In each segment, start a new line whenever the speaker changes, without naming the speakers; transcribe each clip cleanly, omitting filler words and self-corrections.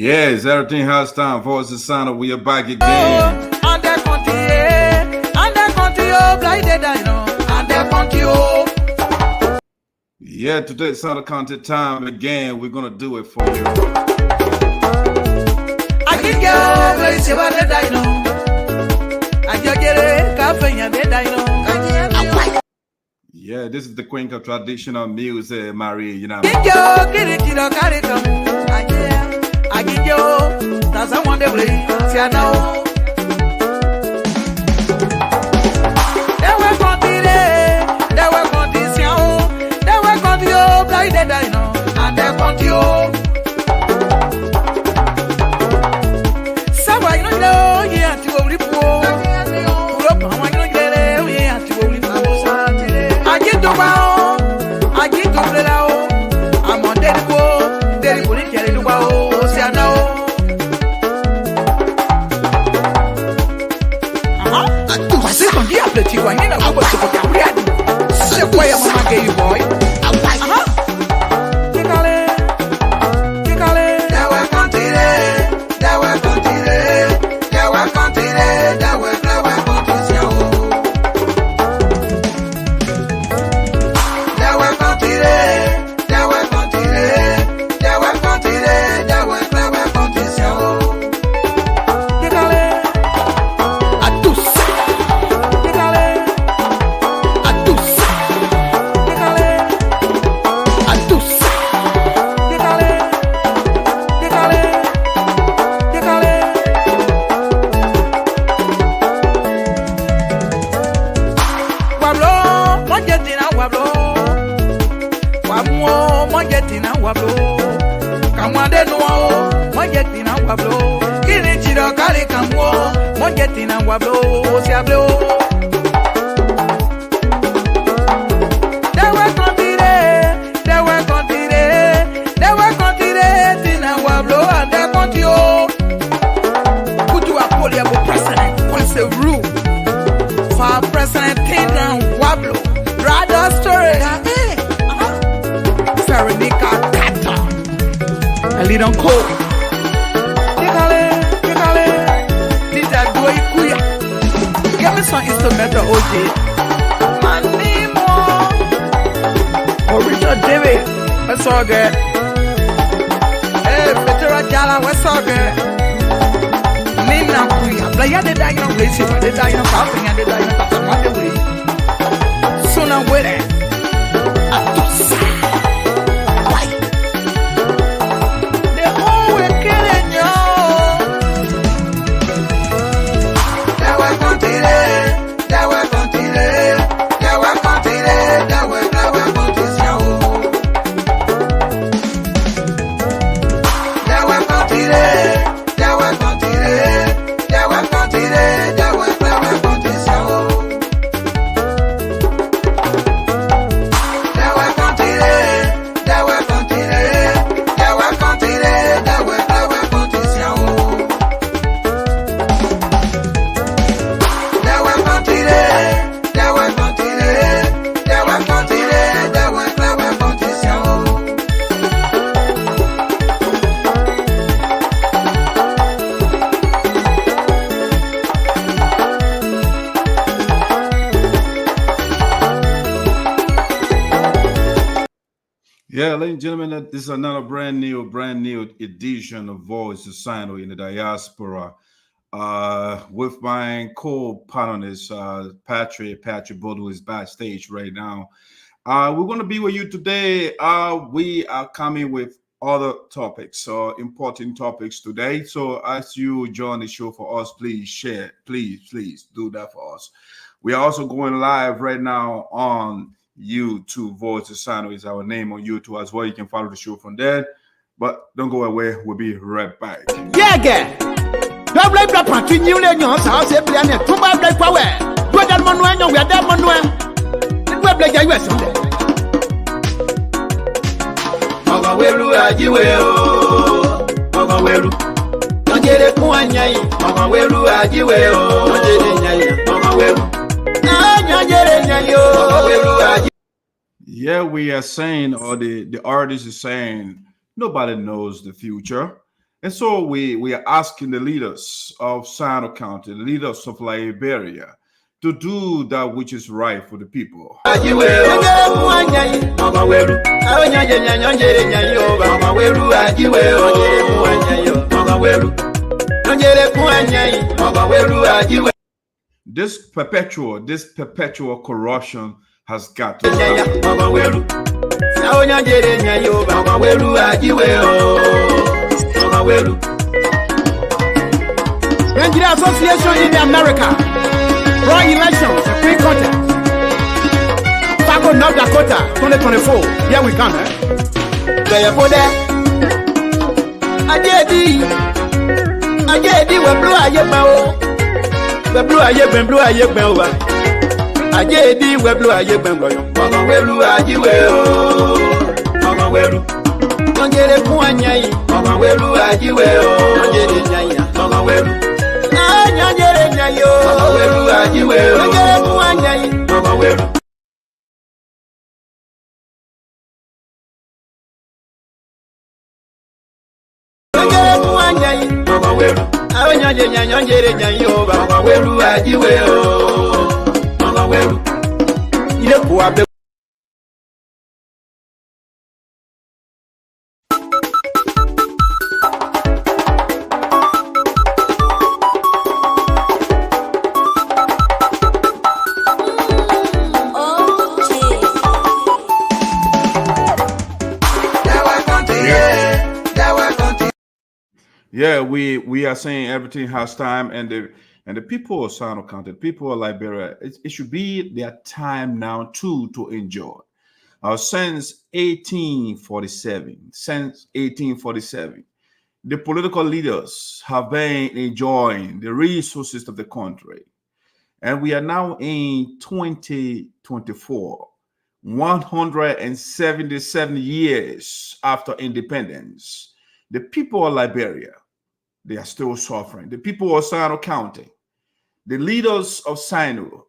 Yes, everything has time. Voice is Sinoe. We are back again. Yeah, today it's Sinoe content time again. We're gonna do it for you. Yeah, this is the queen of traditional music, Marie. You know. That's I want to play. See, I know. They were continue, they were continue, they were continue, blind dead, I know, and they continue. So I know, yeah, to only poor. Look, I know, yeah, to only poor. I get to bow, I get to play out. I'm on dead poor, dead poor, carry the bow. See, I know. You ain't know what to put. Sit away, I'm gonna get you, boy. Yeah, ladies and gentlemen, this is another brand new edition of Voice of Sinoe in the Diaspora. With my co-panelist, Patrick Bodo, who is backstage right now. We're going to be with you today. We are coming with other topics, important topics today. So as you join the show for us, please share. Please do that for us. We are also going live right now on YouTube. Voice of Sinoe is our name on YouTube as well. You can follow the show from there. But don't go away. We'll be right back.
Yeah,
Yeah, we are saying, or the artist is saying, nobody knows the future. And so we are asking the leaders of Sinoe County, the leaders of Liberia, to do that which is right for the people. This perpetual corruption has got to stop.
Nigeria Association in America, raw elections, free contest. Pago North Dakota, 2024. Here we come, There for there. Ajedi, we blue ayebao. We blue ayebao. Ajedi, we blue ayebao. Mama we blue ajiweo. Mama we blue. Ngere kuanyai. Mama we blue ajiweo. Ngere nyaya. Mama we blue. Ngere nyayo. Mama we blue ajiweo. Ngere kuanyai. Mama we blue.
Yeah, we are saying everything has time, and the people of Sinoe County, the people of Liberia, it should be their time now too to enjoy. Since 1847, the political leaders have been enjoying the resources of the country, and we are now in 2024, 177 years after independence. The people of Liberia, they are still suffering. The people of Sinoe County, the leaders of Sinoe,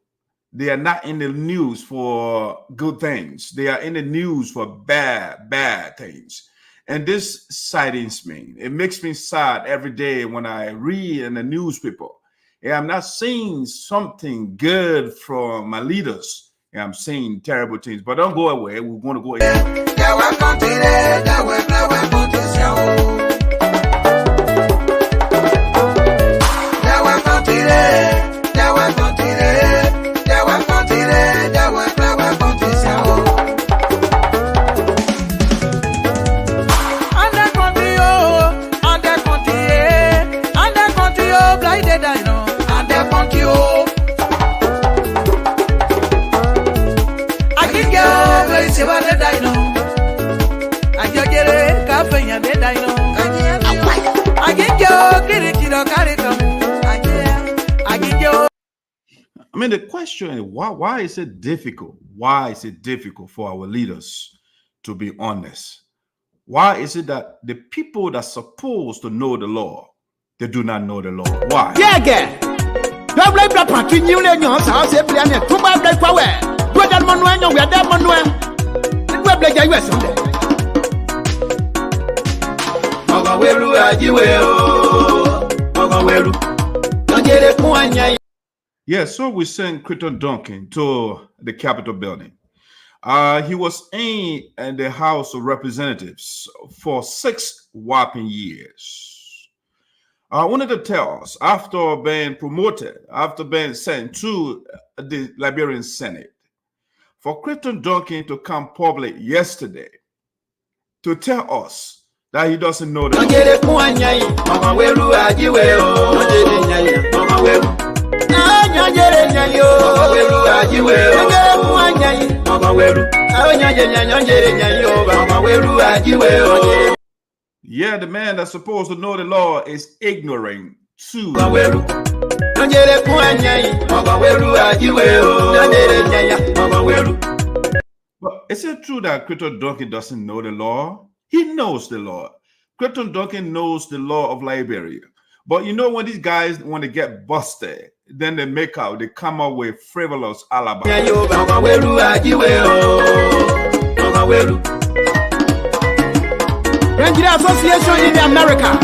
they are not in the news for good things. They are in the news for bad things. And this saddens me. It makes me sad every day when I read in the newspaper. And I'm not seeing something good from my leaders. And I'm seeing terrible things. But don't go away. We're going to go ahead. I mean, the question is, why is it difficult? Why is it difficult for our leaders to be honest? Why is it that the people that's supposed to know the law, they do not know the law? Why? Yeah, so we sent Crayton Duncan to the Capitol building. He was in the House of Representatives for 6 whopping years. I wanted to tell us, after being promoted, after being sent to the Liberian Senate, for Crayton Duncan to come public yesterday to tell us that he doesn't know the Yeah, the man that's supposed to know the law is ignorant too. But is it true that Crayton Duncan doesn't know the law? He knows the law. Crayton Duncan knows the law of Liberia. But you know, when these guys, when they get busted, then they come out with frivolous alibi.
Nigeria Association in America,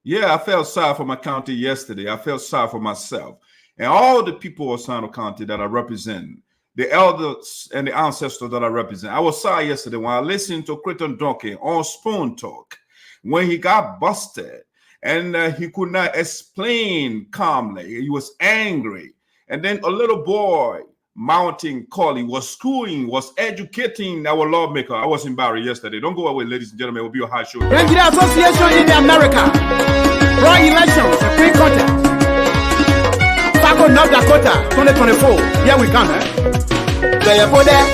Yeah, I felt sorry for my county yesterday. I felt sorry for myself and all the people of Sinoe County that I represent, the elders and the ancestors that I represent. I was sorry yesterday when I listened to Crayton Duncan on Spoon Talk when he got busted and he could not explain calmly. He was angry. And then a little boy mounting calling was schooling, was educating our lawmaker. I was in Barry yesterday. Don't go away, ladies and gentlemen. It will be a high show.
Nigeria Association in America. Raw elections, free contact. Paco, North Dakota, 2024. Here we come, There you there.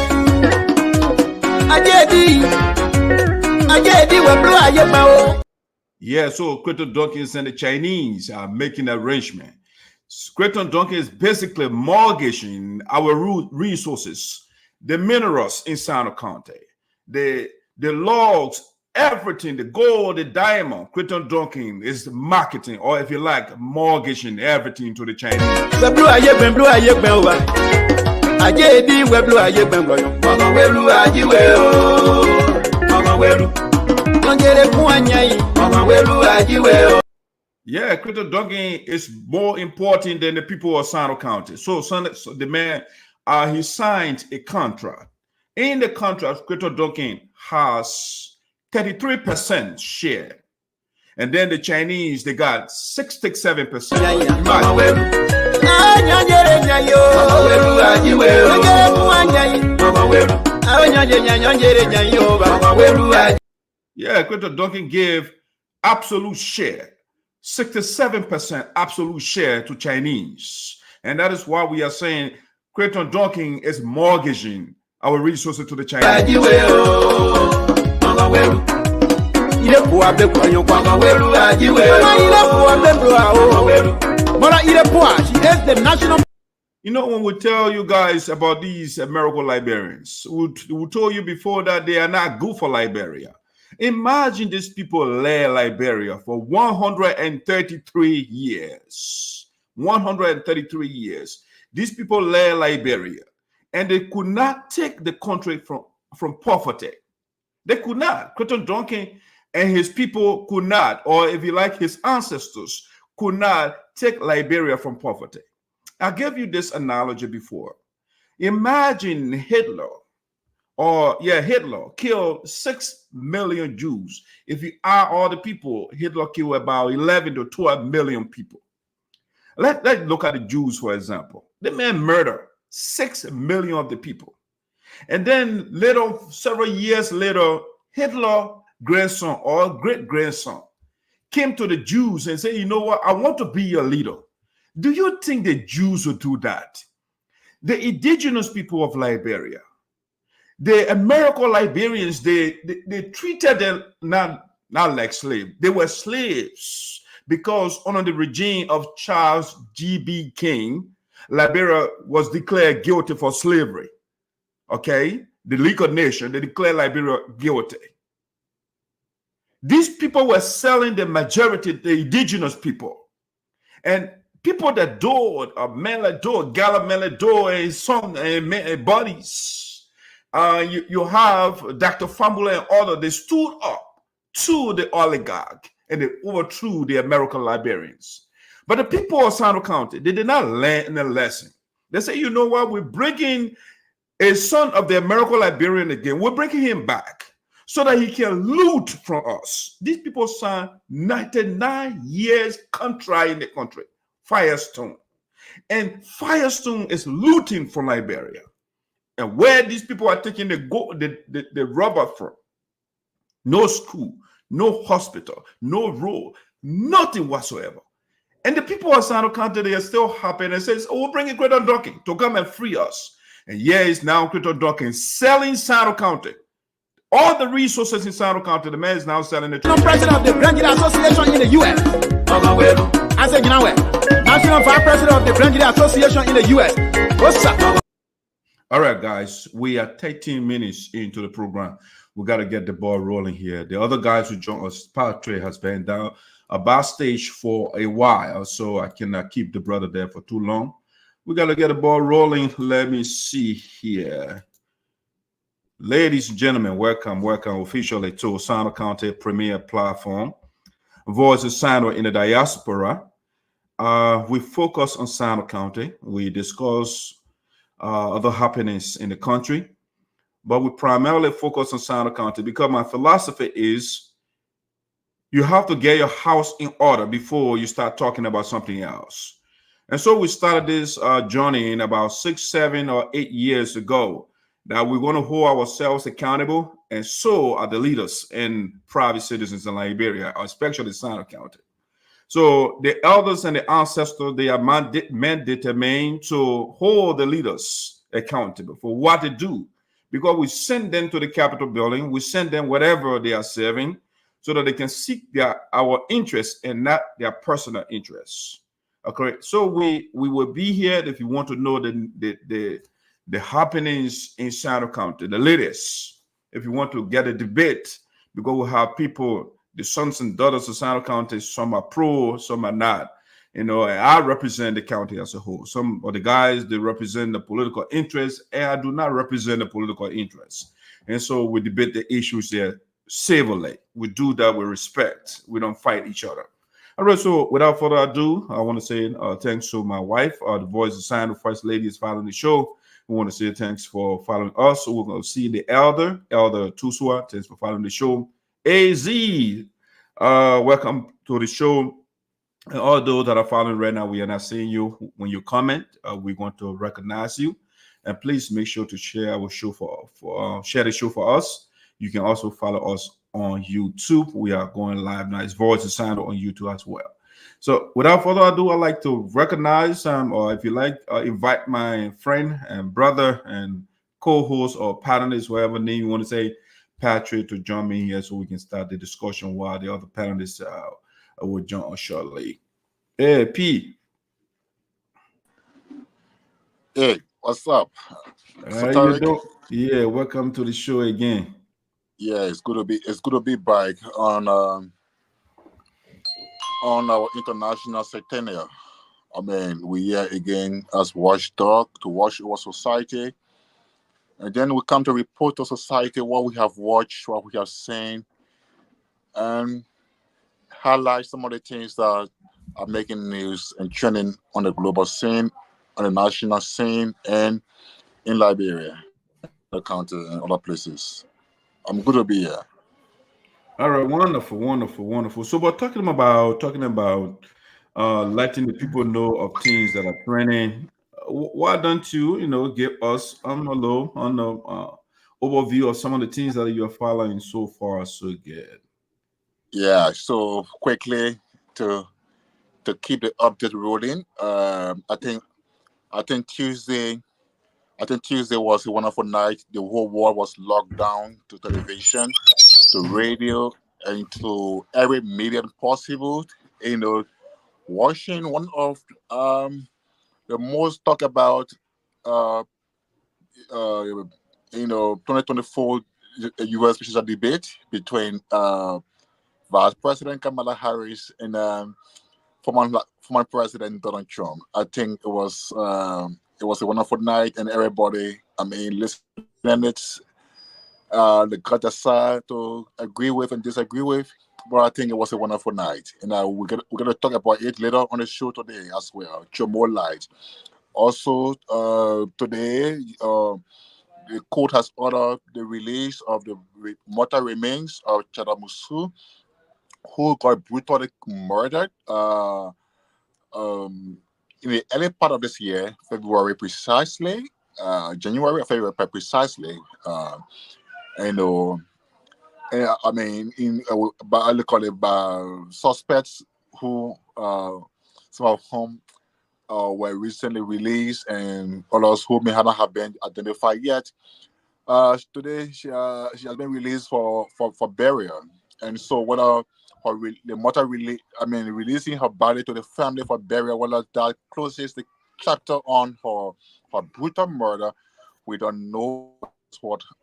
Yeah, so Crayton Duncan and the Chinese are making an arrangement. Crayton Duncan is basically mortgaging our resources, the minerals in Sinoe County, the logs, everything, the gold, the diamond. Crayton Duncan is marketing, or if you like, mortgaging everything to the Chinese. Yeah, Crayton Duncan is more important than the people of Sinoe County. So the man, he signed a contract. In the contract, Crayton Duncan has 33% share. And then the Chinese, they got 67%. Yeah, Crayton Duncan gave absolute share. 67% absolute share to Chinese. And that is why we are saying Crayton Duncan is mortgaging our resources to the Chinese. You know, when we tell you guys about these American Liberians, we told you before that they are not good for Liberia. Imagine these people led Liberia for 133 years. 133 years. These people led Liberia, and they could not take the country from poverty. They could not. Crayton Duncan and his people could not, or if you like, his ancestors could not take Liberia from poverty. I gave you this analogy before. Imagine Hitler killed 6 million Jews. If you add all the people, Hitler killed about 11 to 12 million people. Let's look at the Jews, for example. The man murdered 6 million of the people. And then several years later, Hitler's grandson or great-grandson came to the Jews and said, you know what, I want to be your leader. Do you think the Jews would do that? The indigenous people of Liberia, the American Liberians, they treated them not like slaves. They were slaves because under the regime of Charles G.B. King, Liberia was declared guilty for slavery. Okay? The League of Nations, they declared Liberia guilty. These people were selling the majority, the indigenous people. And people that adored, men that adored, Gallup men that adored, and some bodies. You have Dr. Fambula and others, they stood up to the oligarch and they overthrew the American Liberians. But the people of Sinoe County, they did not learn a lesson. They say, you know what, we're bringing a son of the American Liberian again. We're bringing him back so that he can loot from us. These people signed 99 years contract in the country, Firestone. And Firestone is looting from Liberia. And where these people are taking the rubber from, no school, no hospital, no road, nothing whatsoever. And the people of Sinoe County, they are still happy and says, oh, we'll bring in Crayton Duncan to come and free us. And here is now Crayton Duncan selling Sinoe County. All the resources in Sinoe County, the man is now selling it.
President of the Nigeria Association in the U.S. I said, you know what? National Vice President of the Nigeria Association in the U.S. What's up?
All right, guys, we are 13 minutes into the program. We got to get the ball rolling here. The other guys who joined us, Patrick has been down backstage for a while, so I cannot keep the brother there for too long. We got to get the ball rolling. Let me see here. Ladies and gentlemen, welcome officially to Sinoe County Premier Platform. Voice of Sinoe in the Diaspora. We focus on Sinoe County. We discuss other happenings in the country, but we primarily focus on Sinoe County because my philosophy is you have to get your house in order before you start talking about something else. And so we started this journey in about 6, 7, or 8 years ago that we're going to hold ourselves accountable, and so are the leaders and private citizens in Liberia, especially Sinoe County. So the elders and the ancestors, they are mandated to hold the leaders accountable for what they do, because we send them to the Capitol building, we send them whatever they are serving, so that they can seek our interests and not their personal interests. Okay, so we will be here if you want to know the happenings in Sinoe County, the latest. If you want to get a debate, because we have people, the sons and daughters of Sinoe County, some are pro, some are not. And I represent the county as a whole. Some of the guys, they represent the political interests, and I do not represent the political interests. And so we debate the issues there civilly. We do that with respect. We don't fight each other. All right, so without further ado, I want to say thanks to my wife, the Voice of Sinoe, First Lady, is following the show. We want to say thanks for following us. So we're going to see the Elder Tuswa. Thanks for following the show. AZ, welcome to the show. And all those that are following right now, we are not seeing you. When you comment, we want to recognize you. And please make sure to share our show share the show for us. You can also follow us on YouTube. We are going live now. It's Voice of Sinoe on YouTube as well. So without further ado, I'd like to recognize, or if you like, invite my friend and brother and co-host or panelist, whatever name you want to say, Patrick, to join me here so we can start the discussion while the other panelists will join us shortly. Hey, P.
Hey, what's up?
How you doing? Yeah, welcome to the show again.
Yeah, it's good to be back on our international centennial. I mean, we here again as watchdog to watch our society, and then we come to report to society what we have watched, what we have seen, and highlight some of the things that are making news and trending on the global scene, on the national scene, and in Liberia, the country, and other places. I'm good to be here.
All right, wonderful. So, but talking about letting the people know of things that are trending, why don't you give us on the overview of some of the things that you are following so far so good?
Yeah. So quickly to keep the update rolling. I think Tuesday was a wonderful night. The whole world was locked down to television, to radio, and to every medium possible. Watching one of the most talked about, 2024 U.S. presidential debate between Vice President Kamala Harris and former President Donald Trump. I think it was a wonderful night, and everybody, listening it, they got aside to agree with and disagree with. But I think it was a wonderful night, and we're gonna talk about it later on the show today as well. Show more light. Also, today, the court has ordered the release of the mortal remains of Chadamusu, who got brutally murdered in the early part of this year, February precisely, January or February precisely. By suspects who some of whom were recently released, and others who may not have been identified yet. Today, she has been released for burial, and so whether the mother releasing her body to the family for burial, whether that closes the chapter on her brutal murder, we don't know.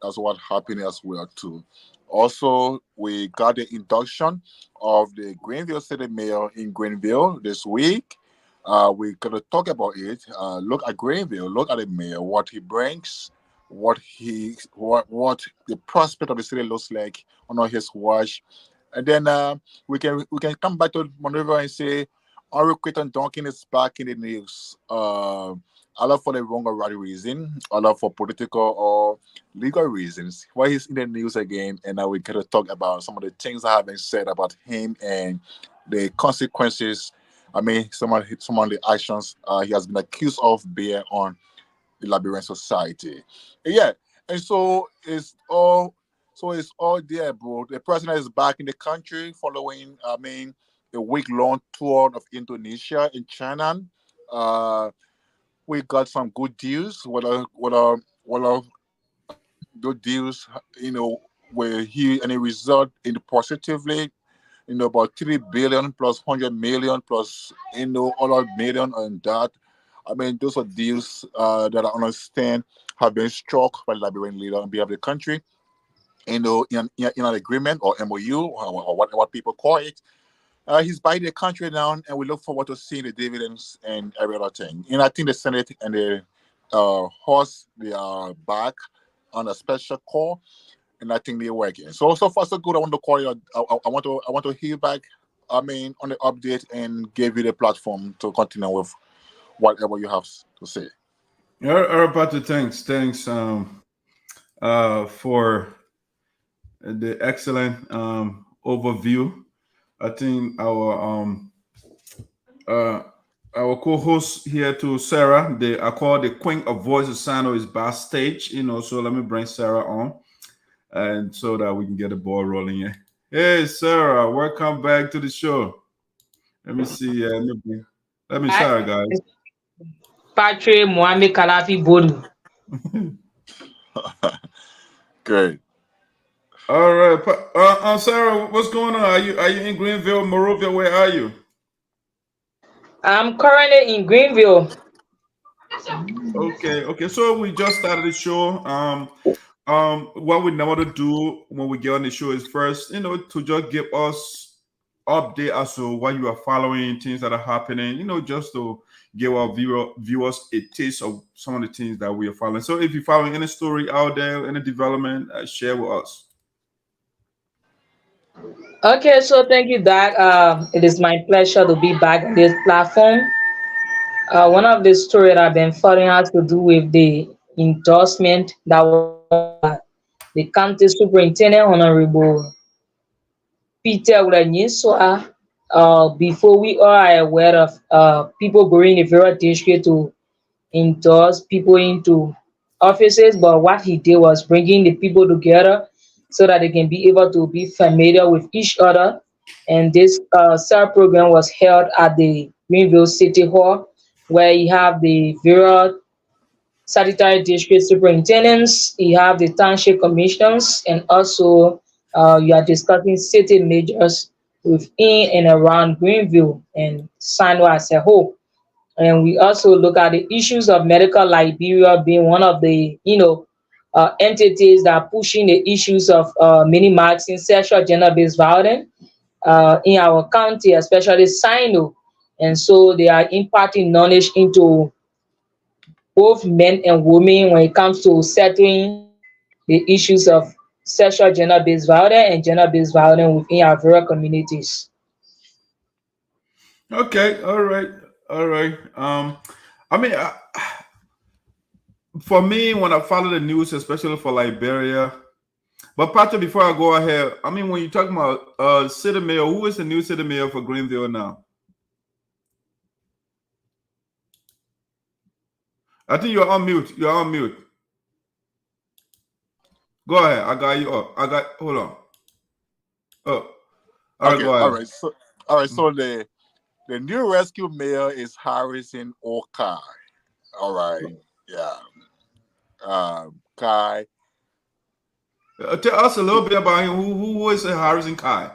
That's what happened as well too. Also, we got the induction of the Greenville City Mayor in Greenville this week. We're gonna talk about it. Look at Greenville. Look at the mayor. What he brings. What the prospect of the city looks like under his watch. And then we can come back to Monrovia and say, Crayton Duncan is back in the news. Either for the wrong or right reason, either for political or legal reasons. Why he's in the news again, and now we get to talk about some of the things that have been said about him and the consequences. I mean, some of the actions he has been accused of bear on the Liberian society. Yeah, and so it's all there, bro. The president is back in the country following, I mean, a week-long tour of Indonesia and China. We got some good deals. What are good deals? Where he and it result in positively. About 3 billion plus 100 million plus other million and that. I mean, those are deals that I understand have been struck by the Liberian leader on behalf of the country. In an agreement or MOU or what people call it. He's buying the country now, and we look forward to seeing the dividends and every other thing. And I think the Senate and the House, they are back on a special call, and I think they're working. So far so good. I want to call you. I want to hear back. I mean, on the update and give you the platform to continue with whatever you have to say.
Arapatu, thanks for the excellent overview. I think our co-host here to Sarah, I call the Queen of Voices, Sinoe, is backstage. So let me bring Sarah on, and so that we can get the ball rolling here. Hey, Sarah, welcome back to the show. Let me see. Let me Sarah, guys.
Patrick Mohamed Kalafi Bodu.
Great.
All right, Sarah, what's going on? Are you in Greenville, Monrovia? Where are you?
I'm currently in Greenville.
Okay. So we just started the show. What we want to do when we get on the show is first, to just give us update as to what you are following, things that are happening. Just to give our viewers a taste of some of the things that we are following. So if you're following any story out there, any development, share with us.
Okay, so thank you, Doc. It is my pleasure to be back on this platform. One of the stories that I've been following has to do with the endorsement that was the county superintendent, Honorable Peter Ulenyiswa. Before we are aware of people going in the various district to endorse people into offices, but what he did was bringing the people together so that they can be able to be familiar with each other. And this SAR program was held at the Greenville City Hall, where you have the various sanitary district superintendents, you have the township commissioners, and also you are discussing city majors within and around Greenville and Sinoe as a whole. And we also look at the issues of medical Liberia being one of the entities that are pushing the issues of minimizing sexual gender-based violence in our county, especially Sinoe. And so they are imparting knowledge into both men and women when it comes to settling the issues of sexual gender-based violence and gender-based violence within our various communities.
Okay, all right. I mean, for me, when I follow the news, especially for Liberia, but Patrick, before I go ahead, I mean, when you're talking about city mayor, who is the new city mayor for Greenville now? I think you're on mute. Go ahead. I got you up. Hold on. Oh, all right, go ahead.
All right. So the new rescue mayor is Harrison Okai. All right. Yeah. Kai.
Tell us a little bit about him. Who is Harrison Kai?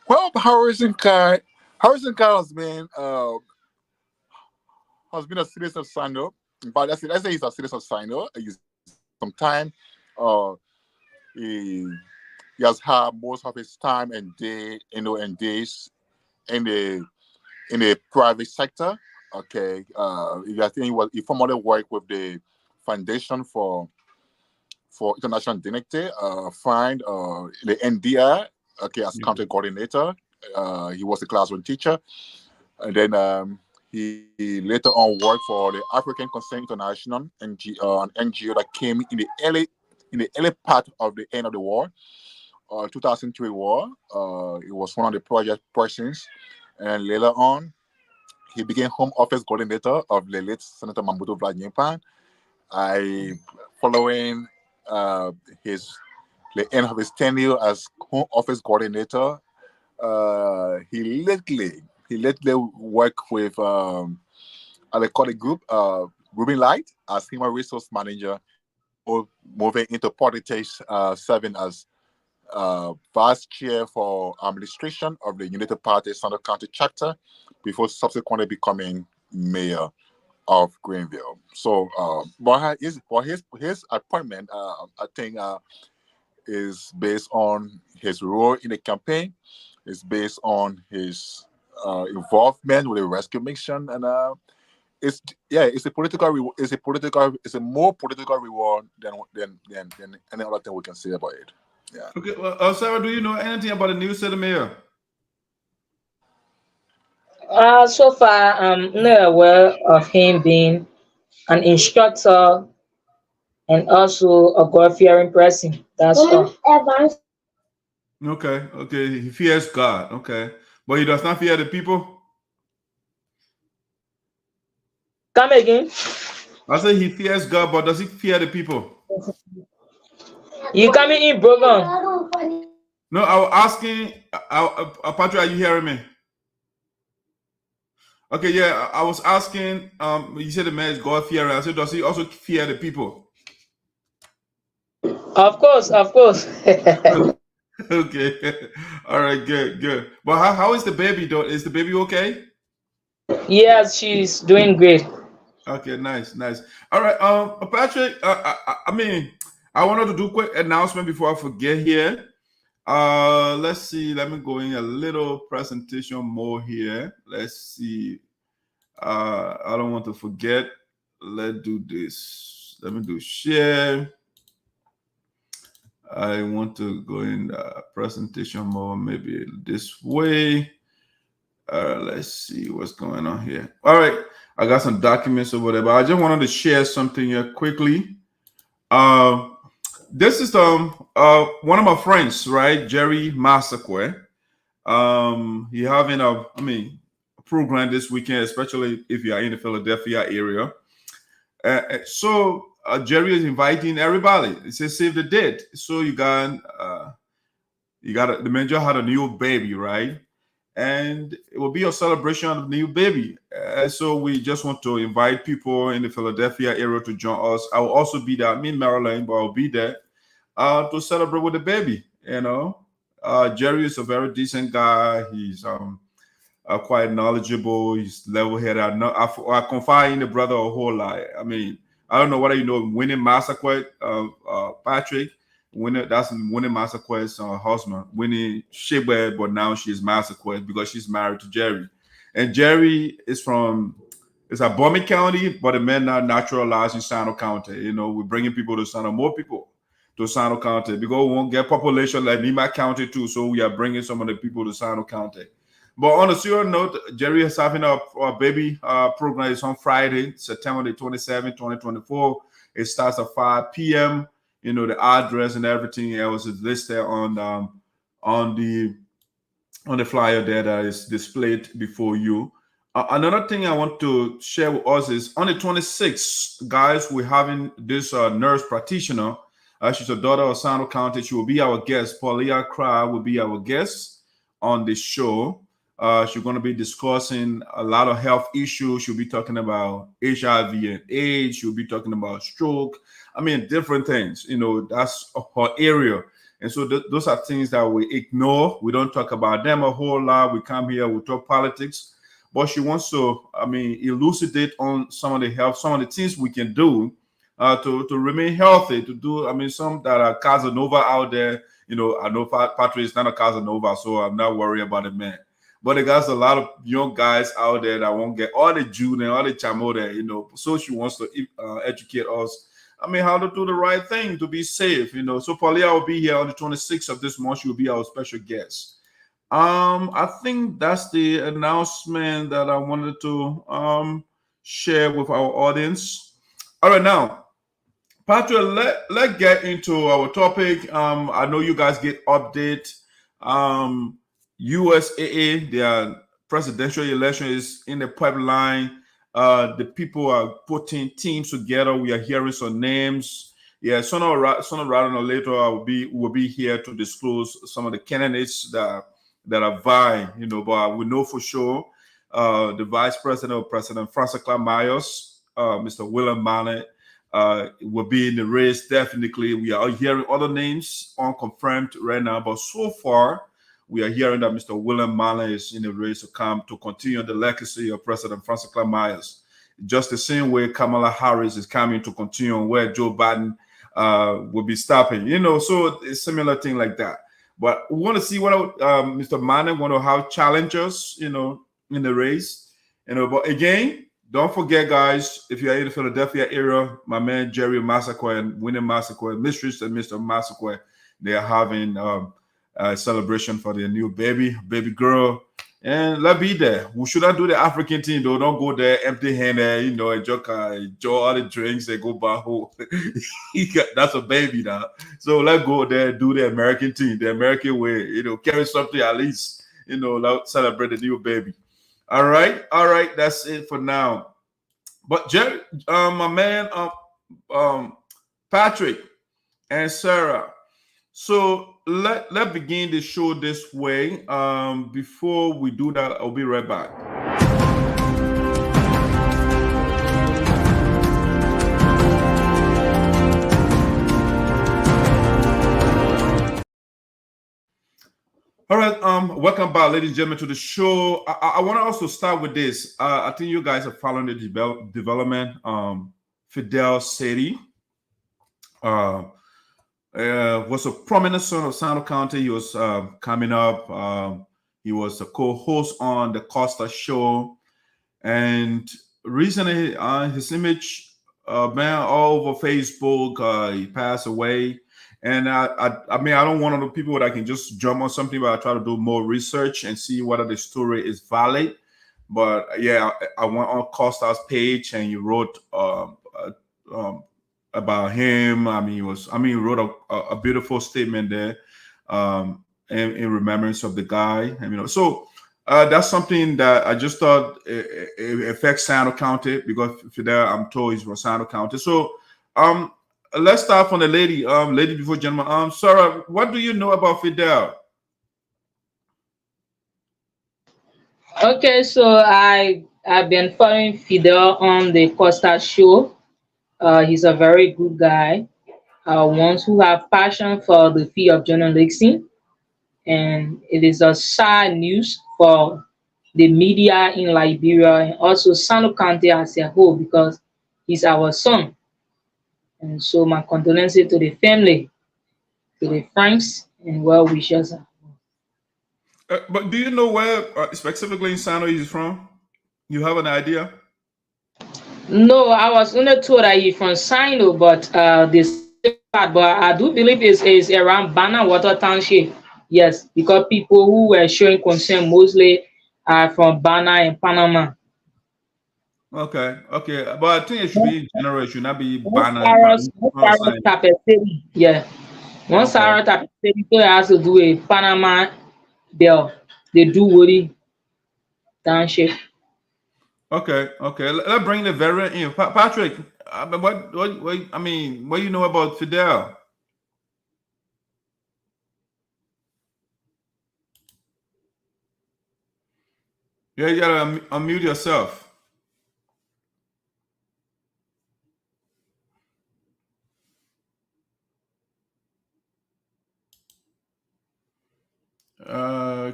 Well, Harrison Kai has been a citizen of Sinoe. But let's say he's a citizen of Sinoe. He's sometime he has had most of his time and days in the private sector. Okay. I think he formerly worked with the Foundation for for international dignity, find the NDI, okay, as country coordinator. He was a classroom teacher, and then he later on worked for the African Concern International NGO, an NGO that came in the early part of the end of the war, 2003 war. He was one of the project persons, and later on, he became Home Office coordinator of the late Senator Mamuto Vladimir. Following the end of his tenure as Home Office coordinator, he lately worked with I call the group Ruben Light as human resource manager, moving into politics, serving as vice chair for administration of the United Party Sinoe County chapter, before subsequently becoming mayor of Greenville. So, but his appointment, I think, is based on his role in the campaign. It's based on his involvement with the rescue mission, and it's a more political reward than any other thing we can say about it. Yeah.
Okay. Well, Sarah, do you know anything about the new city mayor?
So far, I'm not aware of him being an instructor and also a God-fearing person. That's all.
Okay. He fears God. Okay. But he does not fear the people?
Come again?
I said he fears God, but does he fear the people?
You coming in, Brogan?
No, I was asking, Patrick, are you hearing me? Okay, yeah, I was asking, you said the man is God-fearing. I said, does he also fear the people?
Of course.
Okay. All right, good. But how is the baby, though? Is the baby okay?
Yes, she's doing great.
Okay, nice. All right, Patrick, I wanted to do a quick announcement before I forget here. Let's see. Let me go in a little presentation mode here. Let's see. I don't want to forget. Let's do this. Let me do share. I want to go in presentation mode, maybe this way. Let's see what's going on here. All right, I got some documents over there, but I just wanted to share something here quickly. This is one of my friends, right? Jerry Massaquoi. He having a program this weekend, especially if you are in the Philadelphia area. So Jerry is inviting everybody. He says save the date. So you got the manager had a new baby, right? And it will be a celebration of the new baby. So we just want to invite people in the Philadelphia area to join us. I will also be there. I'm in Maryland, but I'll be there to celebrate with the baby. You know, Jerry is a very decent guy. He's quite knowledgeable. He's level-headed. I confide in the brother a whole lot. I mean, I don't know whether you know Winnie Massaquoi, Patrick. That's Winnie Massaquoi's husband. Winnie Shebwe, but now she's Massaquoi because she's married to Jerry. And Jerry is from a Bowman County, but the man now naturalized in Sinoe County. You know, we're bringing people to Sinoe, more people to Sinoe County because we won't get population like Nima County too. So we are bringing some of the people to Sinoe County. But on a serious note, Jerry is having a baby program. It's on Friday, September the 27th, 2024. It starts at 5 p.m. You know, the address and everything else is listed on the flyer there that is displayed before you. Another thing I want to share with us is on the 26th, guys, we're having this nurse practitioner. She's a daughter of Sinoe County. She will be our guest. Paulia Cry will be our guest on the show. She's going to be discussing a lot of health issues. She'll be talking about HIV and AIDS. She'll be talking about stroke. I mean, different things. You know, that's her area. And so those are things that we ignore. We don't talk about them a whole lot. We come here, we talk politics. But she wants to, elucidate on some of the health, some of the things we can do to remain healthy, to do, some that are Casanova out there. You know, I know Patrick is not a Casanova, so I'm not worried about it, man. But there's a lot of young guys out there that won't get all the June and all the Chamo there, you know. So she wants to educate us how to do the right thing to be safe, you know. So Paulia will be here on the 26th of this month. She will be our special guest. I think that's the announcement that I wanted to share with our audience. All right, now, Patrick, let's get into our topic. I know you guys get update. USAA, their presidential election is in the pipeline. The people are putting teams together. We are hearing some names. Yeah, sooner or later, we'll be here to disclose some of the candidates that are vying. You know, but we know for sure the Vice President or President Francois Myers, Mr. William Mallet, will be in the race. Definitely, we are hearing other names unconfirmed right now, but so far we are hearing that Mr. William Mallet is in the race to come to continue the legacy of President Francois Myers. Just the same way Kamala Harris is coming to continue on where Joe Biden will be stopping. You know, so it's a similar thing like that. But we want to see what Mr. Mallet want to have challengers, you know, in the race. You know, but again, don't forget, guys, if you're in the Philadelphia area, my man Jerry Massacre and Winnie Massacre, Mistress and Mr. Massacre, they are having a celebration for their new baby girl. And let's be there. We shouldn't do the African thing, though. Don't go there empty-handed, you know, enjoy all the drinks and go back home. That's a baby now. So let's go there, do the American thing, the American way, you know, carry something at least, you know, celebrate the new baby. All right, that's it for now. But Jerry, my man, Patrick and Sarah. So let begin the show this way. Before we do that, I'll be right back. All right, welcome back, ladies and gentlemen, to the show. I want to also start with this. I think you guys are following the development. Fidel Saydee was a prominent son of Sinoe County. He was coming up. He was a co-host on the Costa Show, and recently his image, man, all over Facebook. He passed away. And I mean, I don't want to know people that can just jump on something, but I try to do more research and see whether the story is valid. But yeah, I went on Costa's page and he wrote about him. He wrote a beautiful statement there in remembrance of the guy. And, you know, so that's something that I just thought it affects Sinoe County because Fidel, I'm told, he's from Sinoe County. So let's start from the lady. Lady before gentleman. Sarah, what do you know about Fidel?
Okay, so I've been following Fidel on the Costa Show. He's a very good guy. Ones who have passion for the field of journalism, and it is a sad news for the media in Liberia and also Sinoe County as a whole because he's our son. And so my condolences to the family, to the friends, and well wishes.
But do you know where specifically in Sinoe he's from? You have an idea?
No, I was only told that he's from Sinoe, but but I do believe it's around Bana Water Township. Yes, because people who were showing concern mostly are from Bana and Panama.
Okay. But I think it should be in general. It should not be Bana.
Yeah. Once Sarah type has to do a Panama bill. They do Woody Township.
Okay. Let's bring the veteran in. Patrick, what do you know about Fidel? Yeah, you gotta unmute yourself.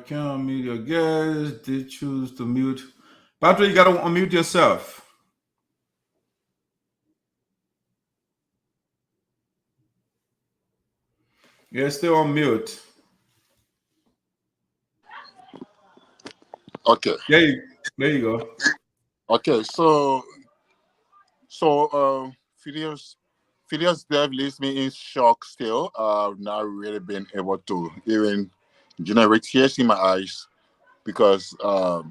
Can't unmute your guest. Did choose to mute. Patrick, you gotta unmute yourself. You're still on mute.
Okay.
There you go.
Okay, so Fidel's Fidel's death leaves me in shock still. I've not really been able to even generate tears in my eyes because, I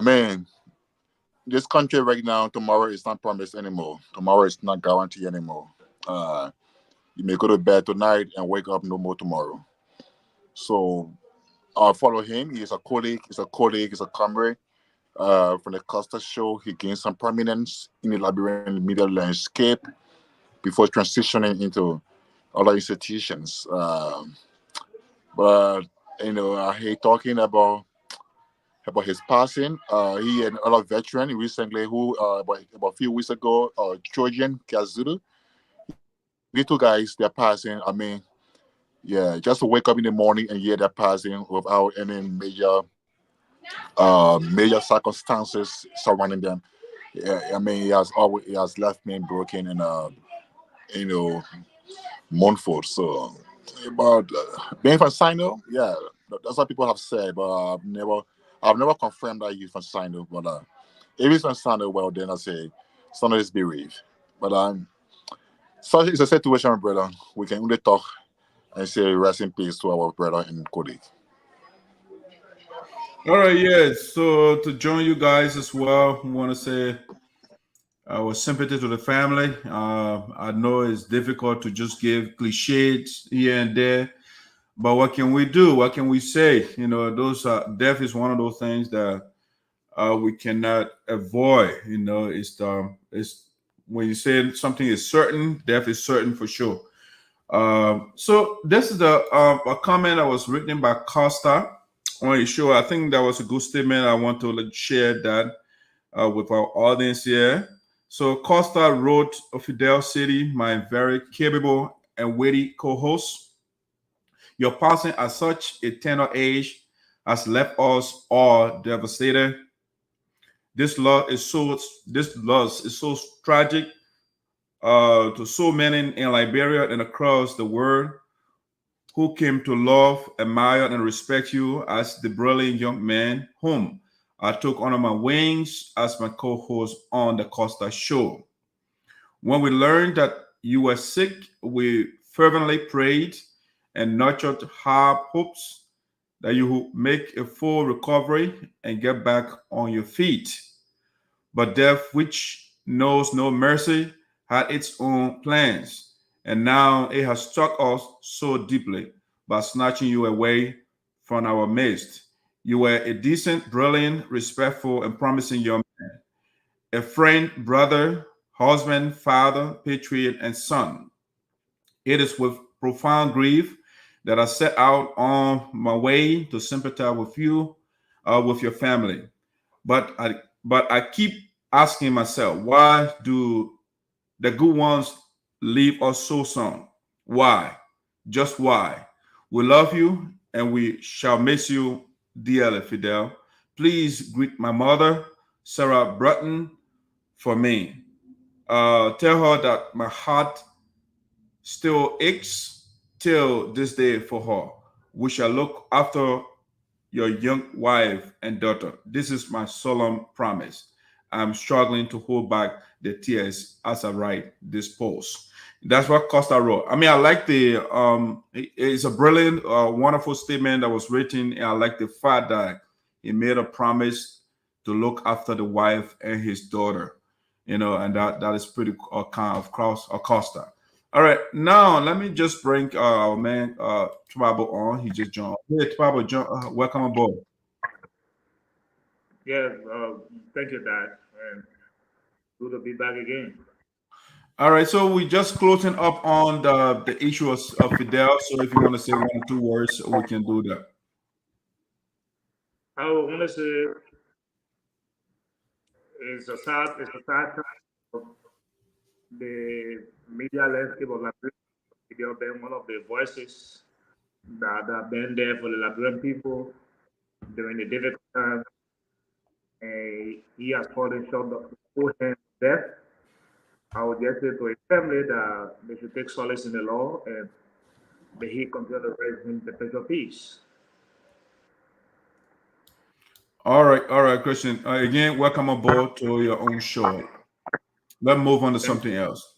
mean, this country right now, tomorrow is not promised anymore. Tomorrow is not guaranteed anymore. You may go to bed tonight and wake up no more tomorrow. So I'll follow him. He's a colleague, he's a comrade. From the Costa Show, he gained some prominence in the Liberian media landscape before transitioning into other institutions. But I hate talking about his passing. He and other veteran recently who about a few weeks ago, Trojan Kazuru. These two guys, they're passing. I mean, yeah, just to wake up in the morning and hear they're passing without any major circumstances surrounding them. Yeah, I mean, he has left me broken and mournful. So, but being from Sinoe, yeah, that's what people have said, but I've never confirmed that he's from Sinoe. But if he's from Sinoe, well, then I say Sinoe is bereaved. But such is a situation, brother. We can only talk and say rest in peace to our brother and colleague.
All right, yeah. So to join you guys as well, we want to say our sympathy to the family. I know it's difficult to just give cliches here and there, but what can we do? What can we say? Those death is one of those things that we cannot avoid. It's when you say something is certain, death is certain for sure. So this is a comment that was written by Costa on his show. I think that was a good statement. I want to share that with our audience here. So Costa wrote, Fidel Saydee, my very capable and witty co-host. Your passing at such a tender age has left us all devastated. This loss is so tragic to so many in Liberia and across the world who came to love, admire, and respect you as the brilliant young man whom I took under my wings as my co-host on the Costa Show. When we learned that you were sick, we fervently prayed and nurtured hopes that you would make a full recovery and get back on your feet. But death, which knows no mercy, had its own plans, and now it has struck us so deeply by snatching you away from our midst. You were a decent, brilliant, respectful, and promising young man, a friend, brother, husband, father, patriot, and son. It is with profound grief that I set out on my way to sympathize with you, with your family. But I keep asking myself, why do the good ones leave us so soon? Why? Just why? We love you and we shall miss you dearly, Fidel. Please greet my mother, Sarah Bratton, for me. Tell her that my heart still aches till this day for her. We shall look after your young wife and daughter. This is my solemn promise. I'm struggling to hold back the tears as I write this post. That's what Costa wrote. I mean, I like it's a brilliant, wonderful statement that was written. And I like the fact that he made a promise to look after the wife and his daughter, and that is pretty kind of Costa. All right, now let me just bring our man Twabo on. He just joined. Hey, Twabo, welcome aboard.
Yes, thank you, Dad, and good to be back again.
All right, so we just closing up on the issue of Fidel. So if you want to say one or two words, we can do that.
I want to say it's a sad time of the media landscape of Liberia. Fidel being one of the voices that have been there for the Liberian people during the difficult times. And he has fallen short of the full hand of death. I would just say to his family that they should take solace in the Lord and may he continue to raise him perpetual peace.
All right, Christian. Again, welcome aboard to your own show. Let's move on to something else.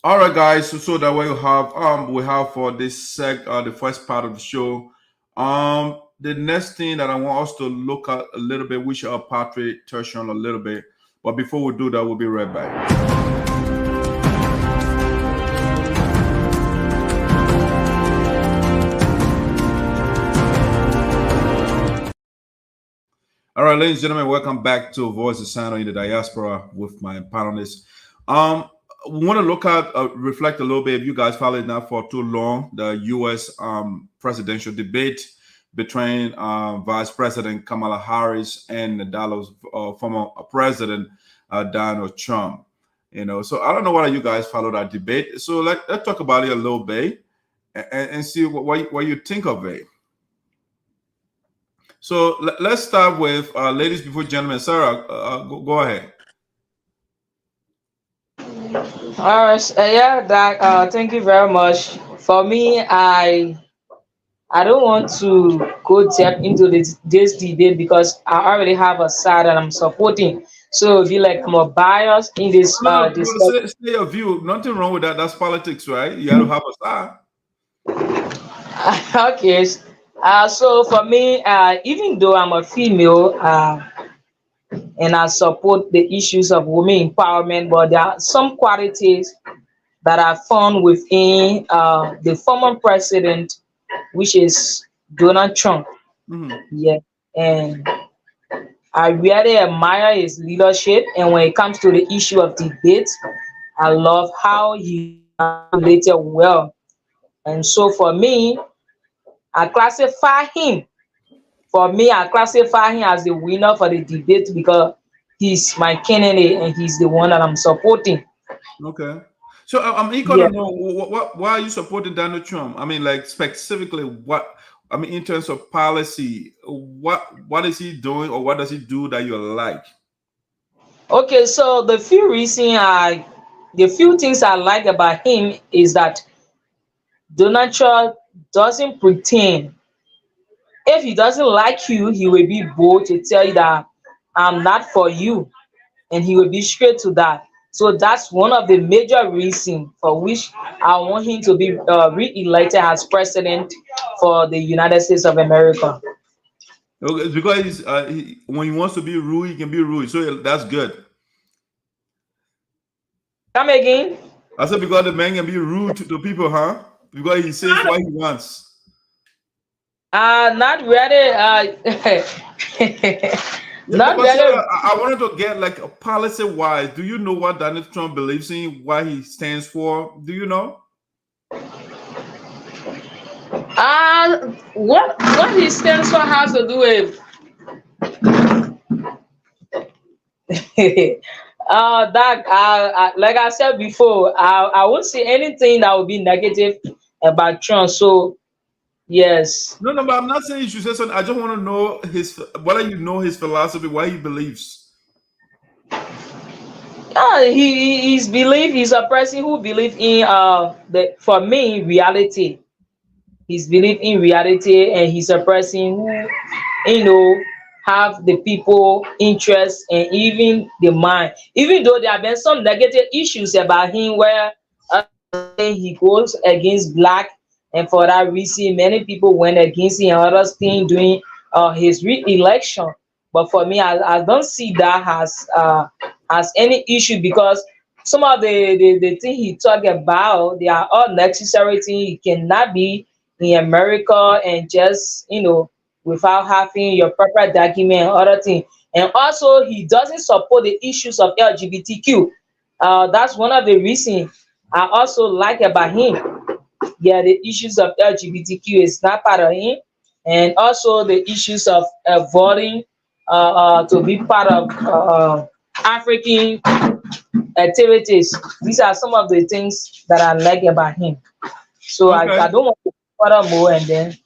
All right, guys. So that way we have for this the first part of the show. The next thing that I want us to look at a little bit, which Patrick touched on a little bit, but before we do that, we'll be right back. All right, ladies and gentlemen, welcome back to Voice of Sinoe in the Diaspora with my panelists. We want to look at, reflect a little bit. If you guys followed not for too long, the U.S. Presidential debate between Vice President Kamala Harris and the Dallas former President Donald Trump. You know, so I don't know whether you guys followed that debate. So let's talk about it a little bit and see what you think of it. So let's start with ladies before gentlemen. Sarah, go ahead.
All right, yeah, Doc. Thank you very much. For me, I don't want to go deep into this debate because I already have a side that I'm supporting. So if you like, I'm a bias in this.
No,
This.
say your view. Nothing wrong with that. That's politics, right? You have to have a side.
Okay. So for me, even though I'm a female, and I support the issues of women empowerment, but there are some qualities that I found within the former president, which is Donald Trump.
Mm-hmm.
Yeah, and I really admire his leadership. And when it comes to the issue of debate, I love how he related well. And so for me, I classify him. For me, I classify him as the winner for the debate because he's my candidate and he's the one that I'm supporting.
Okay. So I'm eager to know why are you supporting Donald Trump? I mean, like specifically what? I mean, in terms of policy, what is he doing or what does he do that you like?
Okay, so the few things I like about him is that Donald Trump doesn't pretend. If he doesn't like you, he will be bold to tell you that I'm not for you, and he will be straight to that. So that's one of the major reasons for which I want him to be re-elected as president for the United States of America.
Okay, because when he wants to be rude, he can be rude. So that's good.
Come again?
I said because the man can be rude to people, huh? Because he says what he wants.
Not really. Not really.
I wanted to get like policy wise. Do you know what Donald Trump believes in? What he stands for? Do you know?
What he stands for has to do with that. Like I said before, I won't say anything that would be negative about Trump. So yes.
No, but I'm not saying you should say something. I just want to know whether you know his philosophy, what he believes.
His belief. He's a person who believes in for me reality. His belief in reality, and he's a person who have the people interest and even the mind. Even though there have been some negative issues about him where he goes against black, and for that reason many people went against him and others things during his re-election. But for me, I don't see that as any issue, because some of the things he talked about, they are all necessary things. He cannot be in America and just without having your proper document and other things. And also he doesn't support the issues of LGBTQ. That's one of the reasons I also like about him. Yeah, the issues of LGBTQ is not part of him, and also the issues of voting to be part of African activities. These are some of the things that I like about him. So okay. I don't want to further more and then.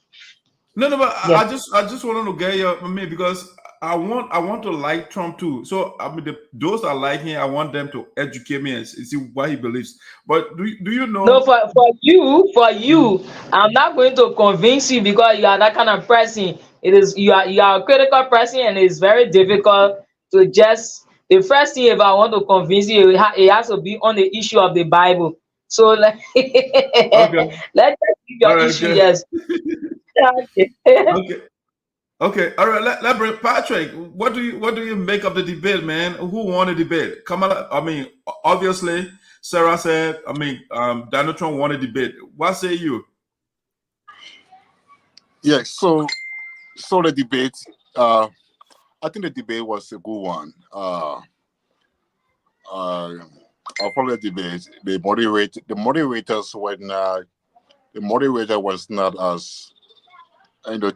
No, but yeah. I just wanted to get your because I want to like Trump too. So I mean, those that like him, I want them to educate me and see what he believes. But do you know?
No, for you, I'm not going to convince you because you are that kind of person. You are a critical person, and it's very difficult to just. The first thing, if I want to convince you, it has to be on the issue of the Bible. So like,
Okay.
let's just give your
All right.
issue.
Good.
Yes. Okay.
Okay. Okay. All right. Let's bring Patrick. What do you make of the debate, man? Who won the debate? Kamala. I mean, obviously, Sarah said. I mean, Donald Trump won the debate. What say you?
Yeah, so the debate, I think the debate was a good one. I follow the debate. The moderators were not. The moderator was not as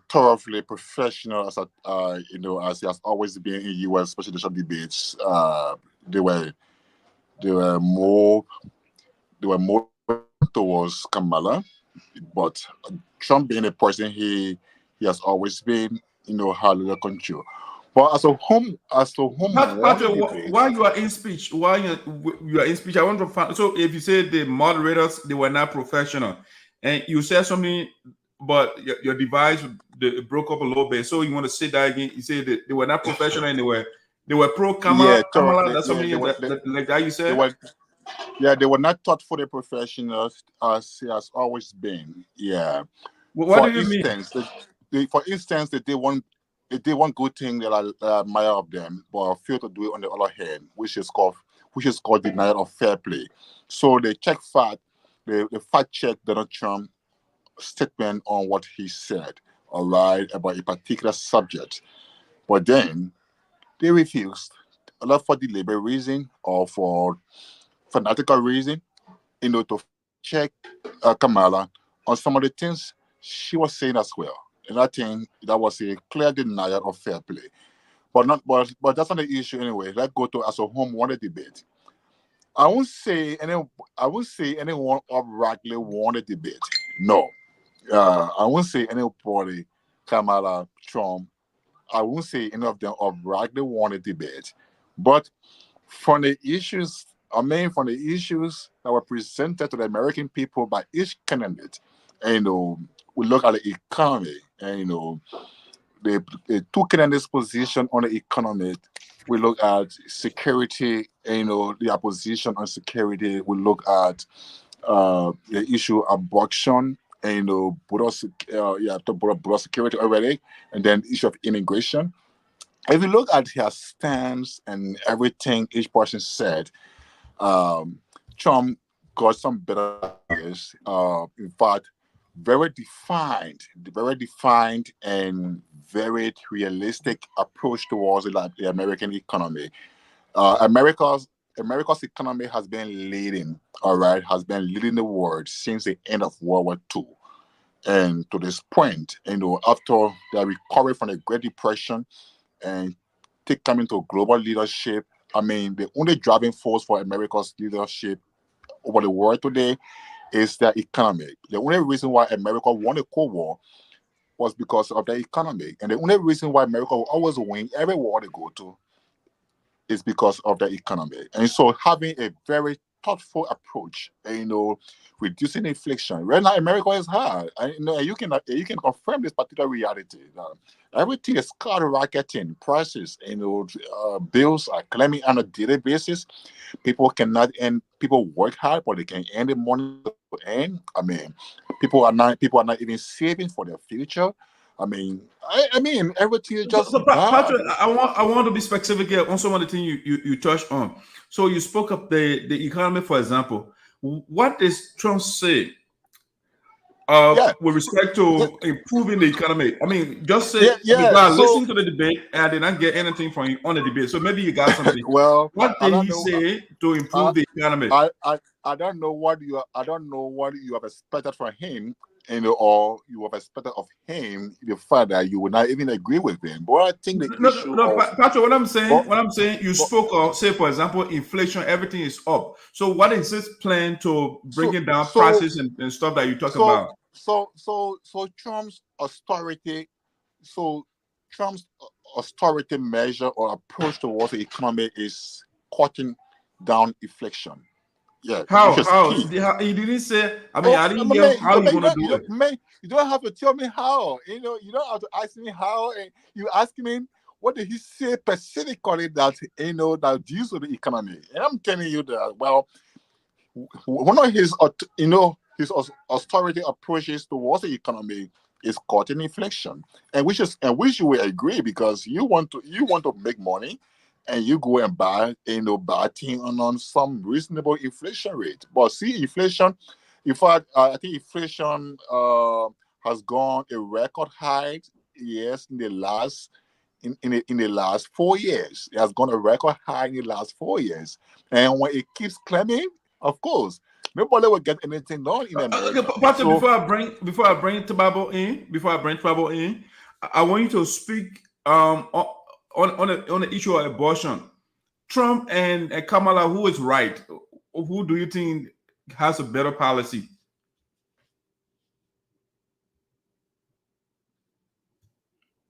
thoroughly professional as as he has always been in U.S. presidential debates. They were more towards Kamala, but Trump being a person he has always been, had a little control. But as a home
Patrick,
debate,
while you are in speech, you are in speech, I want to find. So, if you say the moderators they were not professional, and you said something, but your device broke up a little bit. So you want to say that again? You say that they were not professional, and they were pro Kamala.
yeah,
Kamala, that's
yeah,
something like that you
they
said.
were they were not thoughtfully professional as he has always been. Yeah.
What do you mean?
For instance, they did one good thing that I admire of them, but failed to do it on the other hand, which is called denial of fair play. So they fact check Donald Trump statement on what he said, all right, about a particular subject, but then they refused, a lot for deliberate reason or for fanatical reason, to check Kamala on some of the things she was saying as well. And I think that was a clear denial of fair play. But that's not the issue anyway. Let's go to as a home wanted debate. I won't say anyone outrightly won the debate. No. I won't say anybody, Kamala, Trump, I won't say any of them outrightly won the debate. But from the issues that were presented to the American people by each candidate, and we look at the economy, and the two candidates' position on the economy. We look at security, and their position on security. We look at the issue of abortion, and border security already, and then the issue of immigration. If you look at their stance and everything each person said, Trump got some better ideas. In fact, very defined and very realistic approach towards the American economy. America's economy has been leading the world since the end of World War II. And to this point, after the recovery from the Great Depression and coming to global leadership, I mean, the only driving force for America's leadership over the world today is the economy. The only reason why America won the Cold War was because of the economy. And the only reason why America will always win every war they go to is because of the economy. And so having a very thoughtful approach, reducing inflation. Right now, America is hard. You can confirm this particular reality. Everything is skyrocketing. Prices, bills are climbing on a daily basis. People work hard, but they can earn the money to earn. I mean, people are not even saving for their future. I mean, everything is just bad.
Patrick, I want to be specific here on some of the things you touched on. So you spoke of the economy, for example. What does Trump say with respect to improving the economy? I mean, just say listen to the debate, and I did not get anything from you on the debate. So maybe you got something.
Well,
what did he say to improve the economy?
I don't know what you have expected from him, or you have expected of him the fact that you would not even agree with him. But I think
Patrick, what I'm saying, you spoke of, say, for example, inflation, everything is up. So what is his plan to bringing down prices and stuff that you talk about?
So Trump's austerity measure or approach towards the economy is cutting down inflation. Yeah.
How? He didn't say. I mean, I didn't hear how he's gonna do it.
Man, you don't have to tell me how. You don't have to ask me how. And you ask me what did he say specifically that that deals with the economy. And I'm telling you that one of his, his austerity approaches towards the economy is cutting inflation, and which you will agree, because you want to make money, and you go and buy thing on some reasonable inflation rate. But see, inflation, in fact, I think inflation has gone a record high, yes, in the last 4 years. It has gone a record high in the last 4 years, and when it keeps climbing, of course, nobody will get anything done in America.
Okay, Pastor, before I bring Tababo in, I want you to speak on the issue of abortion. Trump and Kamala, who is right? Who do you think has a better policy?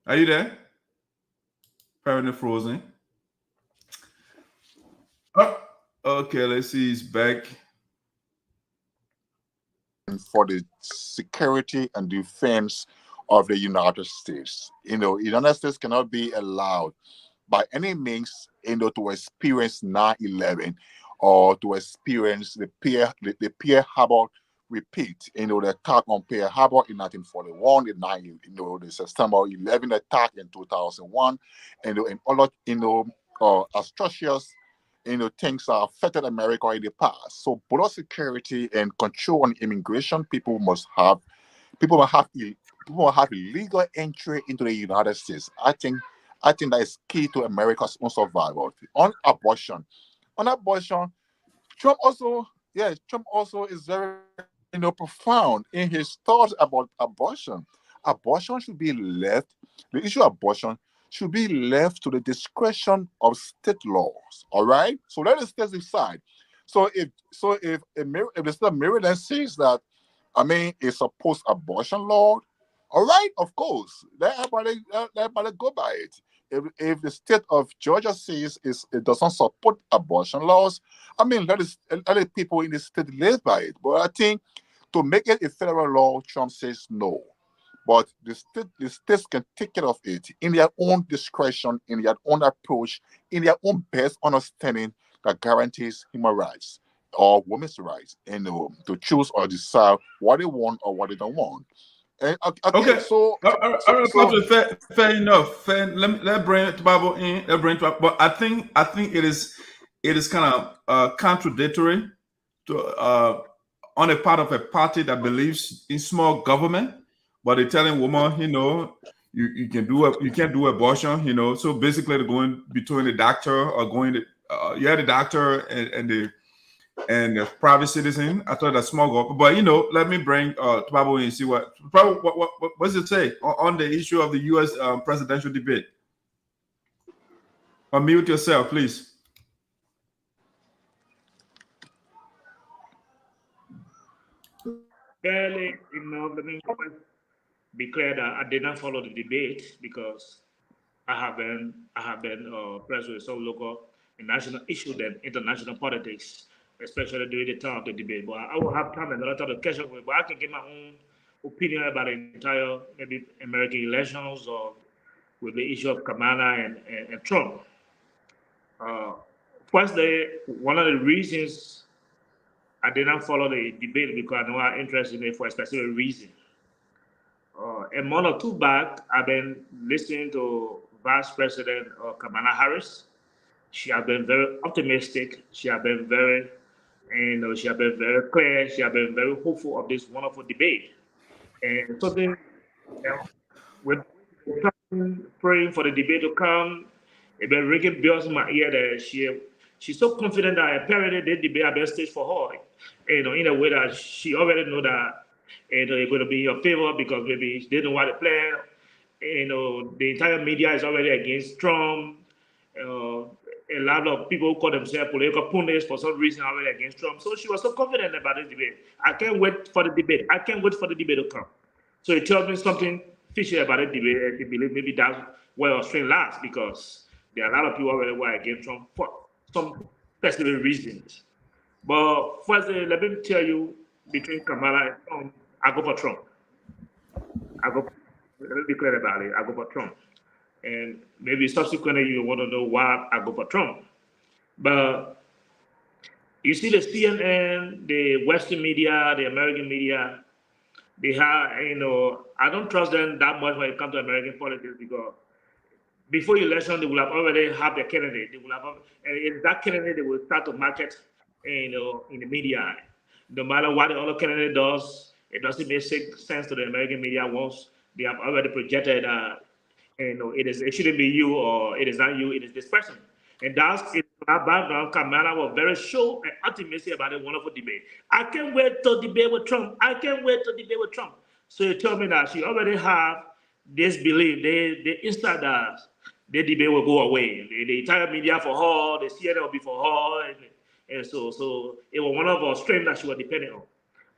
Are you there? Apparently frozen. Oh, okay, let's see. He's back.
For the security and defense of the United States. The United States cannot be allowed by any means, to experience 9/11 or to experience the Pearl Harbor repeat. The attack on Pearl Harbor in 1941, the September 11 attack in 2001, and other atrocious things that affected America in the past. So border security and control on immigration, people must have legal entry into the United States. I think that is key to America's own survival. On abortion, Trump also is very profound in his thoughts about abortion. The issue of abortion should be left to the discretion of state laws. All right. So let the states decide. So if the state of Maryland says that, it's a post-abortion law, all right, of course, let everybody go by it. If the state of Georgia says it doesn't support abortion laws, let the people in the state live by it. But I think to make it a federal law, Trump says no. But the states can take care of it in their own discretion, in their own approach, in their own best understanding that guarantees human rights or women's rights, to choose or decide what they want or what they don't want. And,
okay. So fair enough. Let bring Tababo in. But I think it is kind of contradictory to on the part of a party that believes in small government. But they're telling women, you can't do abortion, So basically, they're going between the doctor or going to, the doctor and the private citizen. I thought that's small government. But let me bring Tababo in and see what does it say on the issue of the U.S. Presidential debate. Unmute yourself, please.
Fairly enough, let me be clear that I did not follow the debate because I have been pressed with some local and national issues and international politics, especially during the time of the debate. But I will have time and a lot of questions. But I can give my own opinion about the entire maybe American elections or with the issue of Kamala and Trump. Firstly, one of the reasons I did not follow the debate because I know I'm interested in it for a specific reason. A month or two back, I've been listening to Vice President Kamala Harris. She has been very optimistic. She has been very, she has been very clear. She has been very hopeful of this wonderful debate. And something, with praying for the debate to come, it's been ringing bells in my ear that she's so confident that apparently the debate has been staged for her. In a way that she already know that it's going to be in her favor because maybe they don't want to play. The entire media is already against Trump. A lot of people who call themselves political pundits for some reason are already against Trump. So she was so confident about this debate. I can't wait for the debate. I can't wait for the debate to come. So it tells me something fishy about the debate. And I believe maybe that's where our strength lies because there are a lot of people already who are against Trump for some specific reasons. But first, let me tell you, between Kamala and Trump, I go for Trump. Let me be clear about it. I go for Trump. And maybe subsequently you want to know why I go for Trump. But You see the CNN, the Western media, the American media, they have, I don't trust them that much when it comes to American politics because before election, they will have already have their candidate. They will have, and if that candidate, they will start to market, in the media. No matter what the other candidate does, it doesn't make sense to the American media once they have already projected, it shouldn't be you or it is not you, it is this person. And that's it. Our background, Kamala was very sure and optimistic about a wonderful debate. I can't wait to debate with Trump. I can't wait to debate with Trump. So you tell me that she already have this belief. They inside that the debate will go away. The entire media for her, the CNN will be for her, and so it was one of our strengths that she was depending on.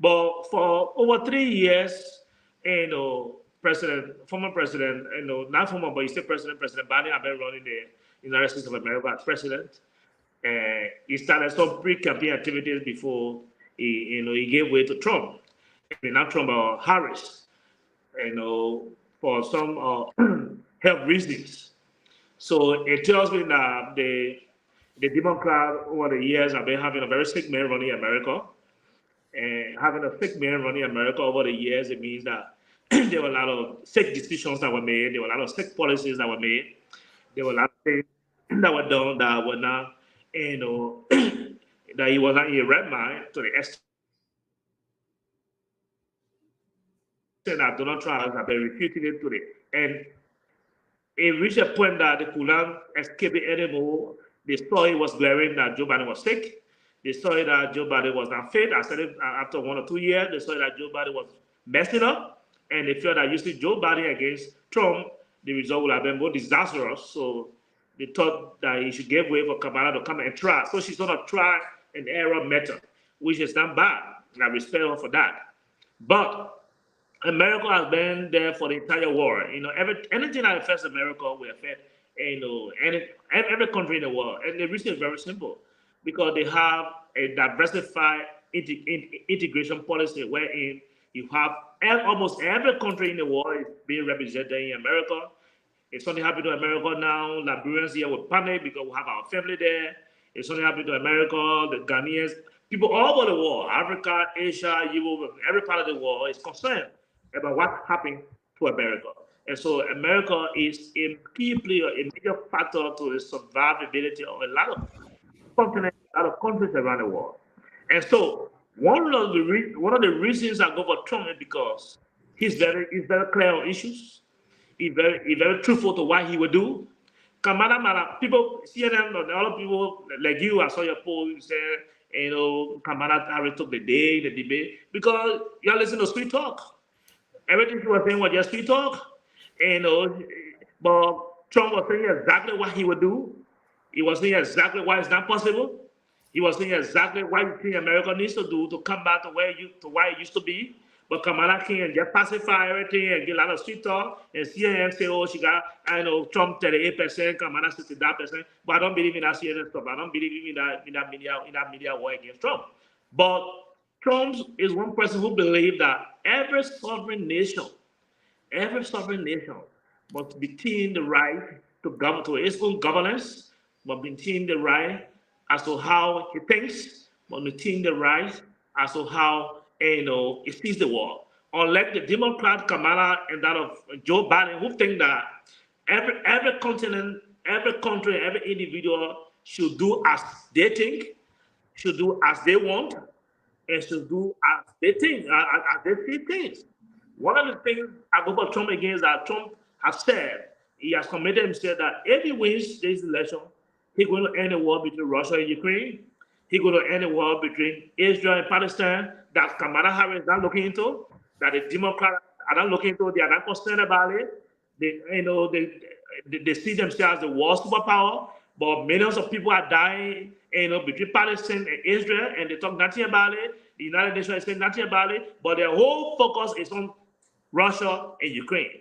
But for over 3 years, former president, not former, but he's still President Biden have been running the United States of America as president. And he started some pre-campaign activities before he gave way to Trump. Not Trump, but Harris, for some health reasons. So it tells me that the Democrat over the years have been having a very sick man running America. And having a sick man running America over the years, it means that there were a lot of sick decisions that were made. There were a lot of sick policies that were made. There were a lot of things that were done that were not, that he was not in a right mind to the extent that Donald Trump has been refuting it today. And it reached a point that they could not escape it anymore. They saw it was glaring that Joe Biden was sick. They saw that Joe Biden was not fit. I said it after 1 or 2 years. They saw that Joe Biden was messing up. And they felt that using Joe Biden against Trump, the result would have been more disastrous. So they thought that he should give way for Kamala to come and try. So she's going to try an error method, which is not bad. And I respect her for that. But America has been there for the entire war. Anything that affects America will affect, every country in the world. And the reason is very simple, because they have a diversified integration policy wherein you have almost every country in the world is being represented in America. If something happened to America now, Liberians here will panic because we have our family there. If something happened to America, the Ghanaians, people all over the world, Africa, Asia, Europe, every part of the world is concerned about what happened to America. And so America is a key player, a major factor to the survivability of a lot of continents, a lot of countries around the world. And so one of the reasons I go for Trump is because he's very clear on issues. He's very truthful to what he would do. Kamala, people, CNN, and other people like you, I saw your poll, you said, Kamala Harris took the debate, because you're listening to sweet talk. Everything she was saying was just sweet talk. But Trump was saying exactly what he would do. He was saying exactly why it's not possible. He was saying exactly what you think America needs to do to come back to where it used to be. But Kamala came and just pacify everything and get a lot of sweet talk. And CNN say, she got, Trump 38%, Kamala 60%. But I don't believe in that CNN stuff. I don't believe in that media war against Trump. But Trump is one person who believes that every sovereign nation must retain the right to govern to its own governance, must retain the right as to how he thinks, must retain the right as to how it sees the world. Unlike the Democrat Kamala and that of Joe Biden, who think that every continent, every country, every individual should do as they think, should do as they want, and should do as they think, as they see things. One of the things I go for Trump against that Trump has said, he has committed himself that if he wins this election, he's going to end the war between Russia and Ukraine. He's going to end the war between Israel and Palestine that Kamala Harris is not looking into, that the Democrats are not looking into. They are not concerned about it. They see themselves as the world superpower, but millions of people are dying, between Palestine and Israel, and they talk nothing about it. The United Nations is saying nothing about it, but their whole focus is on Russia and Ukraine.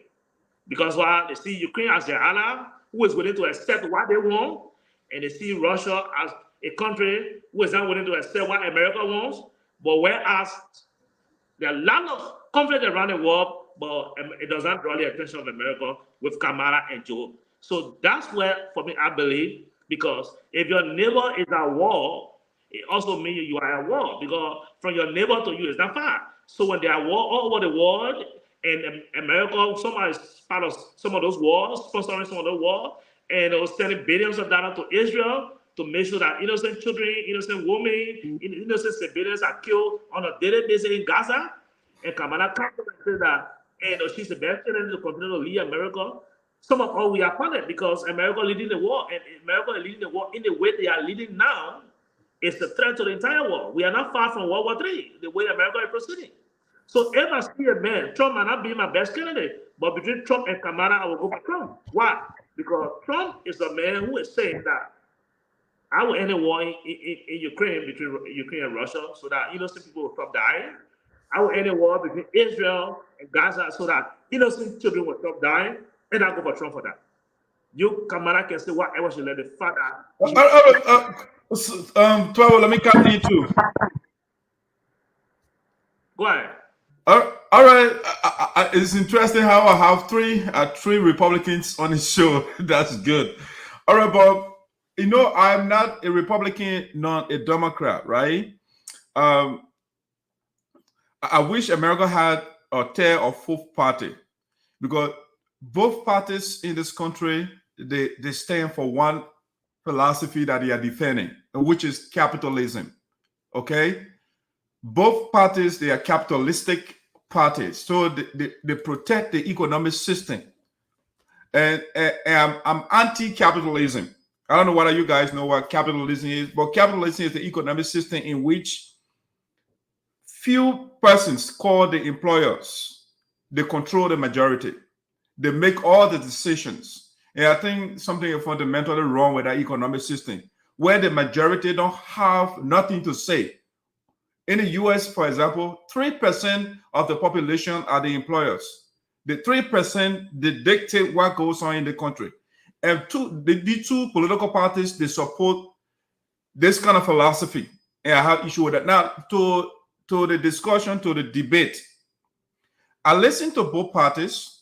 Because while they see Ukraine as their ally, who is willing to accept what they want, and they see Russia as a country who is not willing to accept what America wants, but whereas there are a lot of conflict around the world, but it does not draw the attention of America with Kamala and Joe. So that's where, for me, I believe, because if your neighbor is at war it also means you are at war, because from your neighbor to you is not far. So when they are war all over the world, and America, somebody is part of some of those wars, sponsoring some of those wars, and they were sending billions of dollars to Israel to make sure that innocent children, innocent women, innocent civilians are killed on a daily basis in Gaza. And Kamala comes and says that, and she's the best candidate to continue to lead America. Some of all we are punished because America leading the war, and America leading the war in the way they are leading now is a threat to the entire world. We are not far from World War III, the way America is proceeding. So if I see a man, Trump might not be my best candidate, but between Trump and Kamala, I will go for Trump. Why? Because Trump is a man who is saying that I will end a war in Ukraine, between Ukraine and Russia, so that innocent people will stop dying. I will end a war between Israel and Gaza so that innocent children will stop dying, and I'll go for Trump for that. You, Kamala, can say whatever she let the father.
Trouble, let me cut in too.
Go ahead.
All right. It's interesting how I have three Republicans on the show. That's good. All right, Bob. You know, I'm not a Republican, not a Democrat, right? I wish America had a third or fourth party, because both parties in this country, they stand for one philosophy that they are defending, which is capitalism. Okay? Both parties, they are capitalistic parties. So they protect the economic system. And I'm anti-capitalism. I don't know whether you guys know what capitalism is, but capitalism is the economic system in which few persons called the employers, they control the majority. They make all the decisions. And I think something fundamentally wrong with that economic system, where the majority don't have nothing to say. In the US, for example, 3% of the population are the employers. The 3%, they dictate what goes on in the country. And the two political parties, they support this kind of philosophy. And I have issue with that. Now, to the discussion, to the debate, I listened to both parties,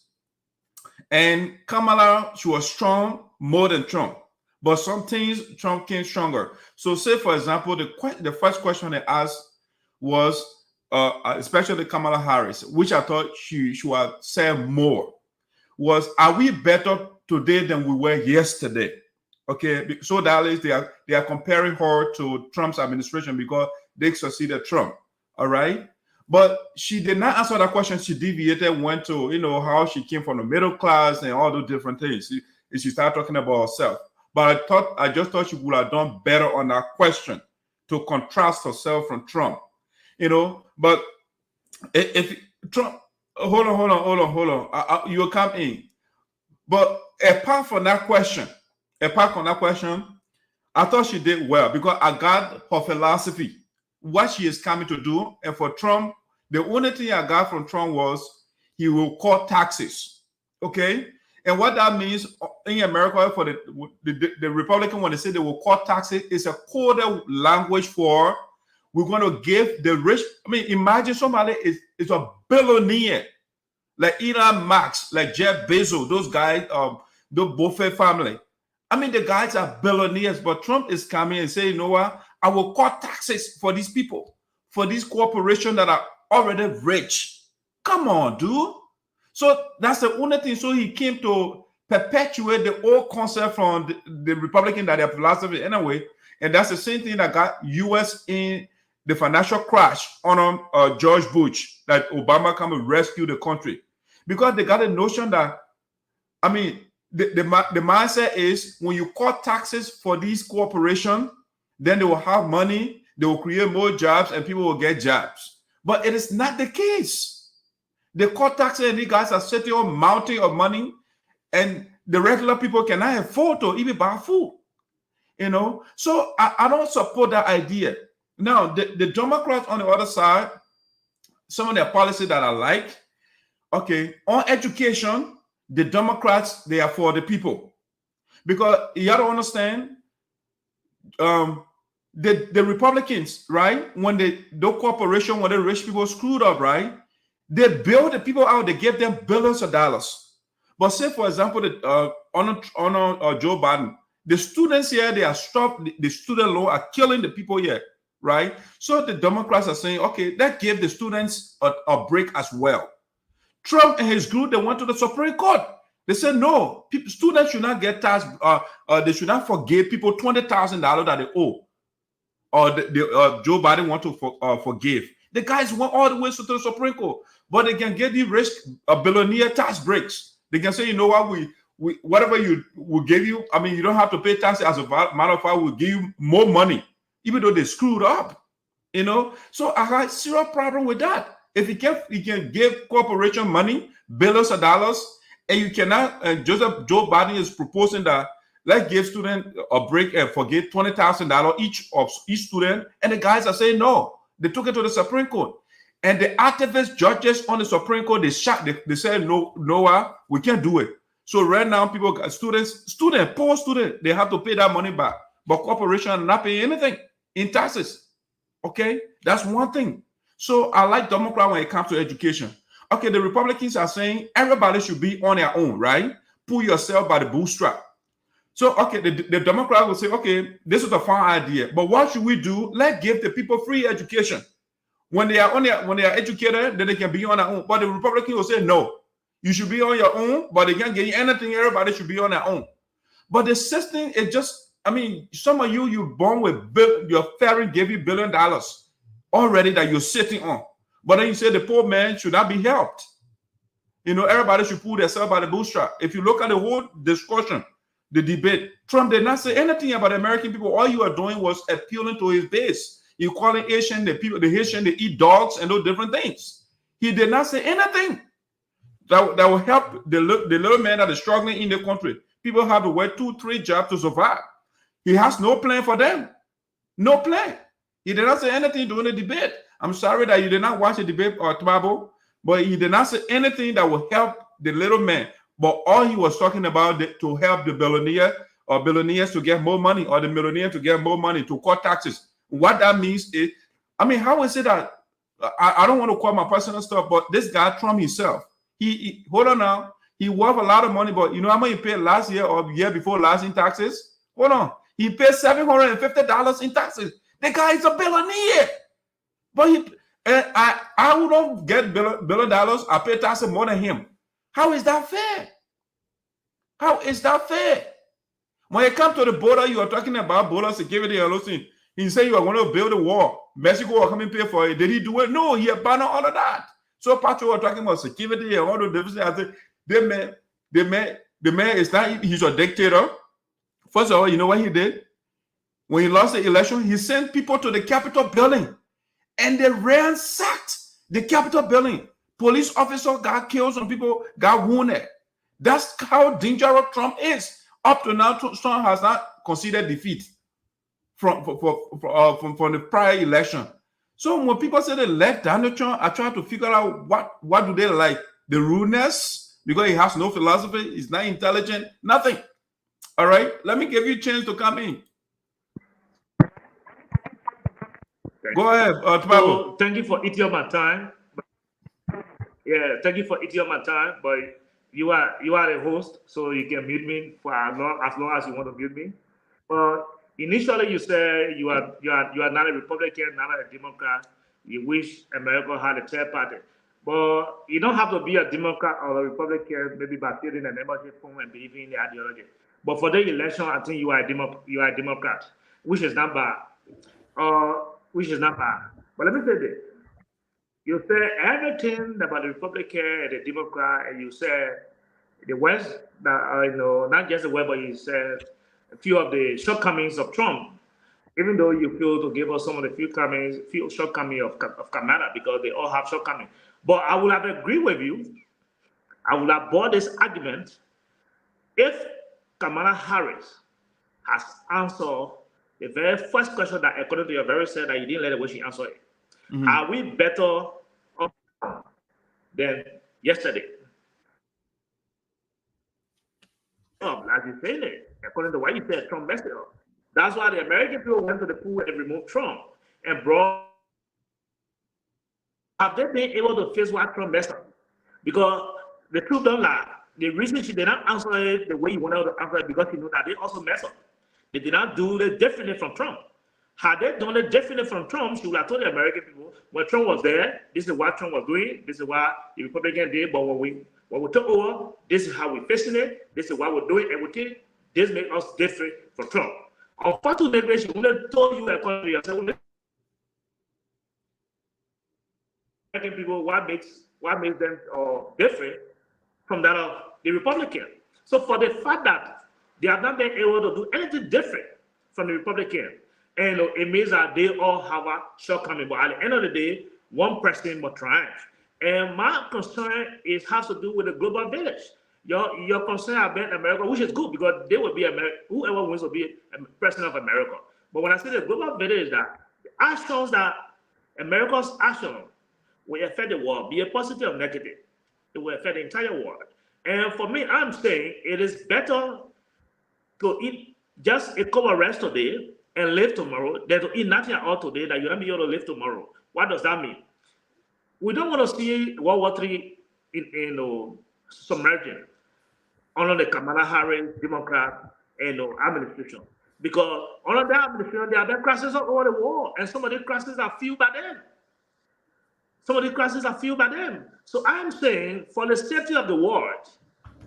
and Kamala, she was strong more than Trump. But some things, Trump came stronger. So say, for example, the first question they asked was, especially Kamala Harris, which I thought she would say more, was, are we better today than we were yesterday? Okay, so that is they are comparing her to Trump's administration because they succeeded Trump. All right, but she did not answer that question. She deviated, went to how she came from the middle class and all those different things. She started talking about herself. But I just thought she would have done better on that question to contrast herself from Trump. But if Trump, hold on, you'll come in. But apart from that question, I thought she did well because I got her philosophy, what she is coming to do. And for Trump, the only thing I got from Trump was he will cut taxes. Okay? And what that means in America for the Republican, when they say they will cut taxes, it's a coded language for we're going to give the rich. I mean, imagine somebody is a billionaire, like Elon Musk, like Jeff Bezos, those guys, the Buffett family. I mean, the guys are billionaires, but Trump is coming and saying, you know what? I will cut taxes for these people, for these corporations that are already rich. Come on, dude. So that's the only thing. So he came to perpetuate the old concept from the Republican that their philosophy anyway. And that's the same thing that got U.S. in the financial crash on George Bush, that Obama come and rescue the country. Because they got a notion that, I mean, the mindset is when you cut taxes for these corporations, then they will have money, they will create more jobs, and people will get jobs. But it is not the case. They cut taxes and these guys are sitting on mountain of money, and the regular people cannot afford to even buy food. So I don't support that idea. Now, the Democrats on the other side, some of their policies that I like, okay, on education, the Democrats, they are for the people. Because you have to understand, the Republicans, right, when the corporation, when the rich people screwed up, right, they bailed the people out, they gave them billions of dollars. But say, for example, on Joe Biden, the students here, they are stopped, the student loan are killing the people here. right? So the Democrats are saying, okay, let's give the students a break as well. Trump and his group, they went to the Supreme Court. They said, no, students should not get taxed. They should not forgive people $20,000 that they owe, or Joe Biden want to forgive. The guys went all the way to the Supreme Court, but they can get the rich billionaire tax breaks. They can say, you know what, we whatever you will give you, I mean, you don't have to pay taxes. As a matter of fact, we'll give you more money, even though they screwed up, you know. So I had zero problem with that. If you can give corporation money, billions of dollars, and you cannot, Joe Biden is proposing that let's give students a break and forget $20,000 each student, and the guys are saying no. They took it to the Supreme Court, and the activist judges on the Supreme Court, they said no, we can't do it. So right now, poor students, they have to pay that money back, but corporations are not paying anything in taxes. Okay, that's one thing. So I like Democrat when it comes to education. Okay, the Republicans are saying everybody should be on their own, right? Pull yourself by the bootstrap. So, okay, the Democrats will say, okay, this is a fine idea, but what should we do? Let's give the people free education. When they are educated, then they can be on their own. But the Republicans will say, no, you should be on your own, but they can't get you anything. Everybody should be on their own. But the system is just, I mean, some of you're born with your parents gave you $1 billion already that you're sitting on. But then you say the poor man should not be helped. You know, everybody should pull themselves by the bootstrap. If you look at the whole discussion, the debate, Trump did not say anything about American people. All you are doing was appealing to his base. You're calling Asian, the Haitian, they eat dogs and those different things. He did not say anything that will help the little man that is struggling in the country. People have to work 2-3 jobs to survive. He has no plan for them. No plan. He did not say anything during the debate. I'm sorry that you did not watch the debate or Tabo, but he did not say anything that will help the little man. But all he was talking about to help the billionaires to get more money, or the millionaires to get more money, to cut taxes. What that means is, I mean, how is it that I don't want to quote my personal stuff, but this guy Trump himself, he hold on now, he worth a lot of money, but you know how much he paid last year or year before last in taxes? Hold on, he paid $750 in taxes. The guy is a billionaire. But I who don't get $1 billion, I pay taxes more than him. How is that fair? How is that fair? When it comes to the border, you are talking about border security and those things. He said you are going to build a wall. Mexico will come and pay for it. Did he do it? No, he abandoned all of that. So Patrick was talking about security and all the different things. I said, the man is not, he's a dictator. First of all, you know what he did? When he lost the election, he sent people to the Capitol building. And they ransacked the Capitol building. Police officers got killed, some people got wounded. That's how dangerous Trump is. Up to now, Trump has not conceded defeat from the prior election. So when people say they left Donald Trump, I try to figure out what do they like? The rudeness, because he has no philosophy, he's not intelligent, nothing. All right, let me give you a chance to come in. Go ahead,
so, thank you for eating up my time. Yeah, thank you for eating up my time. But you are a host, so you can mute me for as long as you want to mute me. But initially, you said you are not a Republican, not a Democrat. You wish America had a third party, but you don't have to be a Democrat or a Republican. Maybe by filling a membership form and believing in the ideology. But for the election, I think you are a Democrat, which is not bad. But let me say this. You say everything about the Republican and the Democrat, and you say the West, not just the West, but you said a few of the shortcomings of Trump, even though you feel to give us some of the few shortcomings of Kamala, because they all have shortcomings. But I would have agreed with you. I would have bought this argument if Kamala Harris has answered the very first question that, according to your very said, that you didn't let the way she answered it. Mm-hmm. Are we better than yesterday? As you say it, according to what you said, Trump messed it up. That's why the American people went to the pool and removed Trump and brought. Have they been able to face what Trump messed up? Because the truth don't lie. The reason she did not answer it the way you wanted her to answer it, because she knew that they also messed up. They did not do it differently from Trump. Had they done it differently from Trump, she would have told the American people, when Trump was there, this is what Trump was doing, this is what the Republican did, but when we took over, this is how we're facing it, this is what we're doing, and we think this makes us different from Trump. Unfortunately, she would have told you according to yourself, American people, what makes them different from that of the Republican. So for the fact that they have not been able to do anything different from the Republican, and it means that they all have a shortcoming. But at the end of the day, one person must triumph. And my concern has to do with the global village. Your concern about America, which is good because they will be whoever wins will be a president of America. But when I say the global village, that the actions that America's action will affect the world, be it positive or negative, it will affect the entire world. And for me, I'm saying it is better to eat just a couple of rest today and live tomorrow than to eat nothing at all today that you won't be able to live tomorrow. What does that mean? We don't want to see World War III submerging under the Kamala Harris Democrat administration. Because under that administration, there have been crises all over the world, and some of these crises are fueled by them. So I'm saying, for the safety of the world,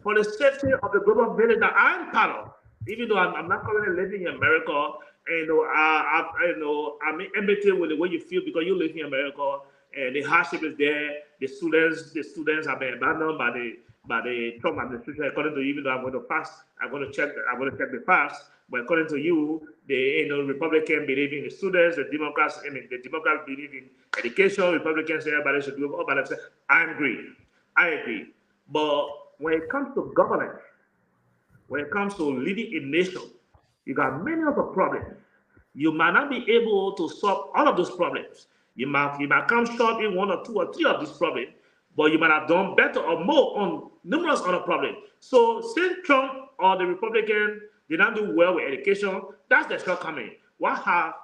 for the safety of the global village that I'm part of, even though I'm not currently living in America, I'm enmity with the way you feel because you live in America, and the hardship is there. The students have been abandoned by the Trump administration. According to you, even though I'm going to check the facts. But according to you, the Republicans believe in the students, the Democrats believe in education, Republicans say everybody should do all by themselves. I agree. But when it comes to governance, when it comes to leading a nation, you got many other problems. You might not be able to solve all of those problems. You might come short in one or two or three of these problems, but you might have done better or more on numerous other problems. So since Trump or the Republican did not do well with education, that's the shortcoming. What have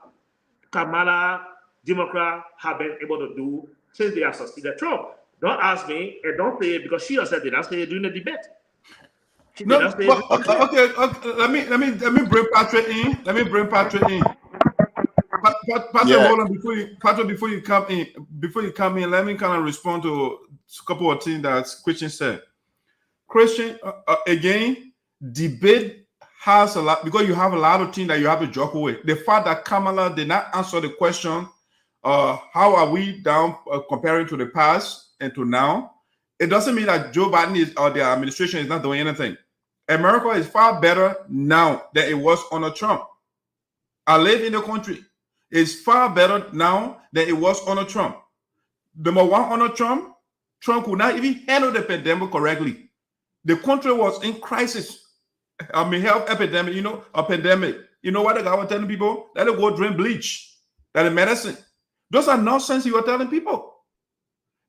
Kamala, Democrat, have been able to do since they have succeeded Trump? Don't ask me, and don't say it because she herself did not say it during the debate.
Okay. Let me bring Patrick in. Patrick, hold on before you come in. Let me kind of respond to a couple of things that Christian said. Christian, again, debate has a lot because you have a lot of things that you have to juggle with. The fact that Kamala did not answer the question, how are we down comparing to the past and to now? It doesn't mean that Joe Biden or the administration is not doing anything. America is far better now than it was under Trump. I live in the country. It's far better now than it was under Trump. Number one, under Trump could not even handle the pandemic correctly. The country was in crisis. Health epidemic, a pandemic. You know what the guy was telling people? Let them go drink bleach. That is medicine. Those are nonsense you are telling people.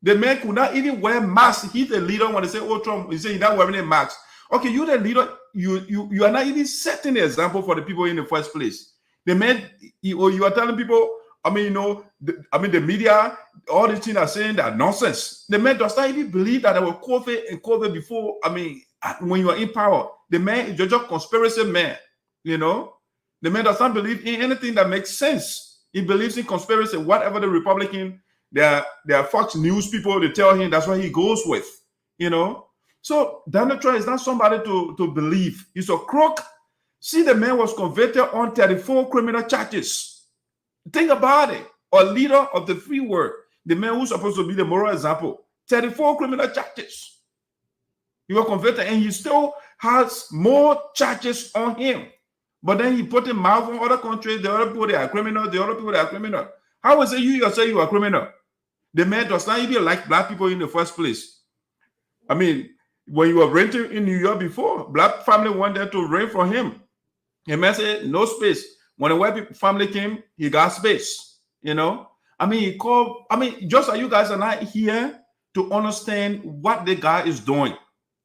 The man could not even wear masks. He's the leader when they say, oh, Trump, he said he's not wearing a mask. Okay, you're the leader. You are not even setting the example for the people in the first place. The man, you are telling people, the media, all these things are saying that nonsense. The man does not even believe that there was COVID before, when you are in power. The man is just a conspiracy man, The man does not believe in anything that makes sense. He believes in conspiracy. Whatever the Republican, there are Fox News people, they tell him that's what he goes with, So Donald Trump is not somebody to believe. He's a crook. See, the man was convicted on 34 criminal charges. Think about it. A leader of the free world. The man who's supposed to be the moral example. 34 criminal charges. He was convicted and he still has more charges on him. But then he put him mouth on other countries. The other people, they are criminal. The other people, they are criminal. How is it you yourself you are criminal? The man does not even like black people in the first place. When you were renting in New York before, black family wanted to rent for him. The man said, no space. When the white family came, he got space. He called, just like you guys are not here to understand what the guy is doing.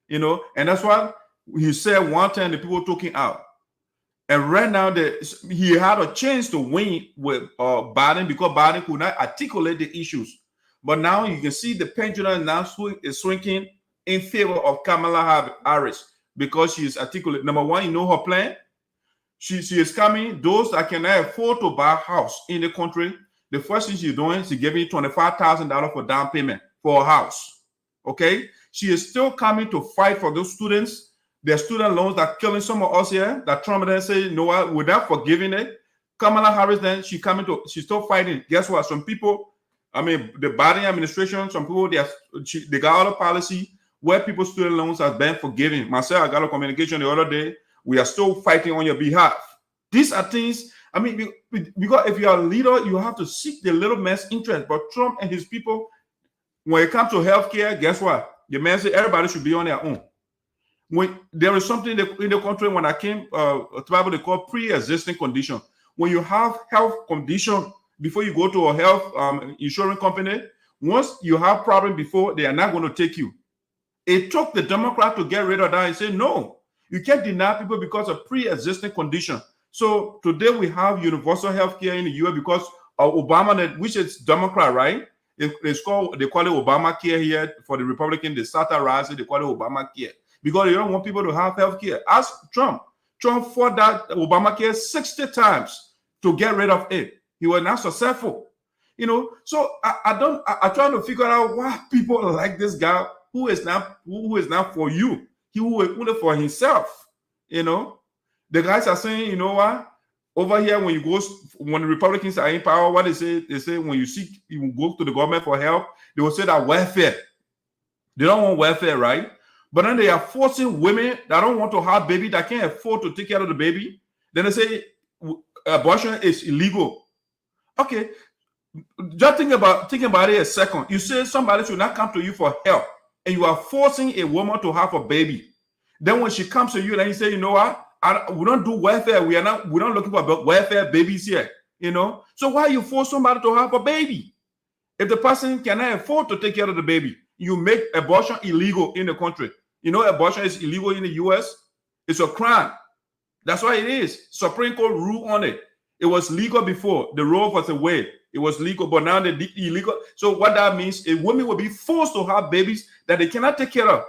And that's why he said one time the people took him out. And right now, he had a chance to win with Biden because Biden could not articulate the issues. But now you can see the pendulum now is swinging in favor of Kamala Harris because she is articulate. Number one, her plan. She is coming. Those that cannot afford to buy a house in the country, the first thing she's doing, she's giving $25,000 for down payment for a house. Okay? She is still coming to fight for those students. Their student loans that are killing some of us here, that Trump then say, no, without forgiving it. Kamala Harris then, she's still fighting. Guess what? Some people, I mean, the Biden administration, some people, they got all the policy where people's student loans have been forgiven. Myself, I got a communication the other day. We are still fighting on your behalf. These are things, I mean, because if you are a leader, you have to seek the little man's interest. But Trump and his people, when it comes to healthcare, guess what? The man said everybody should be on their own. When there is something in the country, when I came to Bible, they call pre-existing condition. When you have health condition before you go to a health insurance company, once you have problem before, they are not going to take you. It took the Democrat to get rid of that and say, no, you can't deny people because of pre-existing condition. So today we have universal health care in the US because of Obama, which is Democrat, right? They call it Obamacare here. For the Republican, they started rising, they call it Obamacare. Because they don't want people to have health care. Ask Trump. Trump fought that Obamacare 60 times to get rid of it. He was not successful. You know, so I try to figure out why people like this guy who is not for you. He will only for himself. You know, the guys are saying, you know what? Over here, when the Republicans are in power, what they say when you go to the government for help, they will say that welfare. They don't want welfare, right? But then they are forcing women that don't want to have baby, that can't afford to take care of the baby. Then they say abortion is illegal. Okay, just think about it a second. You say somebody should not come to you for help, and you are forcing a woman to have a baby. Then when she comes to you, then you say, you know what? We don't do welfare. We're not looking for welfare babies here. You know. So why you force somebody to have a baby? If the person cannot afford to take care of the baby, you make abortion illegal in the country. You know, abortion is illegal in the US. It's a crime. That's why it is. Supreme Court ruled on it. It was legal before. The Roe was away. It was legal, but now they're illegal. So what that means is women will be forced to have babies that they cannot take care of.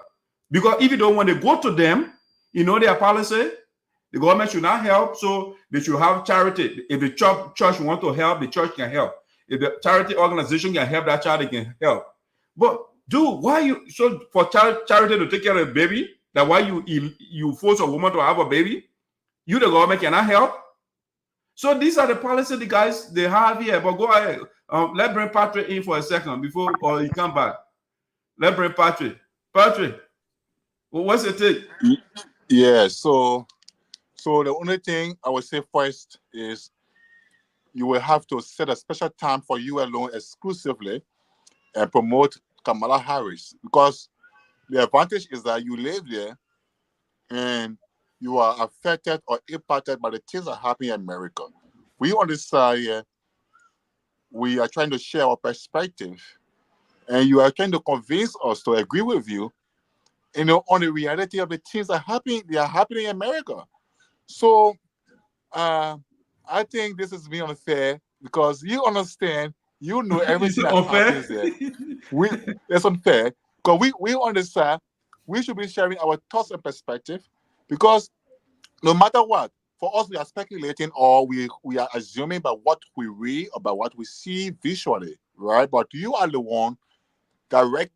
Because even though when they go to them, you know their policy, the government should not help, so they should have charity. If the church want to help, the church can help. If the charity organization can help that child, they can help. But dude, why you so for charity to take care of a baby? That why you force a woman to have a baby? You, the government, cannot help. So these are the policies the guys they have here. But go ahead. Let's bring Patrick in for a second before he come back. Let's bring Patrick. Patrick, what's your take?
Yeah. So the only thing I would say first is you will have to set a special time for you alone exclusively and promote Kamala Harris, because the advantage is that you live there and you are affected or impacted by the things that happen in America. We on this side here, we are trying to share our perspective, and you are trying to convince us to agree with you, you know, on the reality of the things that are happening in America. So I think this is being unfair because you understand. You know everything that happens there. It's unfair because we understand we should be sharing our thoughts and perspective, because no matter what, for us we are speculating or we are assuming about what we read, about what we see visually, right? But you are the one direct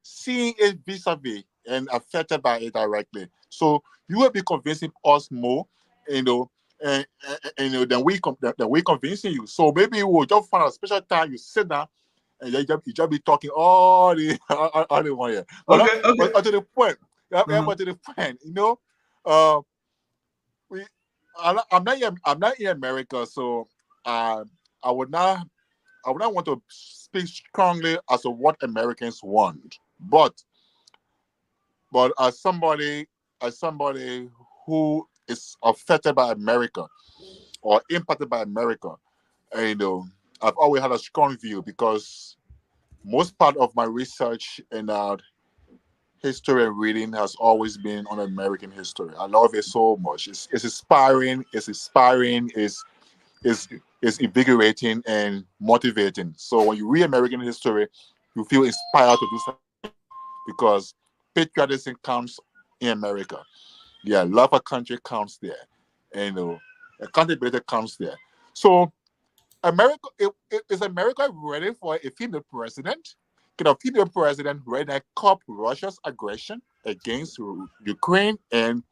seeing it vis-a-vis and affected by it directly. So you will be convincing us more, you know. And then we convincing you. So maybe we'll just find a special time. You sit down and you just be talking all the 1 year. But to the point, but to the point, you know, I'm not in America, so I would not want to speak strongly as to what Americans want. But as somebody who is affected by America or impacted by America, you know, I've always had a strong view, because most part of my research and history and reading has always been on American history. I love it so much. It's inspiring. It's invigorating and motivating. So when you read American history, you feel inspired to do something, because patriotism counts in America. Yeah, love a country counts there. And Accountability comes there. So America, is America ready for a female president? Can a female president ready to curb Russia's aggression against Ukraine and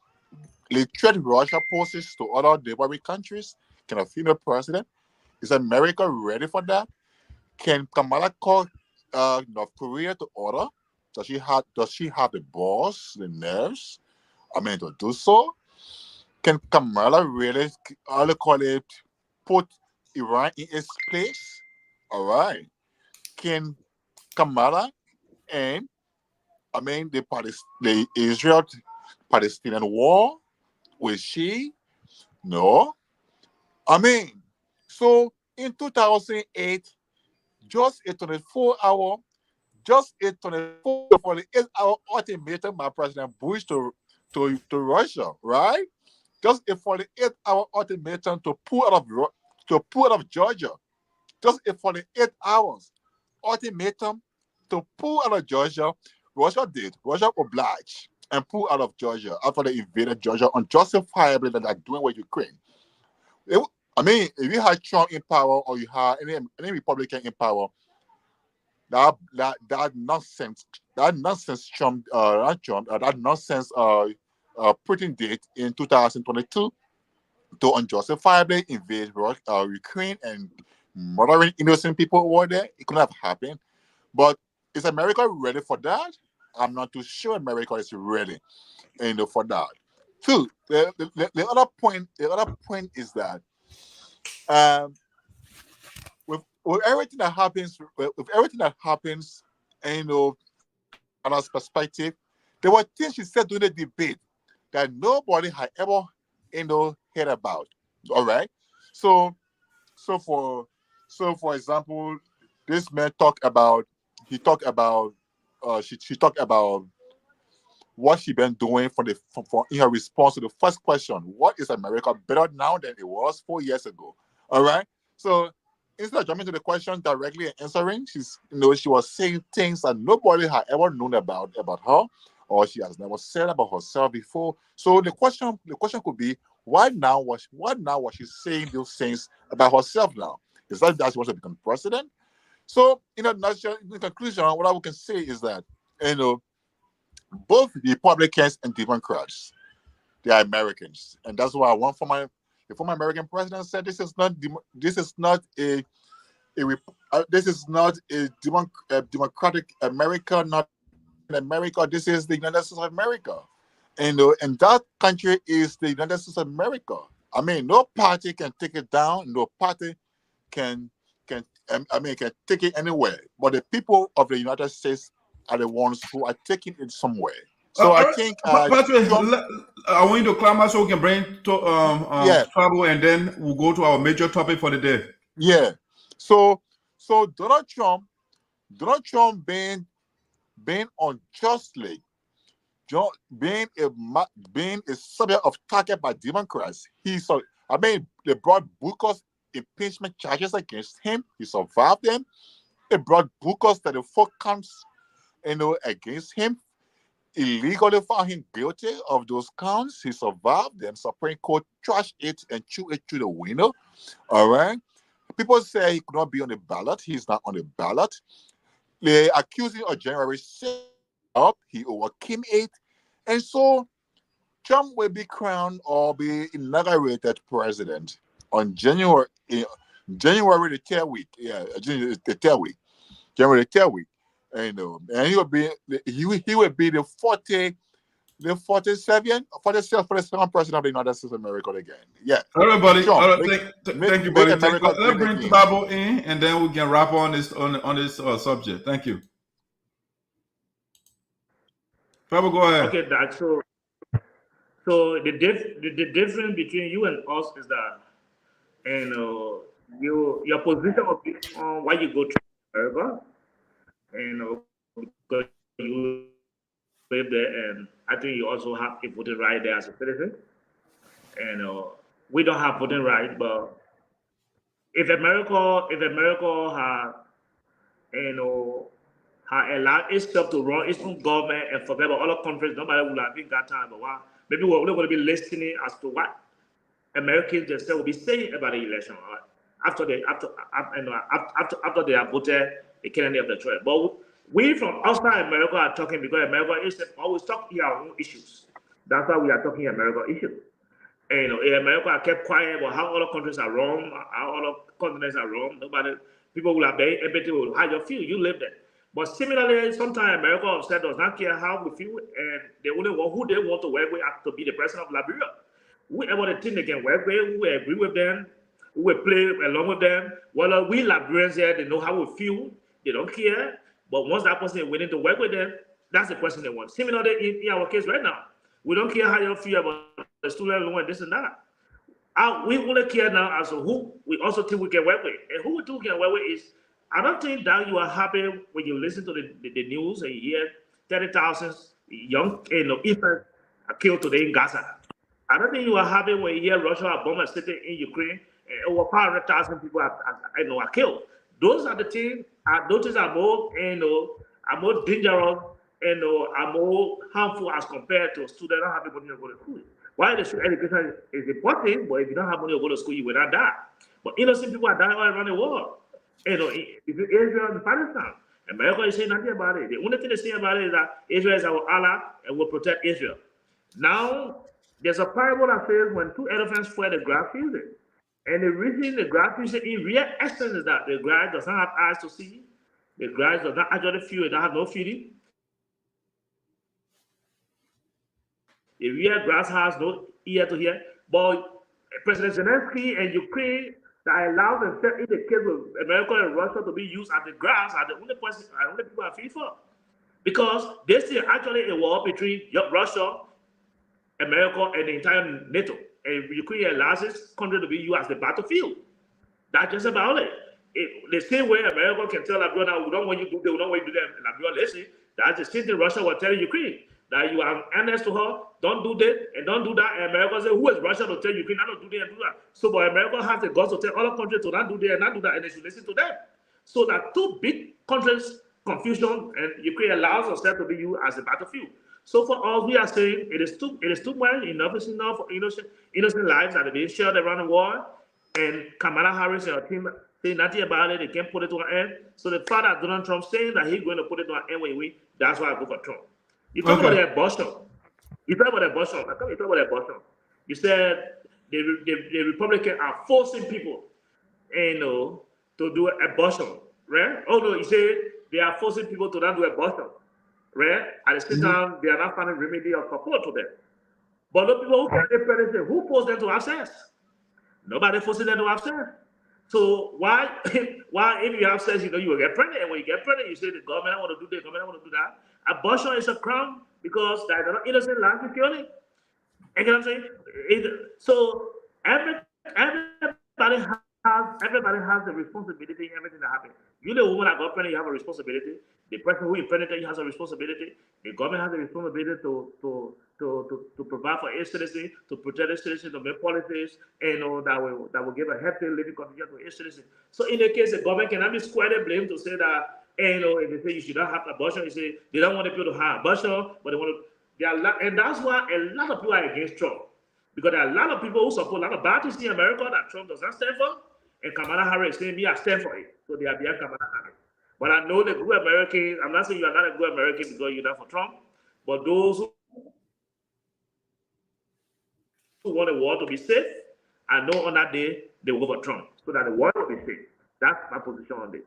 threat Russia poses to other neighboring countries? Can a female president? Is America ready for that? Can Kamala call North Korea to order? Does she have the balls, the nerves? To do so? Can Kamala really, call it, put Iran in its place? All right. Can Kamala and the Israel-Palestinian war, will she? No. So in 2008, just a 24-hour ultimatum by President Bush to Russia, right? Just a 48-hour ultimatum to pull out of Georgia. Just a 48 hours ultimatum to pull out of Georgia. Russia obliged and pulled out of Georgia after they invaded Georgia unjustifiably that they're doing with Ukraine. If you had Trump in power or you had any Republican in power, that nonsense Trump, that nonsense putting date in 2022 to unjustifiably invade Ukraine and murdering innocent people over there, it couldn't have happened. But is America ready for that? I'm not too sure America is ready, for that. Two, the other point is that with everything that happens, Anna's perspective, there were things she said during the debate that nobody had ever, heard about. All right, so for example, this man talked about what she been doing for in her response to the first question. What is America better now than it was 4 years ago? All right. So instead of jumping to the question directly and answering, she was saying things that nobody had ever known about her, or she has never said about herself before. So the question could be, why now was she saying those things about herself now? Is that she wants to become president? So in conclusion, what I can say is that both Republicans and Democrats, they are Americans, and that's why the former American president said this is not a democratic America, not America. This is the United States of America, and that country is the United States of America. No party can take it down. No party can take it anywhere. But the people of the United States are the ones who are taking it somewhere. So I think
Patrick, I want you to climb out so we can bring trouble, and then we'll go to our major topic for the day.
Yeah. So Donald Trump being unjustly being a subject of target by Democrats. They brought bogus impeachment charges against him. He survived them. They brought bogus 34 counts, against him. Illegally found him guilty of those counts. He survived them. Supreme Court trashed it and threw it to the window. All right. People say he could not be on the ballot. He's not on the ballot. They accused him of January 6th. He overcame it. And so Trump will be crowned or be inaugurated president on January the 3rd week. Yeah, the 3rd week. January the 3rd week. And he will be the 47th president of the United States of America again. Yeah.
Everybody,
Trump,
thank you, buddy. Let's bring Bible in, and then we can wrap on this subject. Thank you. Bible, go ahead.
Okay, Doc. So the difference between you and us is that, your position of why you go to America, because you live there, and I think you also have a voting right there as a citizen. And we don't have voting right, but if America had allowed itself to run its own government and forget about other countries, nobody would have been that time. But maybe we're only going to be listening as to what Americans themselves will be saying about the election after they have voted the candidate of the choice. But we from outside America are talking because America is always talking our own issues. That's why we are talking America issues. And America kept quiet about how other countries are wrong, how other continents are wrong. Nobody, people will have very empathy with how you feel. You live there. But similarly, sometimes America upset does not care how we feel, and they only want who they want to work with to be the president of Liberia. Whoever they think they can work with, who agree with them, who will play along with them. Well, we Liberians here, they know how we feel. They don't care. But once that person is willing to work with them, that's the person they want. Similarly, in our case right now, we don't care how you feel about the student loan and this and that. We only care now as to who we also think we can work with. And who we think we can work with is, I don't think that you are happy when you listen to the news and you hear 30,000 young infants are killed today in Gaza. I don't think you are happy when you hear Russia are bombing a city in Ukraine and over 500,000 people are killed. Those are the things those are more dangerous and are more harmful as compared to students not having money to go to school. While the education is important, but if you don't have money to go to school, you will not die. But innocent people are dying all around the world. If you Israel and Palestine, America is saying nothing about it. The only thing they say about it is that Israel is our ally and will protect Israel. Now, there's a parable that says when two elephants fought the grass field, and the reason the grass field in real essence is that the grass does not have eyes to see, the grass does not actually feel, it doesn't have no feeding. The real grass has no ear to hear. But President Zelensky and Ukraine that allow themselves in the case of America and Russia to be used as the grass are the only people I feel for. Because they see actually a war between Russia, America, and the entire NATO. And Ukraine allows this country to be used as the battlefield. That's just about it. The same way America can tell Liberia, now, we don't want you to do that, we don't want you to do that. Liberia, listen, that's the same thing Russia will tell Ukraine. That you are honest to her, don't do that and don't do that. And America says, who is Russia to tell Ukraine not to do that and do that? So, but America has the guts to tell other countries to not do that and not do that, and they should listen to them. So that two big countries, confusion, and Ukraine allows herself to be used as a battlefield. So for us, we are saying it is too much, enough is enough for innocent lives that are being shared around the world. And Kamala Harris and her team saying nothing about it, they can't put it to an end. So the fact that Donald Trump saying that he's going to put it to an end when he wins, that's why I go for Trump. You talk about the abortion. You talk about abortion. I thought you talk about abortion. You said the Republicans are forcing people, to do abortion, right? Oh no, you said they are forcing people to not do abortion, right? At the same time, they are not finding remedy or support to them. But the people who can get pregnant, who forced them to have sex? Nobody forcing them to have sex. So why if you have sex, you will get pregnant. And when you get pregnant, you say the government I want to do this, government I want to do that. Abortion is a crime because there are innocent lives you're killing. You know what I'm saying? So everybody has the responsibility in everything that happens. You the woman that got pregnant, you have a responsibility. The person who impregnated you has a responsibility. The government has a responsibility to provide for its citizens, to protect its citizens, to make policies, that will give a healthy living condition to its citizens. So in the case, the government cannot be squarely blamed to say that, if they say you should not have abortion, you say they don't want the people to have abortion, but they want to. And that's why a lot of people are against Trump. Because there are a lot of people who support a lot of Baptists in America that Trump does not stand for. And Kamala Harris saying, me, I stand for it. So they are behind Kamala Harris. But I know the good Americans, I'm not saying you are not a good American because you're not for Trump, but those who want the world to be safe, I know on that day they will go for Trump so that the world will be safe. That's my position on this.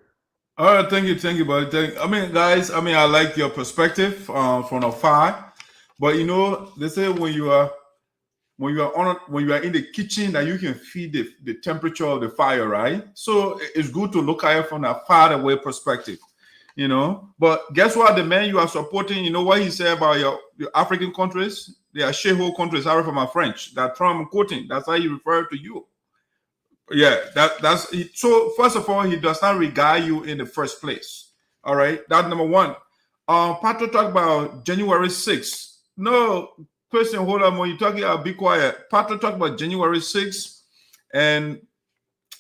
All right, thank you, buddy. Guys, I like your perspective from afar, but they say when you are in the kitchen that you can feel the temperature of the fire, right? So it's good to look at it from a far away perspective, But guess what? The man you are supporting, you know what he said about your African countries? They are shithole countries. Sorry for my French. That Trump quoting. That's how he referred to you. Yeah, that's it. So first of all, he does not regard you in the first place. All right, that's number one. Pato talk about January 6th. No question, hold on. When you talking, I'll be quiet. Pato talk about January 6th, and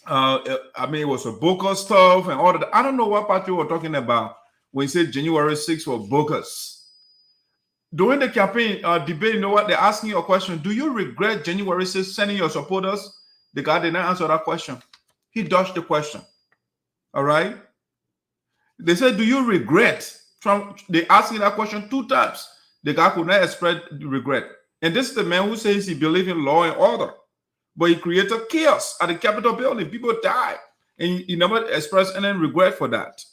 it was a bogus stuff and all of that. I don't know what Pato were talking about when he said January 6th was bogus. during the campaign debate, you know what? They're asking you a question. Do you regret January 6th sending your supporters? The guy did not answer that question. He dodged the question. All right. They said, do you regret Trump? They asked him that question 2 times. The guy could not express regret. And this is the man who says he believes in law and order. But he created chaos at the Capitol building. People died. And he never expressed any regret for that.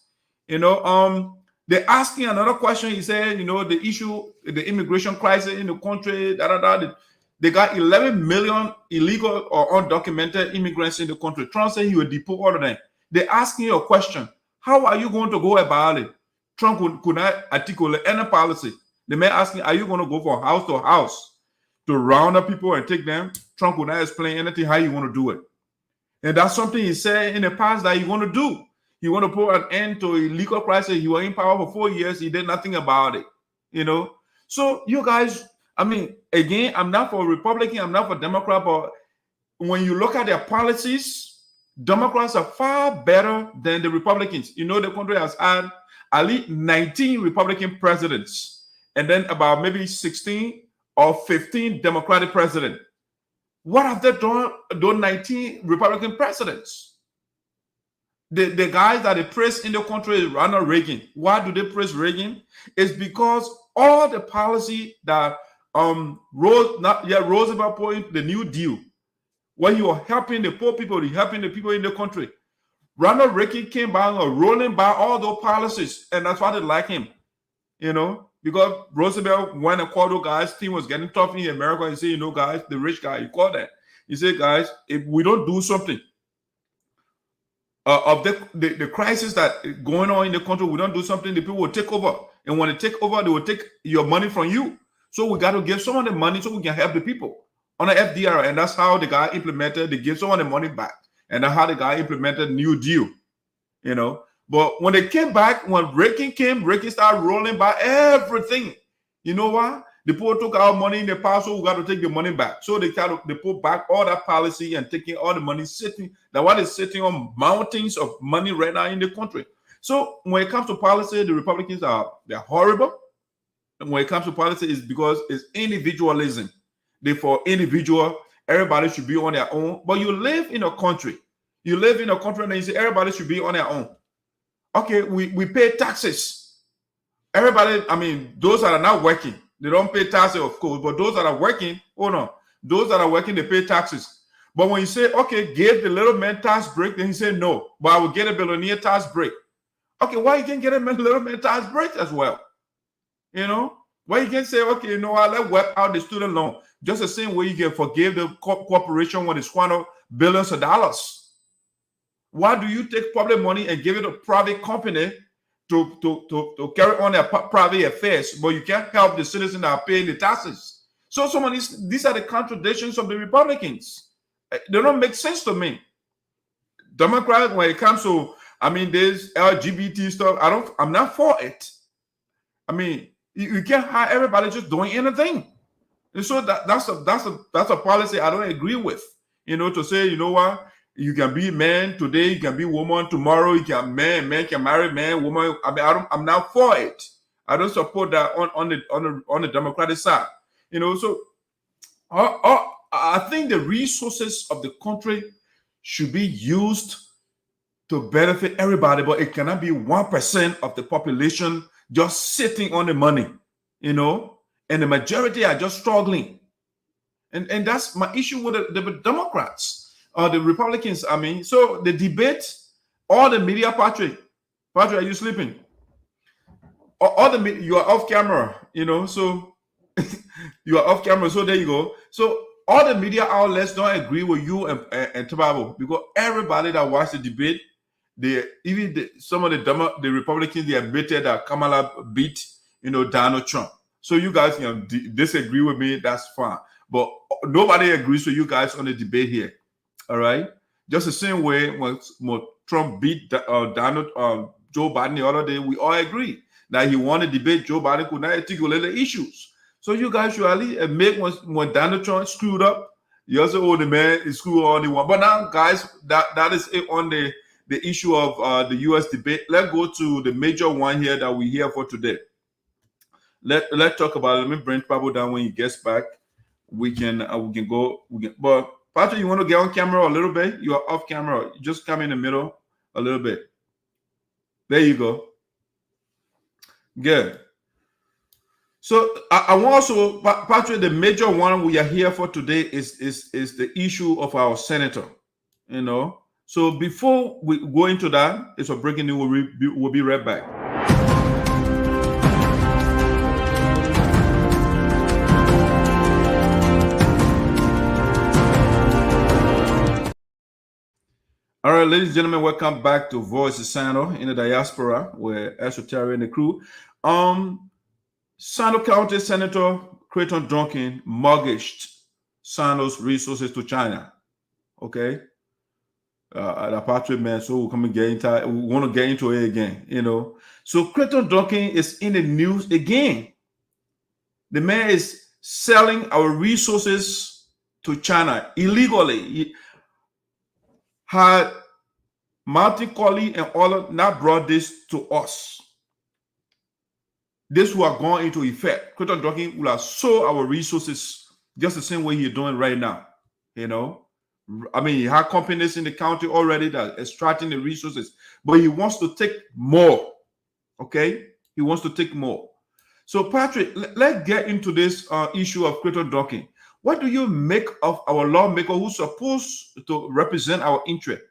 You know, they asked him another question. He said, you know, the issue, the immigration crisis in the country, they got 11 million illegal or undocumented immigrants in the country. Trump said he would deport all of them. They asking you a question. How are you going to go about it? Trump could not articulate any policy. The man asking, are you going to go from house to house to round up people and take them? Trump could not explain anything how you want to do it. And that's something he said in the past that he want to do. He want to put an end to illegal crisis. He was in power for 4 years. He did nothing about it. You know? So you guys, I mean, again, I'm not for Republican, I'm not for Democrat, but when you look at their policies, Democrats are far better than the Republicans. You know, the country has had at least 19 Republican presidents, and then about maybe 16 or 15 Democratic presidents. What have they done, those 19 Republican presidents? The guys that they praise in the country is Ronald Reagan. Why do they praise Reagan? It's because all the policy that Roosevelt put in the New Deal, when you are helping the poor people, you're helping the people in the country. Ronald Reagan came by rolling by all those policies, and that's why they like him, you know, because Roosevelt went and called those guys, things was getting tough in America. He said, you know, guys, the rich guy, he called that. He said, guys, if we don't do something of the crisis that going on in the country, we don't do something, the people will take over. And when they take over, they will take your money from you. So we got to give some of the money so we can help the people on the FDR. And that's how the guy implemented, they give some of the money back. And that's how the guy implemented New Deal, you know. But when they came back, when Reagan came, Reagan started rolling by everything. You know why? The people took our money in the past, so we got to take the money back. So they put back all that policy and taking all the money sitting. Now what is sitting on mountains of money right now in the country. So when it comes to policy, the Republicans they're horrible. And when it comes to policy, it's because it's individualism. Therefore, individual, everybody should be on their own. But you live in a country. You live in a country and you say everybody should be on their own. Okay, we pay taxes. Everybody, I mean, those that are not working, they don't pay taxes, of course. But those that are working, those that are working, they pay taxes. But when you say, okay, give the little man tax break, then he said no, but I will get a billionaire tax break. Okay, why you can't get a little man tax break as well? You know, why you can't say, okay, you know what, let's wipe out the student loan. Just the same way you can forgive the corporation when they squander billions of dollars. Why do you take public money and give it to a private company to carry on their private affairs, but you can't help the citizens that are paying the taxes? So some of these are the contradictions of the Republicans. They don't make sense to me. Democrats, when it comes to, I mean, this LGBT stuff, I'm not for it. I mean, you can't have everybody just doing anything. And so that's a policy I don't agree with. You know, to say, you know what, you can be man today, you can be woman tomorrow, you can man can marry man, woman. I mean, I'm not for it. I don't support that on the Democratic side. You know, so I think the resources of the country should be used to benefit everybody, but it cannot be 1% of the population just sitting on the money, you know, and the majority are just struggling. And that's my issue with the Democrats or the Republicans. I mean, so the debate, all the media, Patrick, are you sleeping? All the media, you are off camera, you know, so you are off camera. So there you go. So all the media outlets don't agree with you and Tobago, because everybody that watched the debate, some of the Republicans, they admitted that Kamala beat, you know, Donald Trump. So you guys can disagree with me, that's fine. But nobody agrees with you guys on the debate here. All right? Just the same way when Trump beat Joe Biden the other day, we all agree that he won a debate. Joe Biden could not articulate the issues. So you guys should at least admit when Donald Trump screwed up, you also, oh, the man is screwed on the one. But now, guys, that is it on the issue of the U.S. debate. Let's go to the major one here that we're here for today. let's talk about it. Let me bring Pablo down when he gets back. We can go. But Patrick, you want to get on camera a little bit? You are off camera. You just come in the middle a little bit. There you go. Good. So I want also, Patrick, the major one we are here for today is the issue of our senator. You know. So before we go into that, it's a breaking news. We'll be right back. All right, ladies and gentlemen, welcome back to Voice of Sinoe in the Diaspora, where Esoteric and the crew. Sinoe County Senator Crayton Duncan mortgaged Sinoe's resources to China. Okay, the Patrick man, so we'll come and get into. We want to get into it again, you know. So Crayton Duncan is in the news again. The man is selling our resources to China illegally. Had Martin Colley and all not brought this to us, this will have gone into effect. Crayton Duncan will have sold our resources just the same way he's doing right now. You know, I mean, he had companies in the county already that are extracting the resources, but he wants to take more. Okay, he wants to take more. So, Patrick, let's get into this issue of Crayton Duncan. What do you make of our lawmaker who's supposed to represent our interest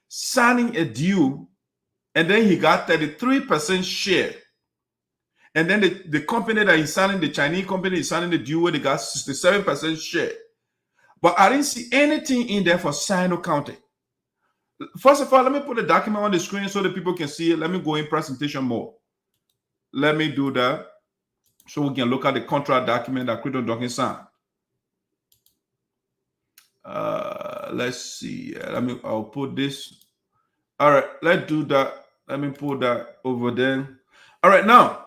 signing a deal, and then he got 33% share, and then the company that he's signing, the Chinese company, is signing the deal where they got 67% share? But I didn't see anything in there for Sinoe County. First of all, let me put the document on the screen so that people can see it. Let me go in presentation mode. Let me do that so we can look at the contract document that Crayton Duncan signed. Let's see. I'll put this. All right, let's do that. Let me put that over there. All right, now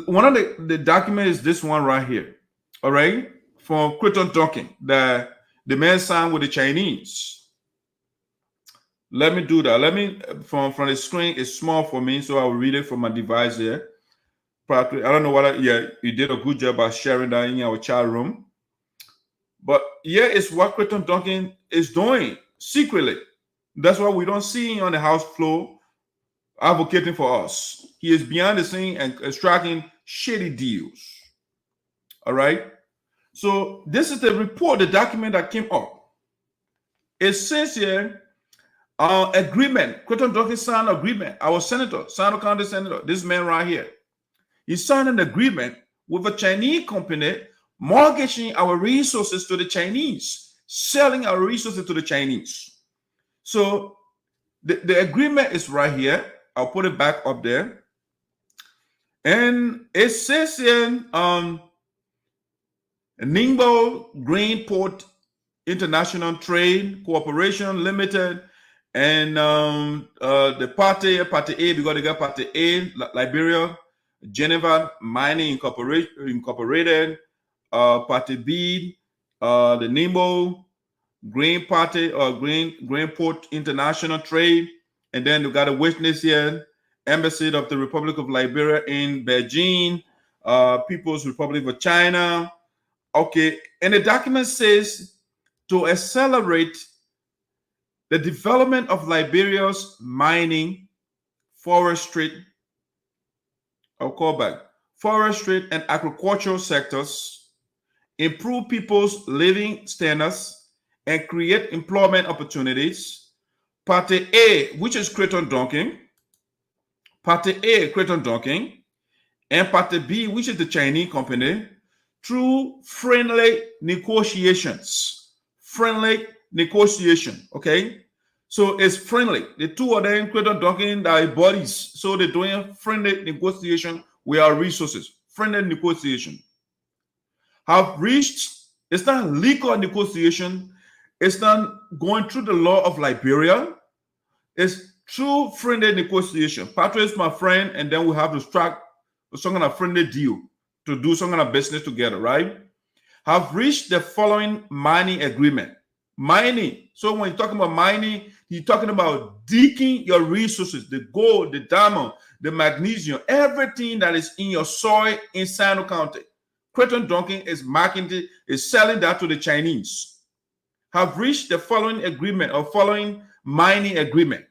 one of the documents is this one right here. All right, from Crayton Duncan that the man signed with the Chinese. Let me do that. Let me from the screen. It's small for me, so I'll read it from my device here. Practically, I don't know what. Yeah, you did a good job by sharing that in our chat room. But yeah, it's what Crayton Duncan is doing secretly. That's why we don't see him on the House floor advocating for us. He is behind the scene and extracting shady deals. All right. So this is the report, the document that came up. It says here, agreement. Crayton Duncan signed an agreement. Our senator, Sinoe County Senator, this man right here, he signed an agreement with a Chinese company mortgaging our resources to the Chinese, selling our resources to the Chinese. So the agreement is right here. I'll put it back up there. And it says in Ningbo Grain Port International Trade Corporation Limited and the Party A, because they got Party A, Liberia, Geneva Mining Incorporated, Party B, the Ningbo Grain Party or Grain Port International Trade, and then we got a witness here, Embassy of the Republic of Liberia in Beijing, People's Republic of China. Okay, and the document says to accelerate the development of Liberia's mining, forestry, forestry and agricultural sectors, improve people's living standards, and create employment opportunities. Party A, which is Crayton Duncan, Party A, Crayton Duncan, and Party B, which is the Chinese company, through friendly negotiations. Friendly negotiation, okay? So it's friendly. The two of them, Crayton Duncan, are buddies. So they're doing friendly negotiation with our resources. Friendly negotiation. Have reached, it's not legal negotiation. It's not going through the law of Liberia. It's through friendly negotiation. Patrick is my friend, and then we have to strike some kind of friendly deal to do some kind of business together, right? Have reached the following mining agreement. Mining. So when you're talking about mining, He's talking about digging your resources, the gold, the diamond, the magnesium, everything that is in your soil in Sinoe County. Crayton Duncan is marketing, is selling that to the Chinese. Have reached the following agreement or following mining agreement.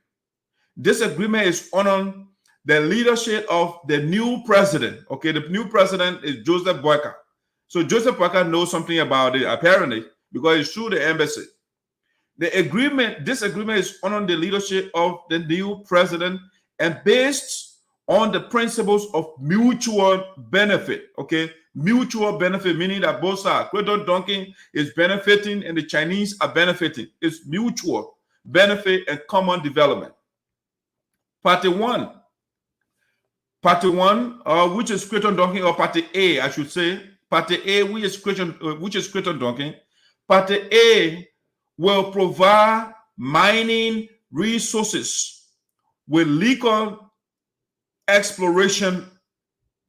This agreement is on the leadership of the new president. Okay, the new president is Joseph Boyka. So Joseph Boyka knows something about it apparently because it's through the embassy. The agreement, this agreement is on the leadership of the new president and based on the principles of mutual benefit. Okay, mutual benefit meaning that both sides, Crayton Duncan is benefiting and the Chinese are benefiting. It's mutual benefit and common development. Party one, which is Crayton Duncan, or Party A, I should say. Party A, which is Crayton Duncan. Party A will provide mining resources with legal exploration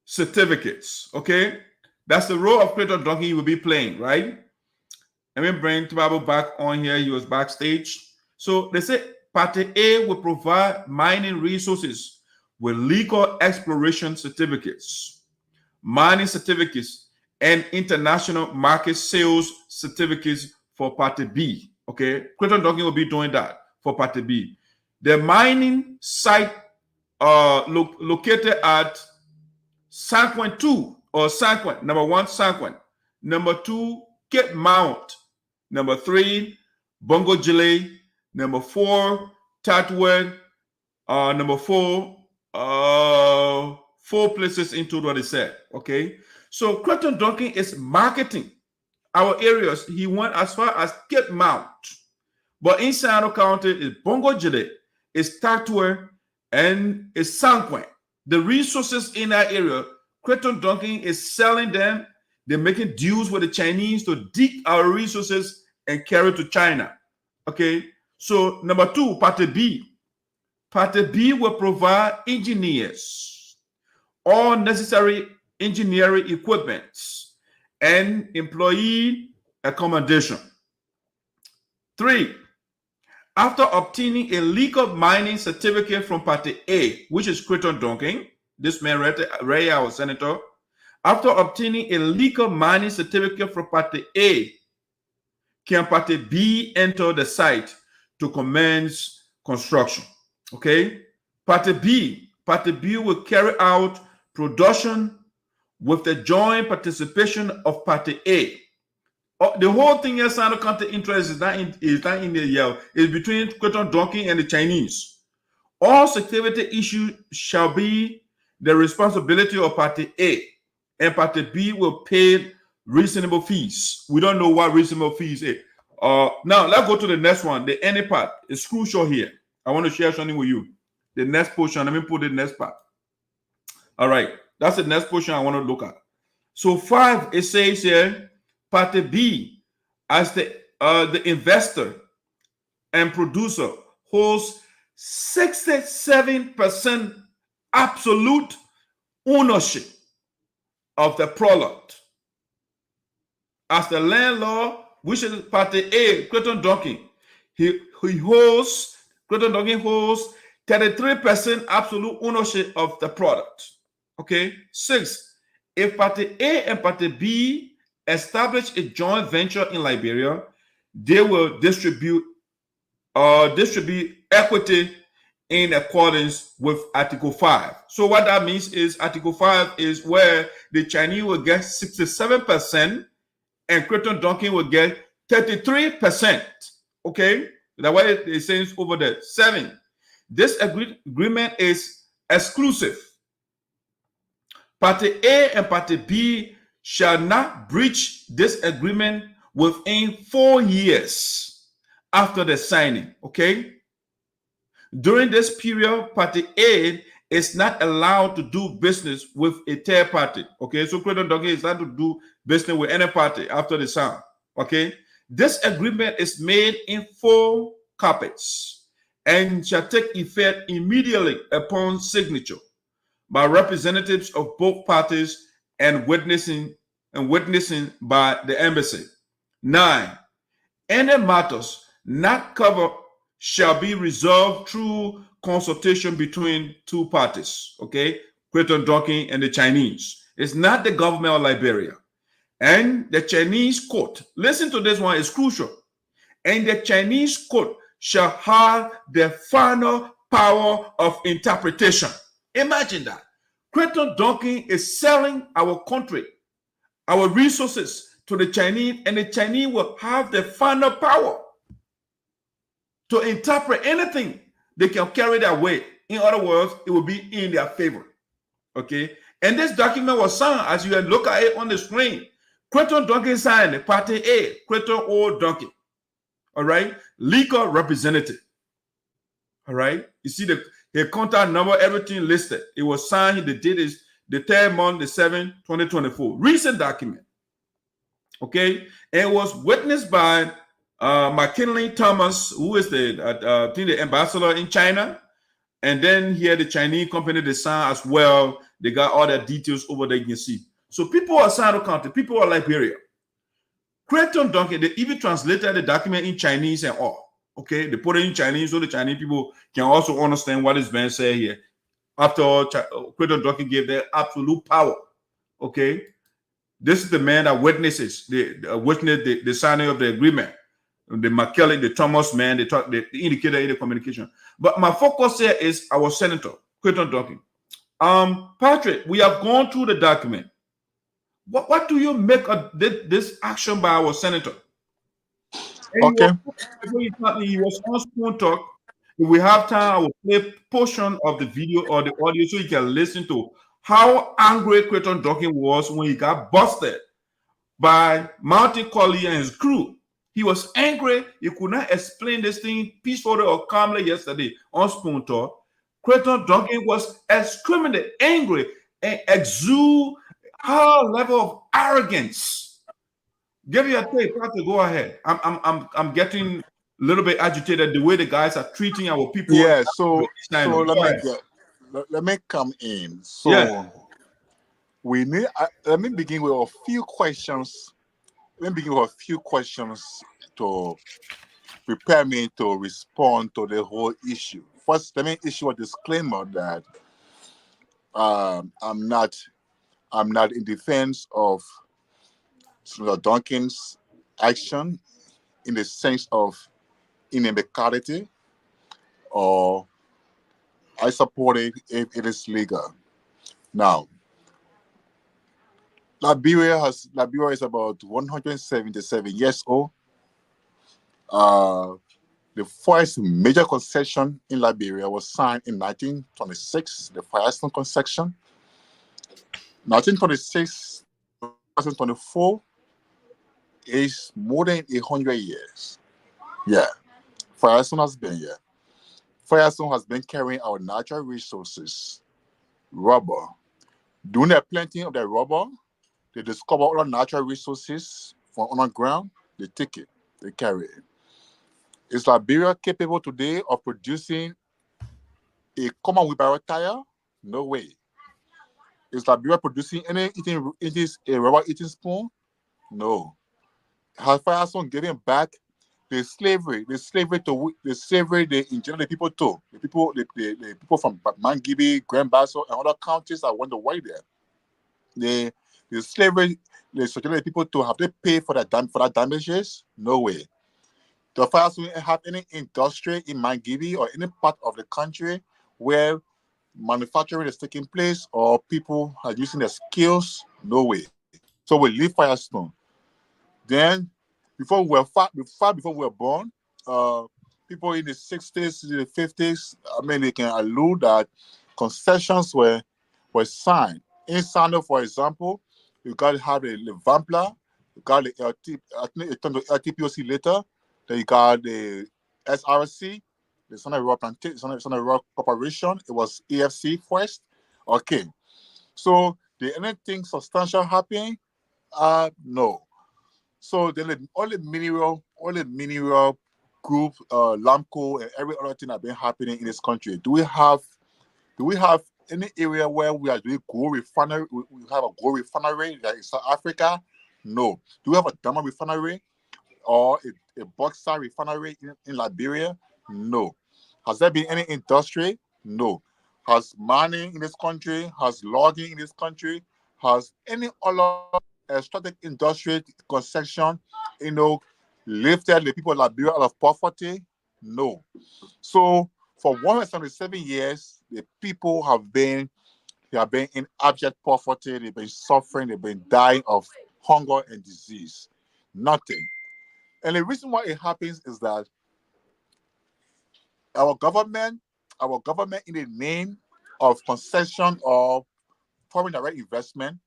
certificates. Okay, that's the role of Crayton Duncan he will be playing, right? Let me bring Tubabo back on here. He was backstage. So they say Party A will provide mining resources with legal exploration certificates, mining certificates, and international market sales certificates for Party B. Okay, Crayton Duncan will be doing that for Party B. The mining site located at Sanquin 2 or Sanquin, number 1, Sanquin, number 2, Cape Mount, number 3, Bongo Jile, number 4, Tatwin, number 4, 4 places into what he said. Okay, so Crayton Duncan is marketing our areas. He went as far as Cape Mount, but in Sinoe County is Bongo Jile, is Tatwin, and is Sanquin. The resources in that area, Crayton Duncan is selling them. They're making deals with the Chinese to dig our resources and carry to China. Okay, so number 2, Party B. Party B will provide engineers, all necessary engineering equipment, and employee accommodation. 3, after obtaining a legal mining certificate from Party A, which is Crayton Duncan, this man right here, our senator, after obtaining a legal mining certificate from Party A, can Party B enter the site to commence construction? Okay, Party B will carry out production with the joint participation of Party A. The whole thing is Sinoe County interest is not in the yell. It's between Crayton Duncan and the Chinese. All security issues shall be the responsibility of Party A, and Party B will pay reasonable fees. We don't know what reasonable fees is. Now let's go to the next one. The any part is crucial here. I want to share something with you. The next portion. Let me put the next part. All right, that's the next portion I want to look at. So 5, it says here, Party B, as the investor and producer, holds 67% absolute ownership of the product. As the landlord, which is Party A, Crayton Duncan, Crayton Duncan holds 33% absolute ownership of the product. Okay. 6, if Party A and Party B establish a joint venture in Liberia, they will distribute equity in accordance with Article 5. So what that means is Article 5 is where the Chinese will get 67% and Crayton Duncan will get 33%. Okay, that's what it says over there. 7, this agreement is exclusive. Party A and Party B shall not breach this agreement within 4 years after the signing. Okay, during this period, Party A is not allowed to do business with a third party. Okay, so Crayton Duncan is not to do business with any party after the sign. Okay, this agreement is made in 4 copies and shall take effect immediately upon signature by representatives of both parties and witnessing by the embassy. 9, any matters not covered shall be resolved through consultation between two parties, okay? Crayton Duncan and the Chinese. It's not the government of Liberia. And the Chinese court, listen to this one, it's crucial. And the Chinese court shall have the final power of interpretation. Imagine that. Crayton Duncan is selling our country, our resources to the Chinese, and the Chinese will have the final power to interpret anything they can carry that way. In other words, it will be in their favor. Okay? And this document was signed, as you look at it on the screen. Crayton Duncan signed it, Party A, Crayton O Duncan. All right? Legal representative. All right? You see the contact number, everything listed. It was signed, the date is the 3rd month, the 7th, 2024. Recent document. Okay? And it was witnessed by McKinley Thomas, who is the ambassador in China. And then here the Chinese company, they signed as well. They got all the details over there, you can see. So people are Sinoe County, people are Liberia. Crayton Duncan, they even translated the document in Chinese and all. Okay, they put it in Chinese so the Chinese people can also understand what is being said here. After all, Crayton Duncan gave their absolute power. Okay, this is the man that witnesses the signing of the agreement. The McKelly, the Thomas man, they indicated in the communication. But my focus here is our senator, Crayton Duncan. Patrick, we have gone through the document. What do you make of this action by our senator?
Okay.
He was on Spoon Talk. If we have time, I will play a portion of the video or the audio so you can listen to how angry Crayton Duncan was when he got busted by Mountain Collie and his crew. He was angry. He could not explain this thing peacefully or calmly yesterday on Spoon Talk. Crayton Duncan was extremely angry and exude high level of arrogance. Give you a tape, Patrick, go ahead. I'm getting a little bit agitated the way the guys are treating our people.
Yeah, so let me come in. So
yeah.
we need let me begin with a few questions. Let me begin with a few questions to prepare me to respond to the whole issue. First, let me issue a disclaimer that I'm not in defense of Senator Duncan's action in the sense of inequality, or I support it if it is legal. Now, Liberia is about 177 years old. The first major concession in Liberia was signed in 1926, the Firestone Concession. 1926, 2024 is more than 100 years. Yeah, Firestone has been here. Firestone has been carrying our natural resources, rubber. During the planting of the rubber, they discover all the natural resources from underground. They take it, they carry it. Is Liberia capable today of producing a common wheelbarrow tire? No way. Is Liberia producing any a rubber eating spoon? No. Has Firestone given back the slavery they enjoined the people to? The people from Mangibi, Grand Basso, and other counties that went away there. The slavery they subjected the people to, have they paid for that damages? No way. The Firestone have any industry in Mangibi or any part of the country where manufacturing is taking place or people are using their skills? No way. So we leave Firestone. Then, before we were born, people in the 60s, the 50s, I mean, they can allude that concessions were signed. In Sinoe, for example, you got to have the Vampla, you got the LT, I think it turned to LTPOC later. Then you got the SRC, the Sinoe Rock Corporation. It was EFC first. Okay. So did anything substantial happen? No. So then all the mineral group, Lamco, and every other thing that been happening in this country. Do we have any area where we are doing gold refinery? We have a gold refinery that is South Africa? No. Do we have a diamond refinery or a bauxite refinery in Liberia? No. Has there been any industry? No. Has mining in this country? Has logging in this country? Has any other strategic industry concession, lifted the people of Liberia out of poverty? No. So for 177 years, the people have been in abject poverty. They've been suffering. They've been dying of hunger and disease. Nothing. And the reason why it happens is that our government, in the name of concession of foreign direct investment,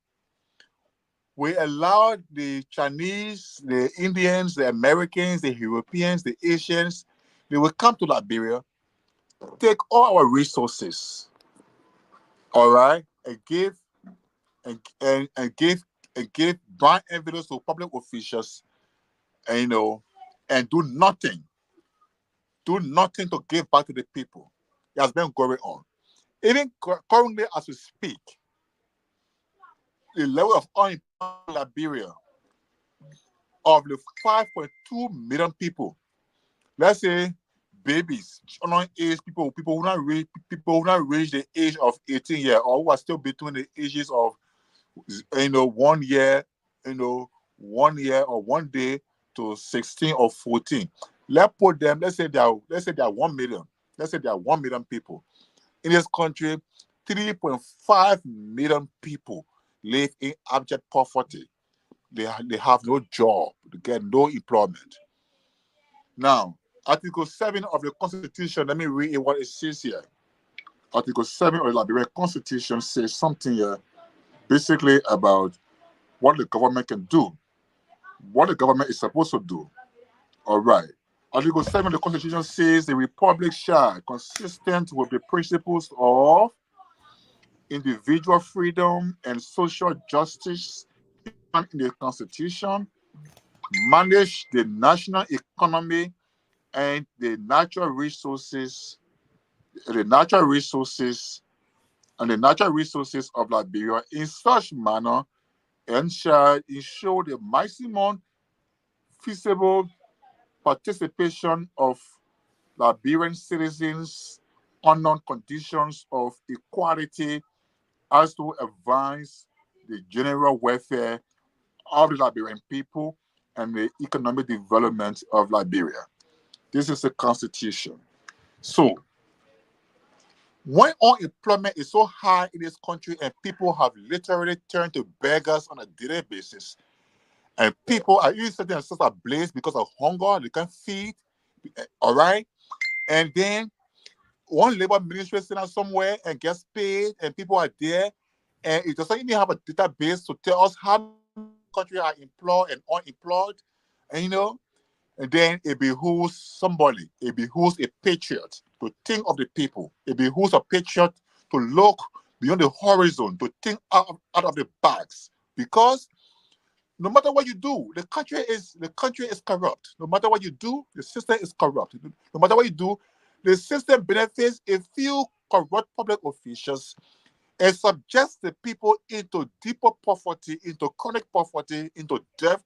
we allowed the Chinese, the Indians, the Americans, the Europeans, the Asians, they will come to Liberia, take all our resources, all right, and give bond envelopes to public officials, and and do nothing to give back to the people. It has been going on. Even currently, as we speak, the level of unemployment in Liberia, of the 5.2 million people, let's say babies, children age, people who not reach the age of 18 years, or who are still between the ages of 1 year, 1 year or 1 day to 16 or 14. Let's say they are 1 million. Let's say there are 1 million people. In this country, 3.5 million people live in abject poverty. They have no job, they get no employment. Now, Article 7 of the Constitution, let me read what it says here. Article 7 of the Liberian Constitution says something here, basically about what the government can do, what the government is supposed to do. All right. Article 7 of the Constitution says the Republic shall, consistent with the principles of individual freedom and social justice in the Constitution, manage the national economy and the natural resources of Liberia in such manner and shall ensure the maximum feasible participation of Liberian citizens under conditions of equality as to advance the general welfare of the Liberian people and the economic development of Liberia. This is the Constitution. So, when unemployment is so high in this country and people have literally turned to beggars on a daily basis, and people are even setting themselves ablaze because of hunger, they can't feed, all right? And then one labor ministry is sitting somewhere and gets paid, and people are there, and it doesn't even have a database to tell us how many countries are employed and unemployed, and and then it behooves somebody, it behooves a patriot to think of the people. It behooves a patriot to look beyond the horizon, to think out of the box. Because no matter what you do, the country is corrupt. No matter what you do, the system is corrupt. No matter what you do, the system benefits a few corrupt public officials and subjects the people into deeper poverty, into chronic poverty, into death.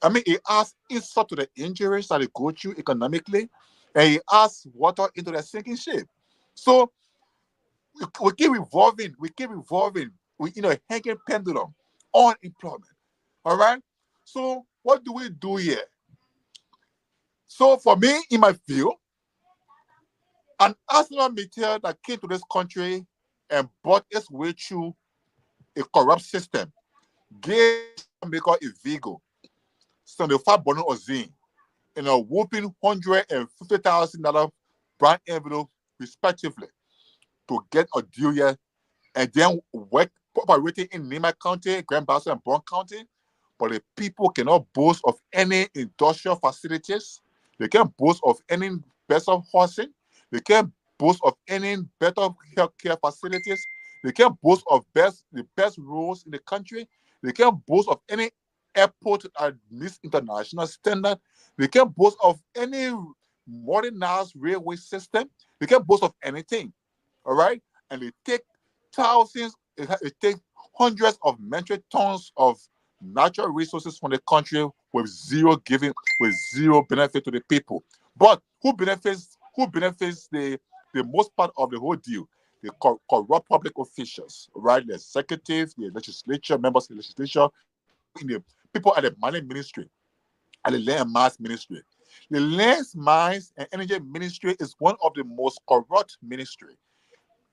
I mean, it adds insult to the injuries that they go through economically, and it adds water into their sinking ship. So we keep revolving, we hanging pendulum on employment. All right. So what do we do here? So for me, in my view, an arsenal material that came to this country and bought its way through a corrupt system gave Jamaica a Vigo, $75 billion Ozine, and a whooping $150,000 brand envelope, respectively, to get a deal here, and then work operating in Nima County, Grand Bassa, and Bond County. But the people cannot boast of any industrial facilities. They can't boast of any better housing. They can't boast of any better healthcare facilities. They can't boast of the best roads in the country. They can't boast of any airport at this international standard. They can't boast of any modernized railway system. They can't boast of anything. All right? And they take thousands, it takes hundreds of metric tons of natural resources from the country with zero benefit to the people. But who benefits who benefits the most part of the whole deal? The corrupt public officials, right? The executive, the legislature, members of the legislature, the people at the mining ministry, at the land and mines ministry. The lands, mines, and energy ministry is one of the most corrupt ministry.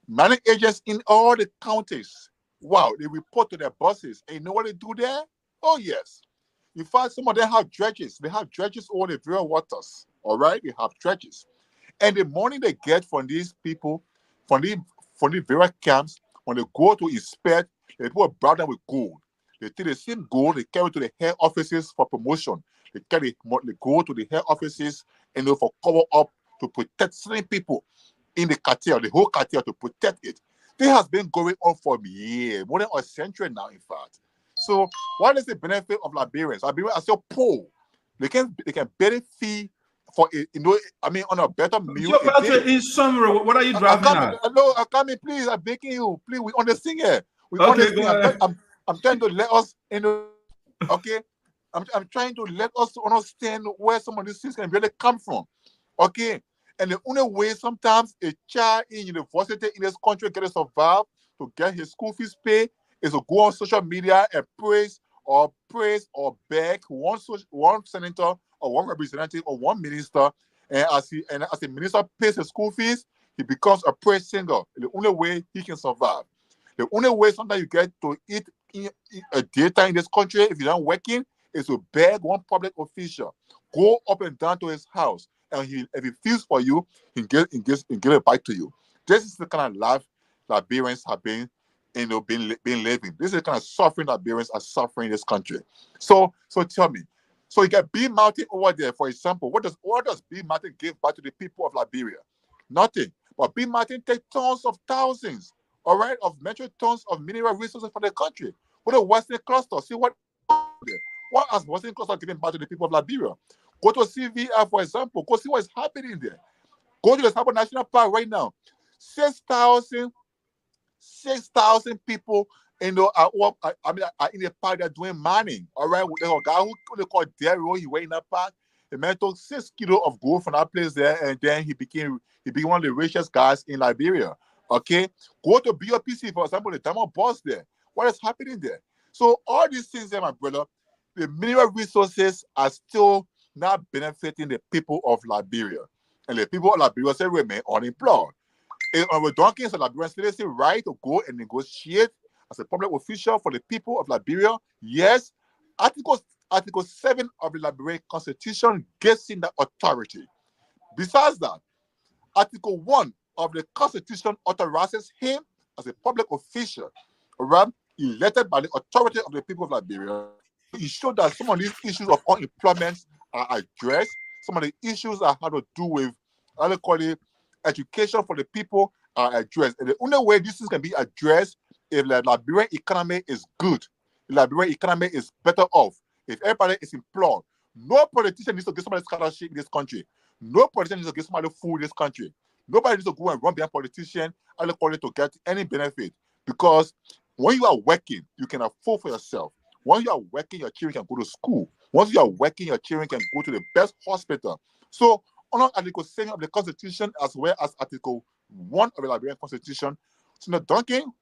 Mining agents in all the counties, wow, they report to their bosses. And you know what they do there? Oh, yes. In fact, some of them have dredges. They have dredges over the very waters. All right? They have dredges. And the money they get from these people, from the various camps, when they go to inspect, the people bribe them with gold. They take the same gold, they carry to the head offices for promotion. They go to the head offices and for cover up to protect certain people in the cartel, the whole cartel, to protect it. This has been going on for years, more than a century now, in fact. So what is the benefit of Liberians? Liberians are still poor. They can benefit for it, on a better meal.
So, Patrick, in summary, what are you driving at?
No, please, I'm begging you. Please, we understand here. I'm trying to let us, okay? I'm trying to let us understand where some of these things can really come from, okay? And the only way sometimes a child in university in this country can survive to get his school fees paid is to go on social media and praise or beg one senator or one representative or one minister, and as the minister pays his school fees, he becomes a praise singer. The only way he can survive. The only way sometimes you get to eat a data in this country if you're not working is to beg one public official, go up and down to his house, and if he feels for you, he give a bite to you. This is the kind of life Liberians have been living. This is the kind of suffering Liberians are suffering in this country. So tell me, so you get B Mountain over there, for example. What does B Mountain give back to the people of Liberia? Nothing. But B Mountain take tons of thousands, all right, of metric tons of mineral resources from the country. Go to Western Cluster, see what has Western Cluster giving back to the people of Liberia? Go to CVR, for example. Go see what is happening there. Go to the Sabo National Park right now. 6,000 people, are in the park. They're doing mining. All right, there's a guy who they call Daryl. He went in that park. The man took 6 kilos of gold from that place there, and then he became one of the richest guys in Liberia. Okay, go to BOPC, for example, the diamond boss there. What is happening there? So all these things there, my brother, the mineral resources are still not benefiting the people of Liberia, and the people of Liberia still remain unemployed. With Duncan and Liberians, they say right to go and negotiate as a public official for the people of Liberia. Yes, Article 7 of the Liberian Constitution gives him that authority. Besides that, Article 1 of the Constitution authorizes him as a public official, right, elected by the authority of the people of Liberia. He showed that some of these issues of unemployment are addressed. Some of the issues that have to do with, how they call it, education for the people are addressed. And the only way this can be addressed if the Liberian economy is good, the Liberian economy is better off, if everybody is employed. No politician needs to get somebody scholarship in this country. No politician needs to get somebody food in this country. Nobody needs to go and run behind politician to get any benefit. Because when you are working, you can afford for yourself. When you are working, your children can go to school. Once you are working, your children can go to the best hospital. So, under Article 7 of the Constitution, as well as Article 1 of the Liberian Constitution, Senator Duncan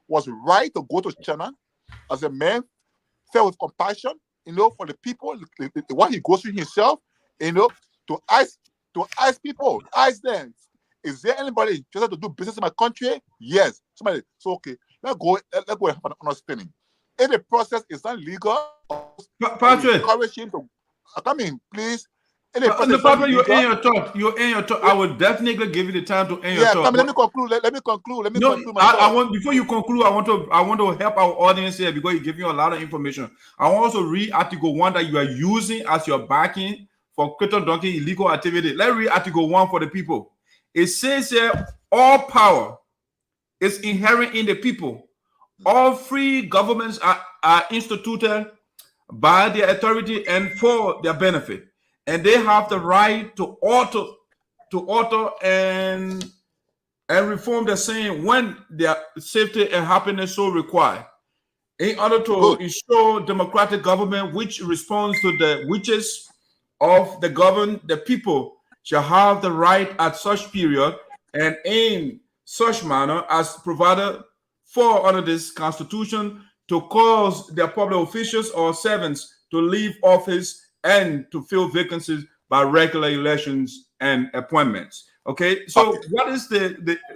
was right to go to China as a man, filled with compassion, for the people, what he goes through himself, to ask people, ask them, is there anybody interested to do business in my country? Yes. Somebody, so okay, let's go and have an understanding. If the process is not legal,
Patrick,
encourage him to come in, please.
Patrick, you're in your talk. I will definitely give you the time to end your talk.
Let me conclude. Let me conclude.
I want, before you conclude, I want to help our audience here because you give you a lot of information. I want also read Article 1 that you are using as your backing for Crayton Duncan illegal activity. Let's read Article 1 for the people. It says here, all power is inherent in the people. All free governments are instituted by their authority and for their benefit. And they have the right to alter and reform the same when their safety and happiness so require, in order to ensure democratic government which responds to the wishes of the governed, the people, shall have the right at such period and in such manner as provided for under this Constitution to cause their public officials or servants to leave office and to fill vacancies by regular elections and appointments. Okay, so what is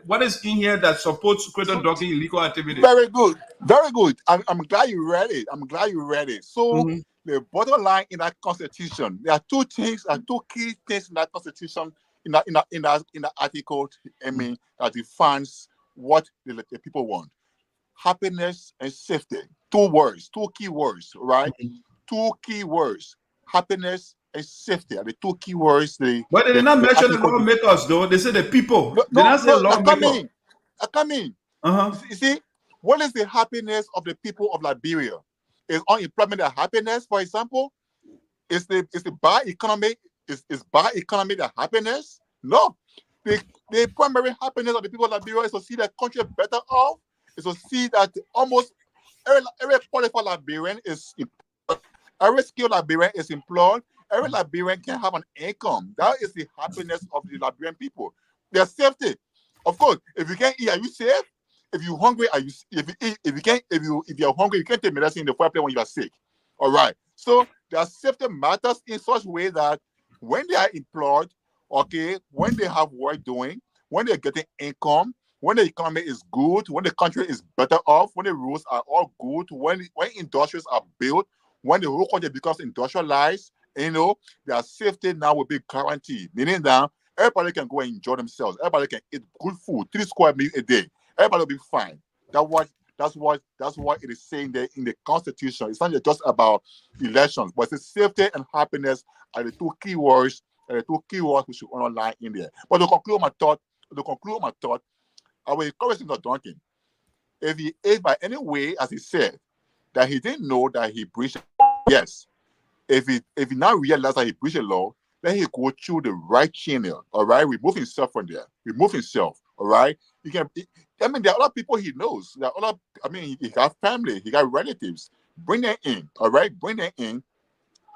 what is in here that supports Crayton Duncan illegal activity?
Very good, very good. I'm glad you read it. I'm glad you read it. So the bottom line in that Constitution, there are two things, two key things in that Constitution, in that article. I mean, that defines what the people want: happiness and safety. Two words, two key words, right? Two key words: happiness and safety are the two key words.
But they did not mention the lawmakers, though. They said the people. They did not say lawmakers.
I come in. You see, what is the happiness of the people of Liberia? Is unemployment the happiness, for example? Is the bad economy is bad economy the happiness? No. The primary happiness of the people of Liberia is to see the country better off. Is to see that almost every qualified Liberian is employed. Every skilled Liberian is employed. Every Liberian can have an income. That is the happiness of the Liberian people. Their safety. Of course, if you can't eat, are you safe? If you're hungry, are you? If you're hungry, you can't take medicine in the fireplace when you are sick. All right. So their safety matters in such a way that when they are employed, okay, when they have work doing, when they're getting income, when the economy is good, when the country is better off, when the roads are all good, when industries are built, when the whole country becomes industrialized, you know, their safety now will be guaranteed. Meaning that everybody can go and enjoy themselves. Everybody can eat good food, 3 square meals a day. Everybody will be fine. That's what it is saying there in the Constitution. It's not just about elections, but it's safety and happiness are the two key words. We should underline in there. But to conclude my thought, I will encourage Mr. Duncan. If by any way, as he said, that he didn't know that he breached, yes. If he now realized that he breached the law, then he go through the right channel. All right, remove himself from there. Remove himself. All right. There are other people he knows. He got family, he got relatives. Bring them in. All right, bring them in.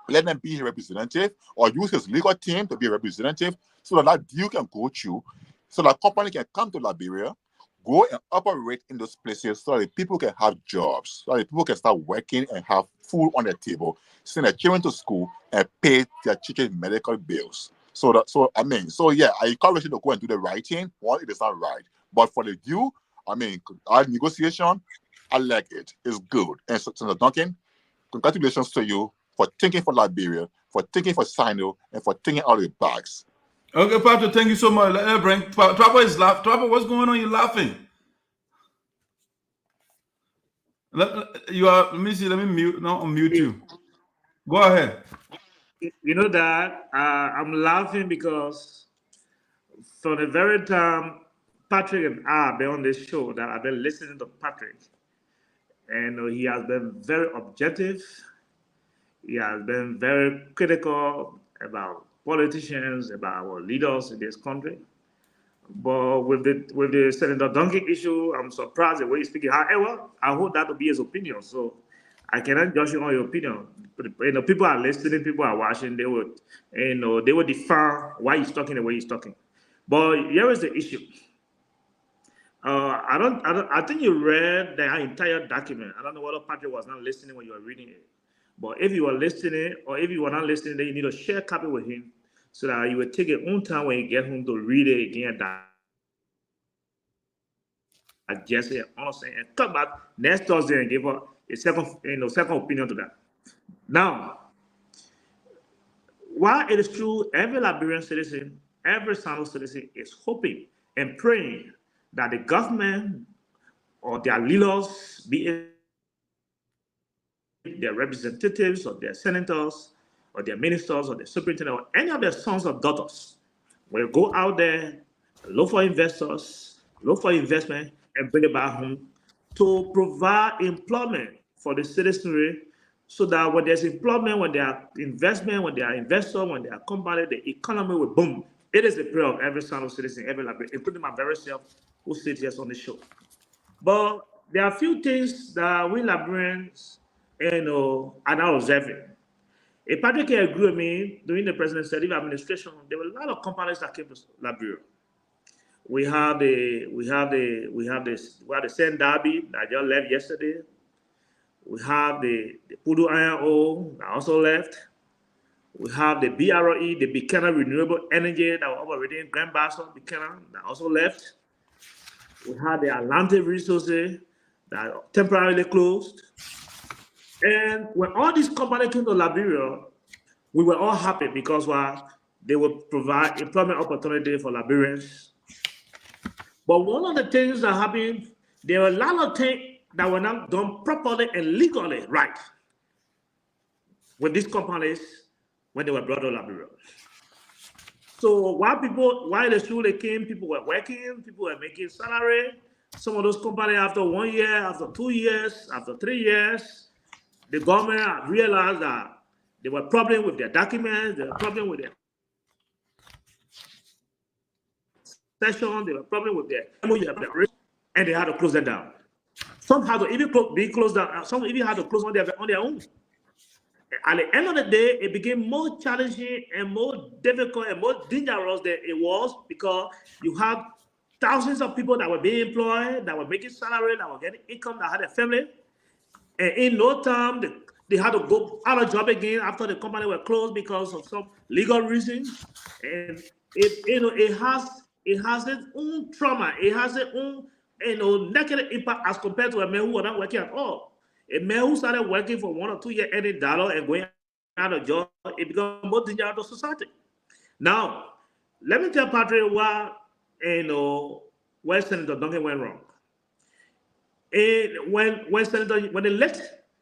Let them be a representative, or use his legal team to be a representative, so that deal can go through, so that company can come to Liberia, go and operate in those places, so that people can have jobs, so that people can start working and have food on their table, send their children to school, and pay their children's medical bills. I encourage you to go and do the right thing. One, it is not right, but for the due, our negotiation, I like it. It's good. And so, Senator Duncan, congratulations to you for thinking for Liberia, for thinking for Sinoe, and for thinking out of the box.
Okay, Patrick, thank you so much. Trapper is laughing. Trapper, what's going on? You're laughing. Let me see. Let me unmute you. Go ahead.
You know that I'm laughing because from the very time Patrick and I have been on this show, that I've been listening to Patrick, and he has been very objective. He has been very critical about politicians, about our leaders in this country. But with the Senator Duncan issue, I'm surprised the way he's speaking. However, I hope that will be his opinion. So I cannot judge you on your opinion. But, people are listening, people are watching. They will define why he's talking the way he's talking. But here is the issue. I think you read the entire document. I don't know whether Patrick was not listening when you were reading it. But if you were listening, or if you were not listening, then you need to share a copy with him, so that you will take your own time when you get home to read it again, digest it, understand, and come back next Thursday and give a second opinion to that. Now, while it is true, every Liberian citizen, every Sinoe citizen is hoping and praying that the government or their leaders, be it their representatives or their senators or their ministers or their superintendent or any of their sons or daughters, will go out there, look for investors, look for investment, and bring it back home to provide employment for the citizenry, so that when there's employment, when there are investment, when there are investors, when there are company, the economy will boom. It is the prayer of every Sinoe citizen, every Liberian, including my very self, who sits here on the show. But there are a few things that we Liberians, are not observing. If Patrick can agree with me, during the President Saydee administration, there were a lot of companies that came to Liberia. We have the Saint Darby that just left yesterday. We have the Pudu Iron Ore that also left. We have the BRE, the Buchanan Renewable Energy that was operating in Grand Bassa, Buchanan, that also left. We had the Atlantic Resources that temporarily closed. And when all these companies came to Liberia, we were all happy because they would provide employment opportunity for Liberians. But one of the things that happened, there were a lot of things that were not done properly and legally right with these companies when they were brought to Liberia. So while the school came, people were working, people were making salary. Some of those companies, after 1 year, after 2 years, after 3 years, the government realized that there were problems with their documents, there were problems with their session, there were problems with their MOU, and they had to close them down. Some had to even be closed down. Some even had to close on their own. At the end of the day, it became more challenging and more difficult and more dangerous than it was because you had thousands of people that were being employed, that were making salary, that were getting income, that had a family. And in no time, they had to go out of job again after the company were closed because of some legal reasons. And it has its own trauma. It has its own negative impact as compared to a man who was not working at all. A man who started working for 1 or 2 years, earning $1 and going out of job, it becomes more dangerous to society. Now, let me tell Patrick why where Senator Duncan went wrong. When they let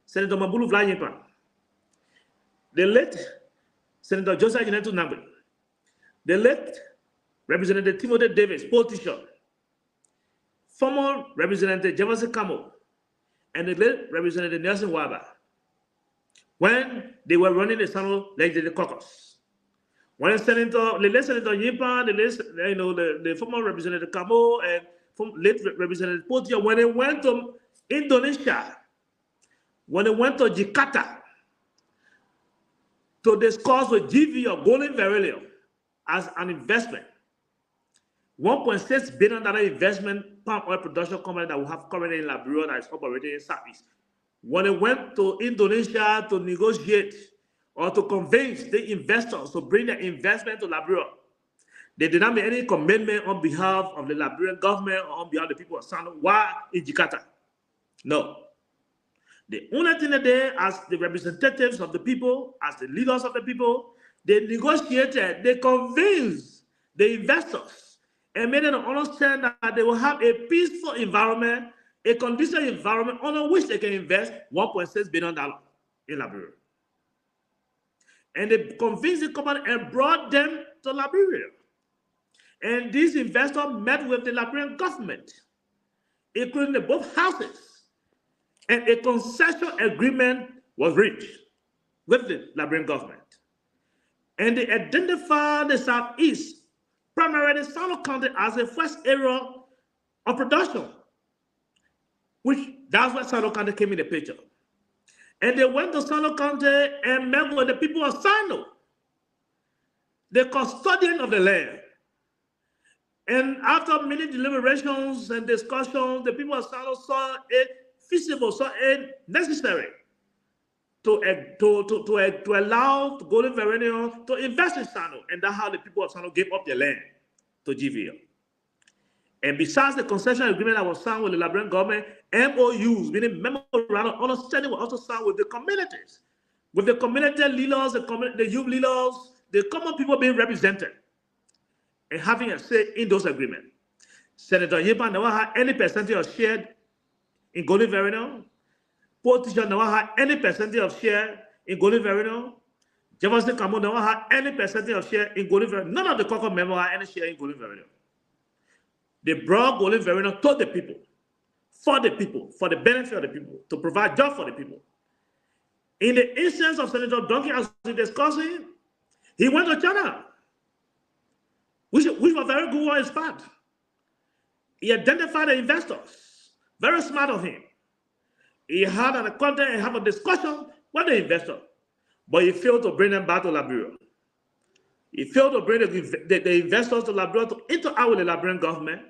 Senator Mabulu Vlayimpa, they let Senator Joseph Jinetu Nambi, they let Representative Timothy Davis, politician, former Representative Jefferson Camo, and the late Representative Nelson Waba, when they were running the Sinoe Legislative Caucus. When the late Senator Yimpa, the former Representative Camo, and late Representative Potia, when they went to Indonesia, when they went to Jakarta to discuss with GV or Golden Verilium as an investment, $1.6 billion investment palm oil production company that we have currently in Liberia that is operating in Southeast. When they went to Indonesia to negotiate or to convince the investors to bring their investment to Liberia, they did not make any commitment on behalf of the Liberian government or on behalf of the people of Sinoe while in Jakarta. No. The only thing that they, as the representatives of the people, as the leaders of the people, they negotiated, they convinced the investors and made them understand that they will have a peaceful environment, a conducive environment under which they can invest $1.6 billion in Liberia. And they convinced the company and brought them to Liberia. And these investors met with the Liberian government, including the both houses. And a concession agreement was reached with the Liberian government. And they identified the Southeast, primarily Sinoe County, as the first area of production, that's where Sinoe County came in the picture. And they went to Sinoe County and met with the people of Sinoe, the custodian of the land. And after many deliberations and discussions, the people of Sinoe saw it feasible, saw it necessary to allow Golden Verilium to invest in Sinoe. And that's how the people of Sinoe gave up their land to GVL. And besides the concession agreement that was signed with the Liberian government, MOUs, meaning memorandum of understanding, was also signed with the communities, with the community leaders, the youth leaders, the common people being represented and having a say in those agreements. Senator Yimpa never had any percentage of share in Golden Verilium. Politicians never had any percentage of share in Golden Verilium. Jefferson Camo never had any percentage of share in Golden Verilium. None of the caucus members had any share in Golden Verilium. They brought Golden Verilium to the people, for the benefit of the people, to provide jobs for the people. In the instance of Senator Duncan, as we discussing, he went to China, which was very good on his part. He identified the investors. Very smart of him. He had a contact and have a discussion with the investor. but he failed to bring them back to Liberia. He failed to bring the investors to Liberia to interact with the Liberian government.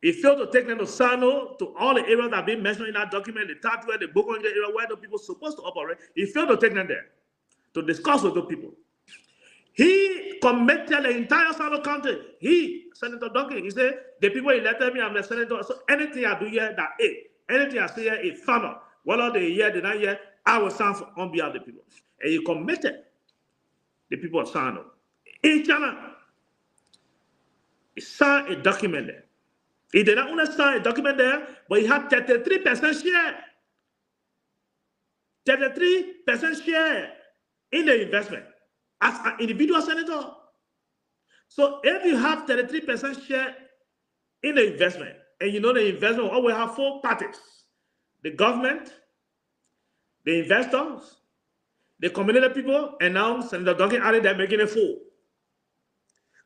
He failed to take them to Sinoe, to all the areas that have been mentioned in that document, the Tatwe, the Bokonje area where the people are supposed to operate. He failed to take them there to discuss with the people. He committed the entire Sinoe County. He, Senator Duncan, he said, the people elected me, I'm the senator, so anything I do here, that anything I say here is final. Whether they hear, they not hear, I will stand on behalf of the people. And he committed the people of Sinoe. In China, he signed a document there. He did not only sign a document there, but he had 33% share. 33% share in the investment as an individual senator. So if you have 33% share in the investment, and you know the investment will always have 4 parties: the government, the investors, the community people, and now Senator Duncan added they're making it 4.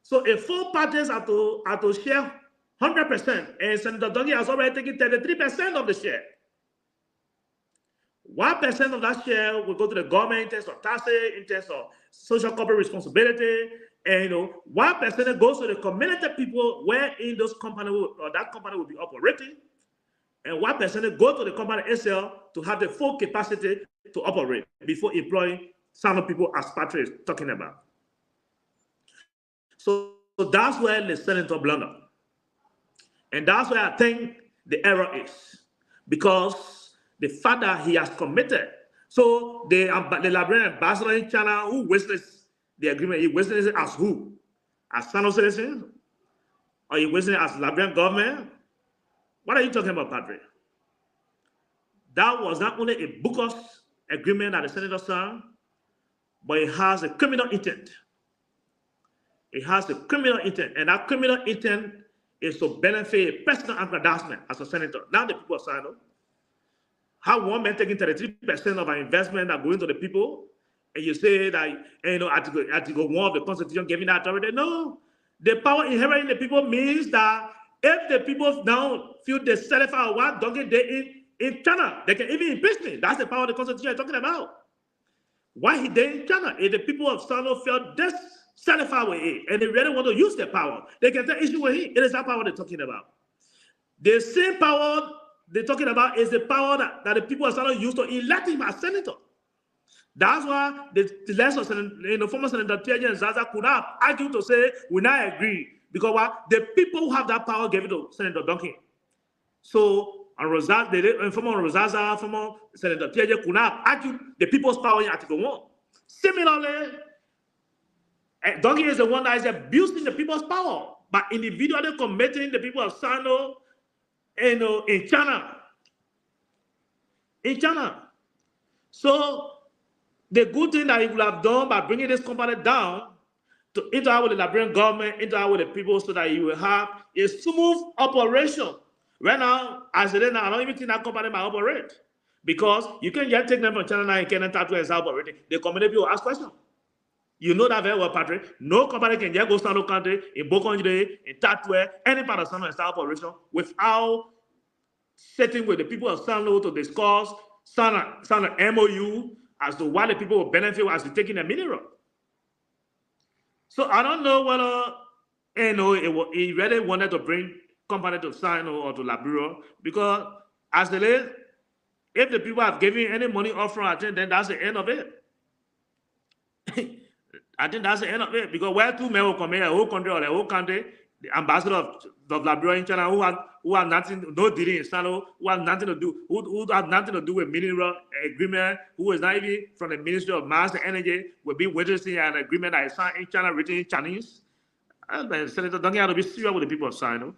So if 4 parties are to share 100%, and Senator Duncan has already taken 33% of the share. 1% of that share will go to the government in terms of taxes, in terms of social corporate responsibility, and 1% goes to the community people where in those companies or that company will be operating, and 1% go to the company itself to have the full capacity to operate before employing some people as Patrick is talking about. So that's where the senator blundered. And that's where I think the error is, because the fact that he has committed. So the Liberian ambassador in China who witnessed the agreement, he witnessed it as who? As Sinoe citizens? Or he witnessed it as Liberian government? What are you talking about, Patrick? That was not only a bogus agreement that the senator signed, but it has a criminal intent. It has a criminal intent, and that criminal intent is to benefit a personal aggrandizement as a senator. Now the people of Sinoe. How one man taking 33% of our investment that going to the people, and you say that, Article 1 of the Constitution giving that authority? No. The power inherent in the people means that if the people now feel they satisfied with what Duncan did in China, they can even impeach me. That's the power of the Constitution I'm talking about. Why he did in China? If the people of Sinoe felt dissatisfied with it, and they really want to use their power, they can take issue with him. It is that power they're talking about. The same power they're talking about is the power that the people of Sinoe used to elect him as senator. That's why the last of former Senator T.J. and Zaza could have argued to say, we not agree. Because what? The people who have that power gave it to Senator Duncan. So, former Rosaza, former Senator T.J. could have argued the people's power in Article 1. Similarly, Duncan is the one that is abusing the people's power by individually committing the people of Sinoe in China. In China. So, the good thing that he would have done by bringing this company down to interact with the Liberian government, interact with the people so that you will have a smooth operation. Right now, as it is now, I don't even think that company might operate. Because you can just take them from China now and can't start to operating. The community will ask questions. You know that very well, Patrick. No company can just go to Sinoe country, in Bokonje, in Tatwe, any part of Sinoe and start operation without sitting with the people of Sinoe to discuss Sinoe MOU as to why the people will benefit as to taking a mineral. So I don't know whether he really wanted to bring company to Sinoe or to Liberia, because as it is, if the people have given any money upfront, I think then that's the end of it. I think that's the end of it, because where 2 men will come here, the whole country or the whole country, the ambassador of Liberia in China, who have nothing, no dealing in Sinoe, who have nothing to do with mineral agreement, who is not even from the Ministry of Mines and Energy, will be witnessing an agreement that is signed in China, written in Chinese. Senator Duncan had to be serious with the people of Sinoe.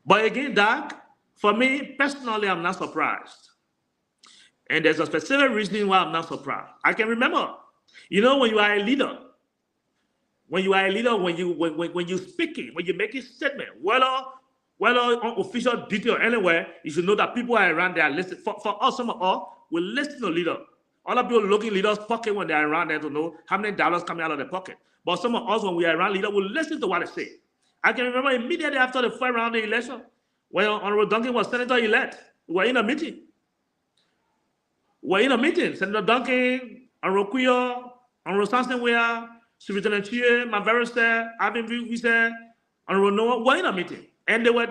But again, Doc, for me personally, I'm not surprised, and there's a specific reason why I'm not surprised. I can remember, when you are a leader. When you speaking, when you make a statement, whether on official detail anywhere, you should know that people are around there listening. For us, some of us, we listen to leaders. Other people look in leaders' pocket when they are around there to know how many dollars coming out of their pocket. But some of us, when we are around leaders, we listen to what they say. I can remember immediately after the first round of the election, when Honorable Duncan was senator-elect, we were in a meeting. were in a meeting. Senator Duncan, Honorable Kuyo, Honorable Sampson Wea, Superintendent Chie, my barrister, Avin Visa, Honorable Noah were in a meeting. And they were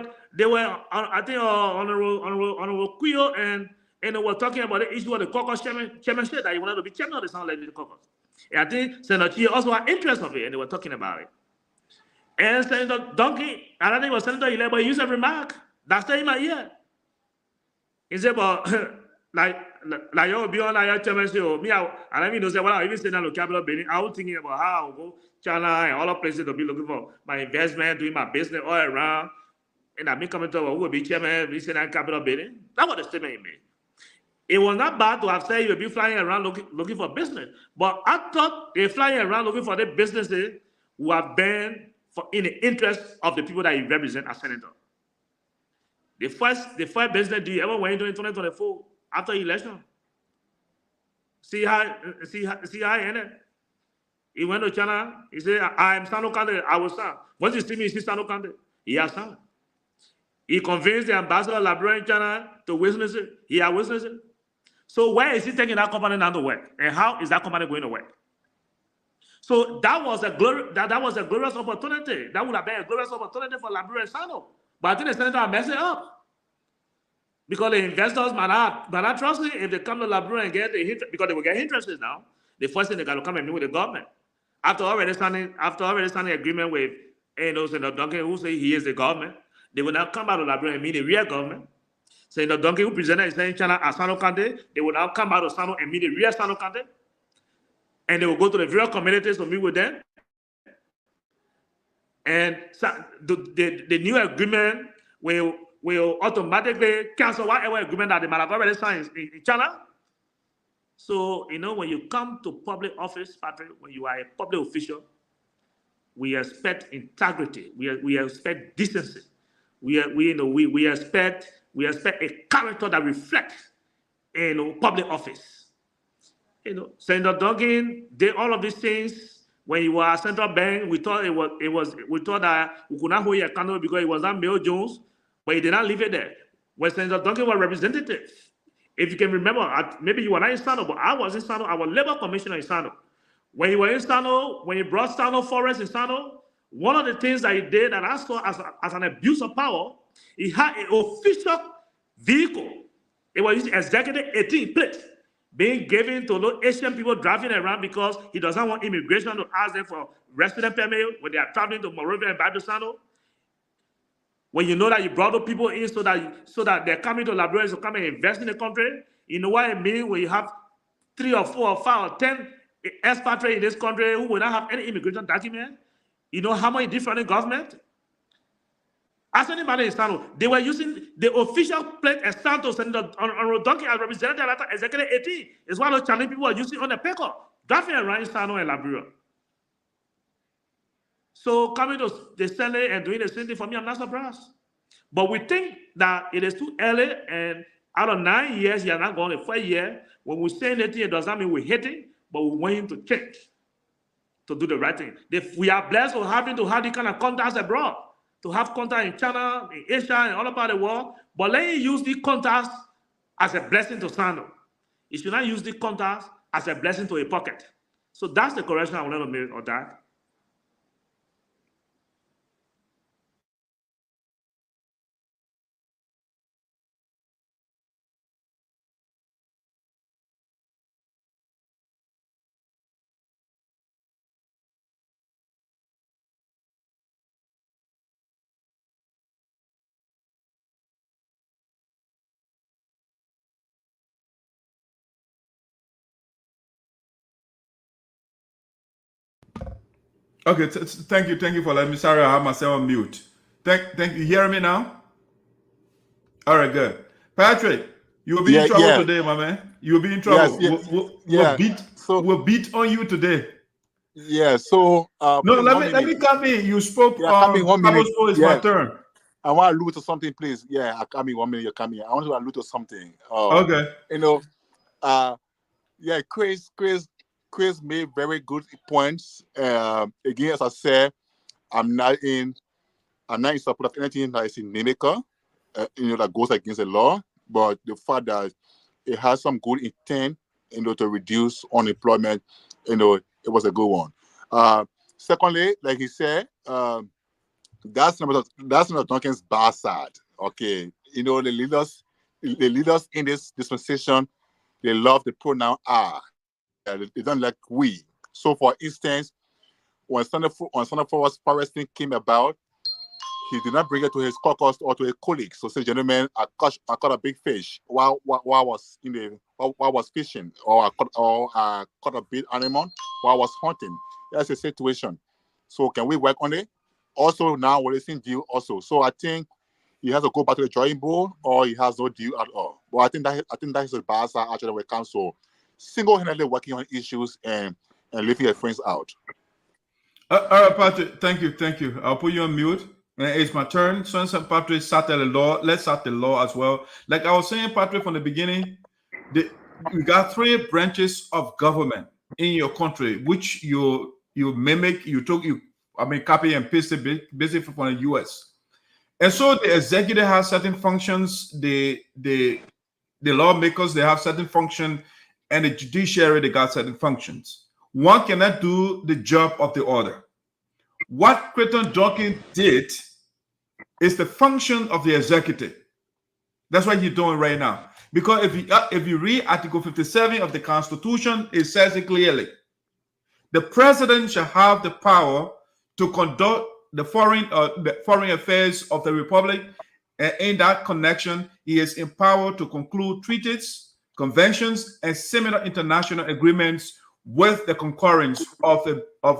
I think Honorable Kuyo and they were talking about the issue of the caucus chairmanship, that he wanted to be chairman of the Sound Legislative Caucus. And I think Senator Chie also had interest of it, and they were talking about it. And Senator Duncan, and I think it was Senator Ile, but he used a remark that stayed in my ear. He said, "But like you be on like chairman show, me, and I mean, say, well, I even say that capital building. I was thinking about how I'll go China and all the places to be looking for my investment, doing my business all around. And I mean, coming to who will be chairman, we say that capital building. That was the statement he made. It was not bad to have said you would be flying around looking for business, but I thought they're flying around looking for the businesses who have been in the interest of the people that you represent as senator. The first business deal you ever went into in 2024 after election. See how he ended. He went to China. He said, "I am Sinoe candidate. I will stand." Once you see me, see Sinoe candidate. He has stand. He convinced the ambassador of Liberia in China to witness it. He has witnessed it. So where is he taking that company now to work, and how is that company going to work? So that was a glorious opportunity. That would have been a glorious opportunity for Liberia and Sinoe. But I think the senator messed it up. Because the investors might not trust it if they come to Liberia and get the interest, because they will get interested now. The first thing they got to come and meet with the government. After already signing agreement with Senator Duncan, who say he is the government, they will now come out to Liberia and meet the real government. Senator Duncan, who presented in China as Sinoe candidate, they will now come out of Sinoe and meet the real Sinoe candidate. And they will go to the various communities to meet with them. And the new agreement will automatically cancel whatever agreement that they might have already signed in China. So, when you come to public office, Patrick, when you are a public official, we expect integrity. We expect decency. We expect a character that reflects public office. Senator Duncan did all of these things when he was at Central Bank. We thought that we could not hold a candle because it was not Mayo Jones, but he did not leave it there. When Senator Duncan was representative, if you can remember, maybe you were not in Sinoe, but I was in Sinoe. I was labor commissioner in Sinoe. When he was in Sinoe, when he brought Sinoe Forest in Sinoe, one of the things that he did that I saw as an abuse of power, he had an official vehicle. It was his executive 18 plate being given to those Asian people driving around because he doesn't want immigration to ask them for resident permit when they are traveling to Monrovia and back to Sinoe. When you know that you brought the people in so that they're coming to Liberia to come and invest in the country, you know what I mean? When you have 3 or 4 or 5 or 10 expatriates in this country who will not have any immigration document, you know how many different government? Ask anybody in Sinoe, they were using the official plate as Santos and on Duncan as representative executive 18. It's what those Chinese people are using on the paper, driving around Sinoe and Liberia. So coming to the Senate and doing the same thing for me, I'm not surprised. But we think that it is too early, and out of 9 years, he has not gone the 1st year. When we say anything, it doesn't mean we hate him, but we want him to change, to do the right thing. We are blessed for having to have the kind of contacts abroad, to have contacts in China, in Asia, and all about the world. But let him use the contacts as a blessing to Sinoe. He should not use the contacts as a blessing to a pocket. So that's the correction I wanted to make on that.
Okay, thank you for letting me. Sorry, I have myself on mute. Thank you. Hear me now? All right, good. Patrick, you will be in trouble today, my man. You will be in trouble. We'll beat on you today.
Yeah. So
no, let me come in. You spoke. It's my turn.
I want to allude to something, please. Yeah, I come in 1 minute. You come in. I want to allude to something.
Okay.
Chris made very good points. Again, as I said, I'm not in support of anything that is in Namica, that goes against the law. But the fact that it has some good intent, to reduce unemployment. It was a good one. Secondly, like he said, that's not Duncan's bad side. Okay, the leaders in this dispensation, they love the pronoun "I." They don't like "we." So, for instance, when Sinoe Forresting came about, he did not bring it to his caucus or to a colleague. So, say, gentlemen, I caught a big fish while I was fishing, or I caught a big animal while I was hunting. That's a situation. So, can we work on it? Also, now we're listening deal also. So, I think he has to go back to the drawing board, or he has no deal at all. But I think that is a bad side actually when it comes to single-handedly working on issues and leaving your friends out.
All right, Patrick. Thank you. I'll put you on mute. It's my turn. Since Patrick started the law, let's start the law as well. Like I was saying, Patrick, from the beginning, we got 3 branches of government in your country, which you mimic, copy and paste it basically from the US. And so the executive has certain functions, the lawmakers, they have certain function, and the judiciary, they got certain functions. One cannot do the job of the other. What Crayton Duncan did is the function of the executive. That's what you're doing right now. Because if you read Article 57 of the Constitution, it says it clearly. The president shall have the power to conduct the foreign affairs of the republic, and in that connection, he is empowered to conclude treaties, conventions, and similar international agreements with the concurrence of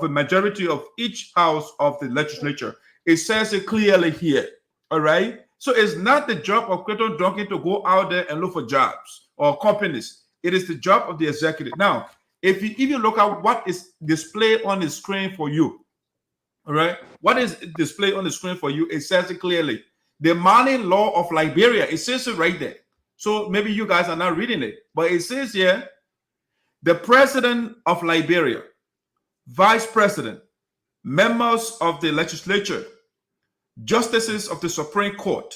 a majority of each house of the legislature. It says it clearly here. All right. So it's not the job of Crayton Duncan to go out there and look for jobs or companies. It is the job of the executive. Now, if you look at what is displayed on the screen for you, all right, what is displayed on the screen for you? It says it clearly. The mining law of Liberia. It says it right there. So maybe you guys are not reading it, but it says here, the president of Liberia, vice president, members of the legislature, justices of the Supreme Court,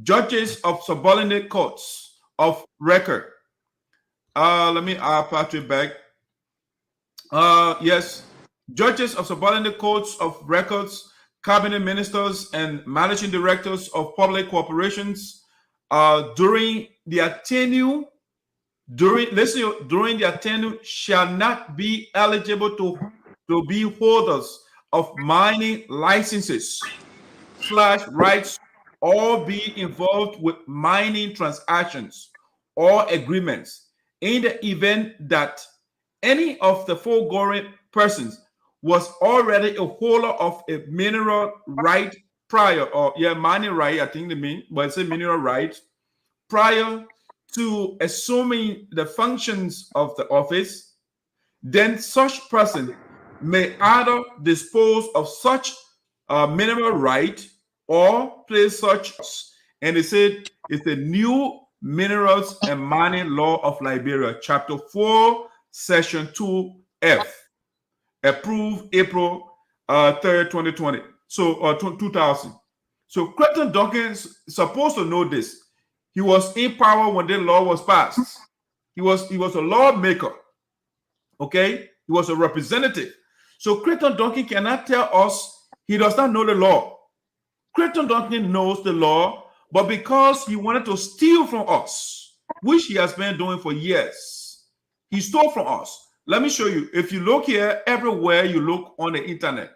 judges of subordinate courts of record. Let me add Patrick back. Yes, judges of subordinate courts of records, cabinet ministers, and managing directors of public corporations during their tenure. During their tenure shall not be eligible to be holders of mining licenses / rights, or be involved with mining transactions or agreements in the event that any of the foregoing persons was already a holder of a mineral right prior, or mining right, I think they mean, but it's a mineral right prior to assuming the functions of the office. Then such person may either dispose of such mineral right or place such. And it said it's the New Minerals and Mining Law of Liberia, Chapter 4, Section 2F, approved April 3rd, 2020. So 2000. So Crayton Duncan is supposed to know this. He was in power when the law was passed. He was a lawmaker. Okay, he was a representative. So Crayton Duncan cannot tell us he does not know the law. Crayton Duncan knows the law, but because he wanted to steal from us, which he has been doing for years, he stole from us. Let me show you. If you look here, everywhere you look on the internet,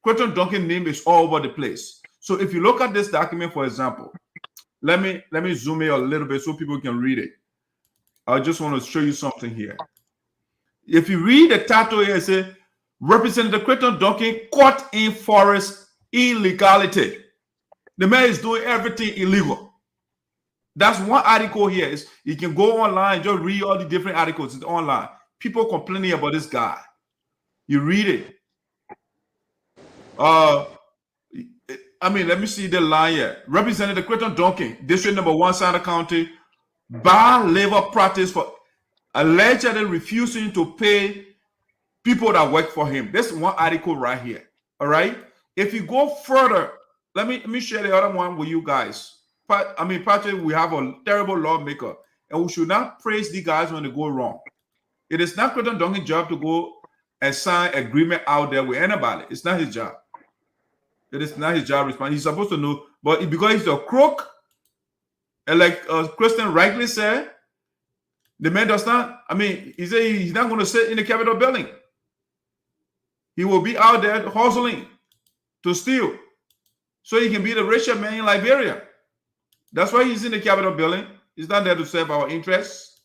Crayton Duncan's name is all over the place. So if you look at this document, for example, let me zoom in a little bit so people can read it. I just want to show you something here. If you read the title here, it says Representative Crayton Duncan caught in forest illegality. The man is doing everything illegal. That's one article here. You can go online, just read all the different articles. It's online. People complaining about this guy. You read it. Let me see the line here. Representative Crayton Duncan, District Number 1, Sinoe County, bar labor practice for allegedly refusing to pay people that work for him. This is one article right here. All right. If you go further, let me share the other one with you guys. Patrick, we have a terrible lawmaker, and we should not praise the guys when they go wrong. It is not Crayton Duncan's job to go and sign agreement out there with anybody. It's not his job. It is not his job. He's supposed to know, but because he's a crook, and like Kristen rightly said, the man does not. I mean, he said he's not going to sit in the Capitol building. He will be out there hustling to steal, so he can be the richer man in Liberia. That's why he's in the Capitol building. He's not there to serve our interests.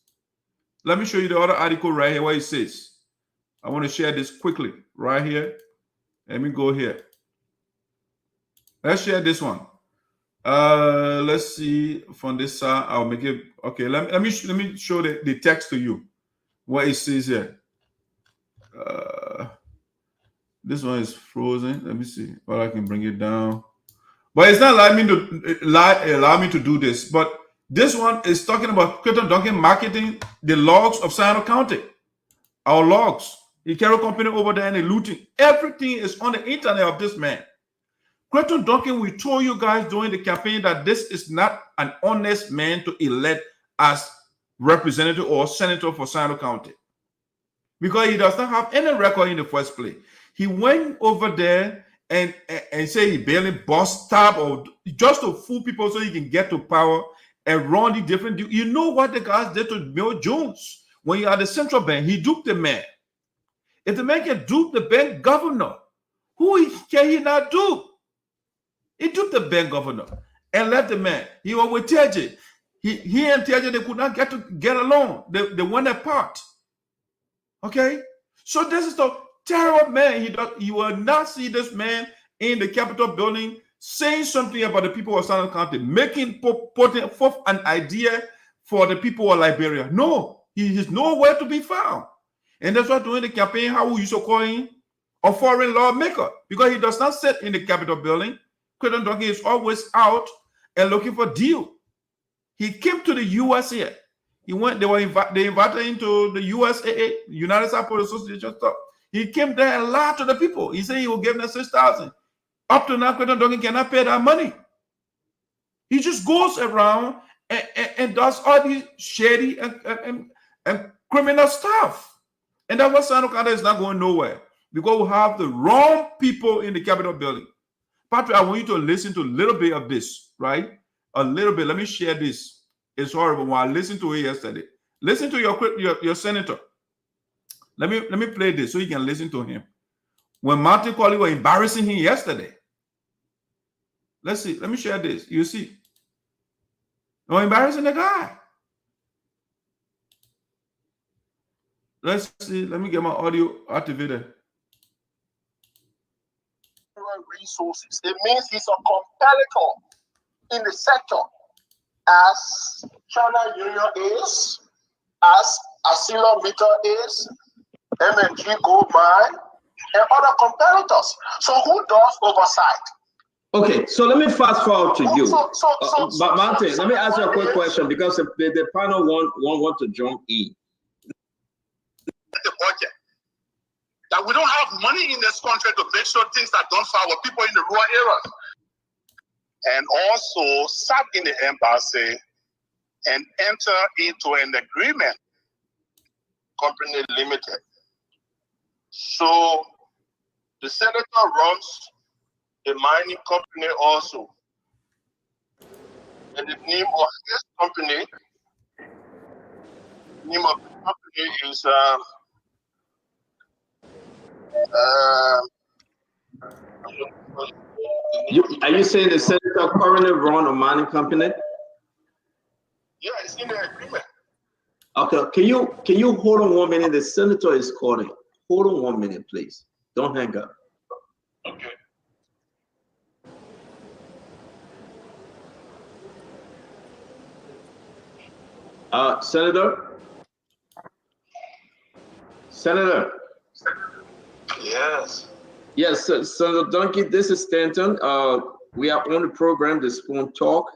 Let me show you the other article right here where it says. I want to share this quickly right here. Let me go here. Let's share this one. Let's see from this side. I'll make it okay. Let me show the text to you. What it says here. This one is frozen. Let me see. Well, I can bring it down. But it's not allowing me to allow me to do this. But this one is talking about Crayton Duncan marketing the logs of Sinoe County. Our logs. He carry a company over there and they're looting. Everything is on the internet of this man. Crayton Duncan, we told you guys during the campaign that this is not an honest man to elect as representative or senator for Sinoe County, because he does not have any record in the first place. He went over there and say he barely bust tab or just to fool people so he can get to power and run the different. You know what the guys did to Bill Jones when you are the central bank? He duped the man. If the man can dupe the bank governor, who can he not dupe? He took the bank governor and left the man. He was with TJ. He and TJ, they could not get along. They went apart. Okay? So this is the terrible man. He will not see this man in the Capitol building saying something about the people of Sinoe County, putting forth an idea for the people of Liberia. No, he is nowhere to be found. And that's why during the campaign, how we used to call him a foreign lawmaker, because he does not sit in the Capitol building. Crayton Duncan is always out and looking for deal. He came to the U.S. here. He went. They invited him to the USAA, United States Association stuff. He came there and lied to the people. He said he will give them $6,000. Up to now, Crayton Duncan cannot pay that money. He just goes around and does all these shady and criminal stuff. And that's what Sinoe County is not going nowhere, because we have the wrong people in the Capitol building. Patrick, I want you to listen to a little bit of this, right? A little bit. Let me share this. It's horrible. When I listened to it yesterday, listen to your senator. Let me play this so you can listen to him. When Martin Colley was embarrassing him yesterday. Let's see. Let me share this. You see. No, embarrassing the guy. Let's see. Let me get my audio activated.
Resources. It means he's a competitor in the sector, as China Union is, as Asilo Meter is, MNG Gold Mine, and other competitors. So who does oversight?
Okay, so let me fast forward to you. But Martin, let me ask you a quick question, because the panel want to jump in.
The budget. That we don't have money in this country to make sure things are done for our people in the rural areas. And also sat in the embassy and enter into an agreement, company limited. So the senator runs a mining company also. And the name of this company, is
are you saying the senator currently run a mining company?
Yeah, it's in the agreement.
Okay, can you hold on 1 minute? The senator is calling. Hold on 1 minute, please. Don't hang up.
Okay.
Senator.
Yes.
Yes, Senator Duncan, this is Stanton. We are on the program, the Spoon Talk.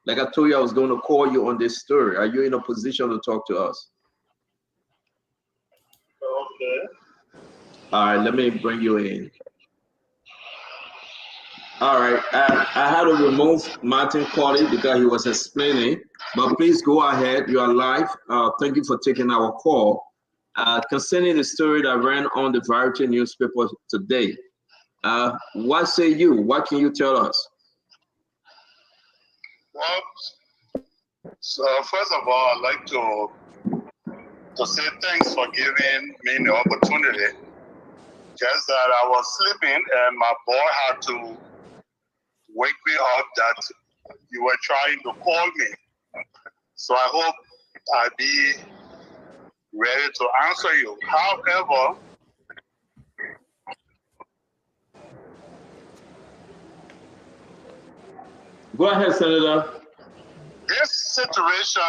Like I told you, I was going to call you on this story. Are you in a position to talk to us?
Okay.
All right, let me bring you in.
All right, I had to remove Martin Corley because he was explaining, but please go ahead. You are live. Thank you for taking our call. Concerning the story that ran on the Variety newspaper today, what say you? What can you tell us?
Well, so first of all, I'd like to say thanks for giving me the opportunity. Just that I was sleeping and my boy had to wake me up that you were trying to call me. So I hope I'll be ready to answer you. However,
go ahead, Senator.
this situation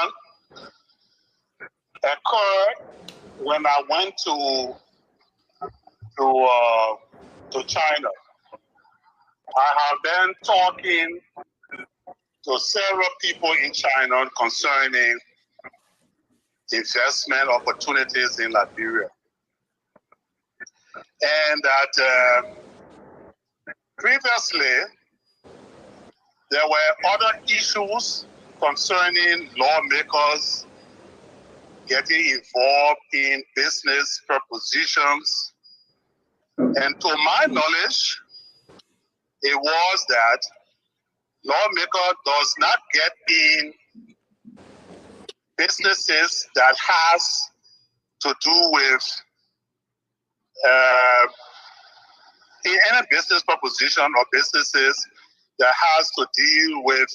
occurred when I went to China. I have been talking to several people in China concerning investment opportunities in Liberia. And that previously, there were other issues concerning lawmakers getting involved in business propositions. And to my knowledge, it was that lawmaker does not get in businesses that has to do with in any business proposition or businesses that has to deal with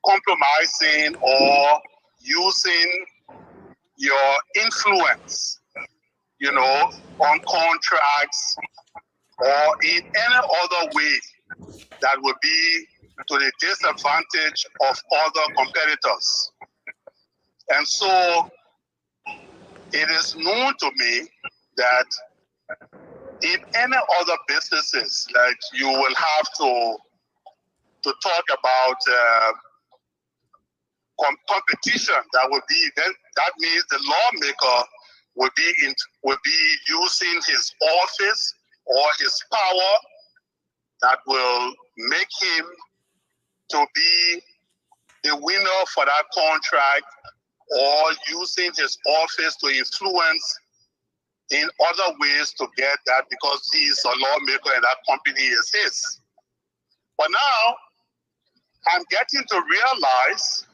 compromising or using your influence, you know, on contracts or in any other way that would be to the disadvantage of other competitors. And so it is known to me that in any other businesses, like you will have to talk about competition. That would be then. That means the lawmaker would be using his office or his power that will make him to be the winner for that contract, or using his office to influence in other ways to get that because he's a lawmaker and that company is his. But now I'm getting to realize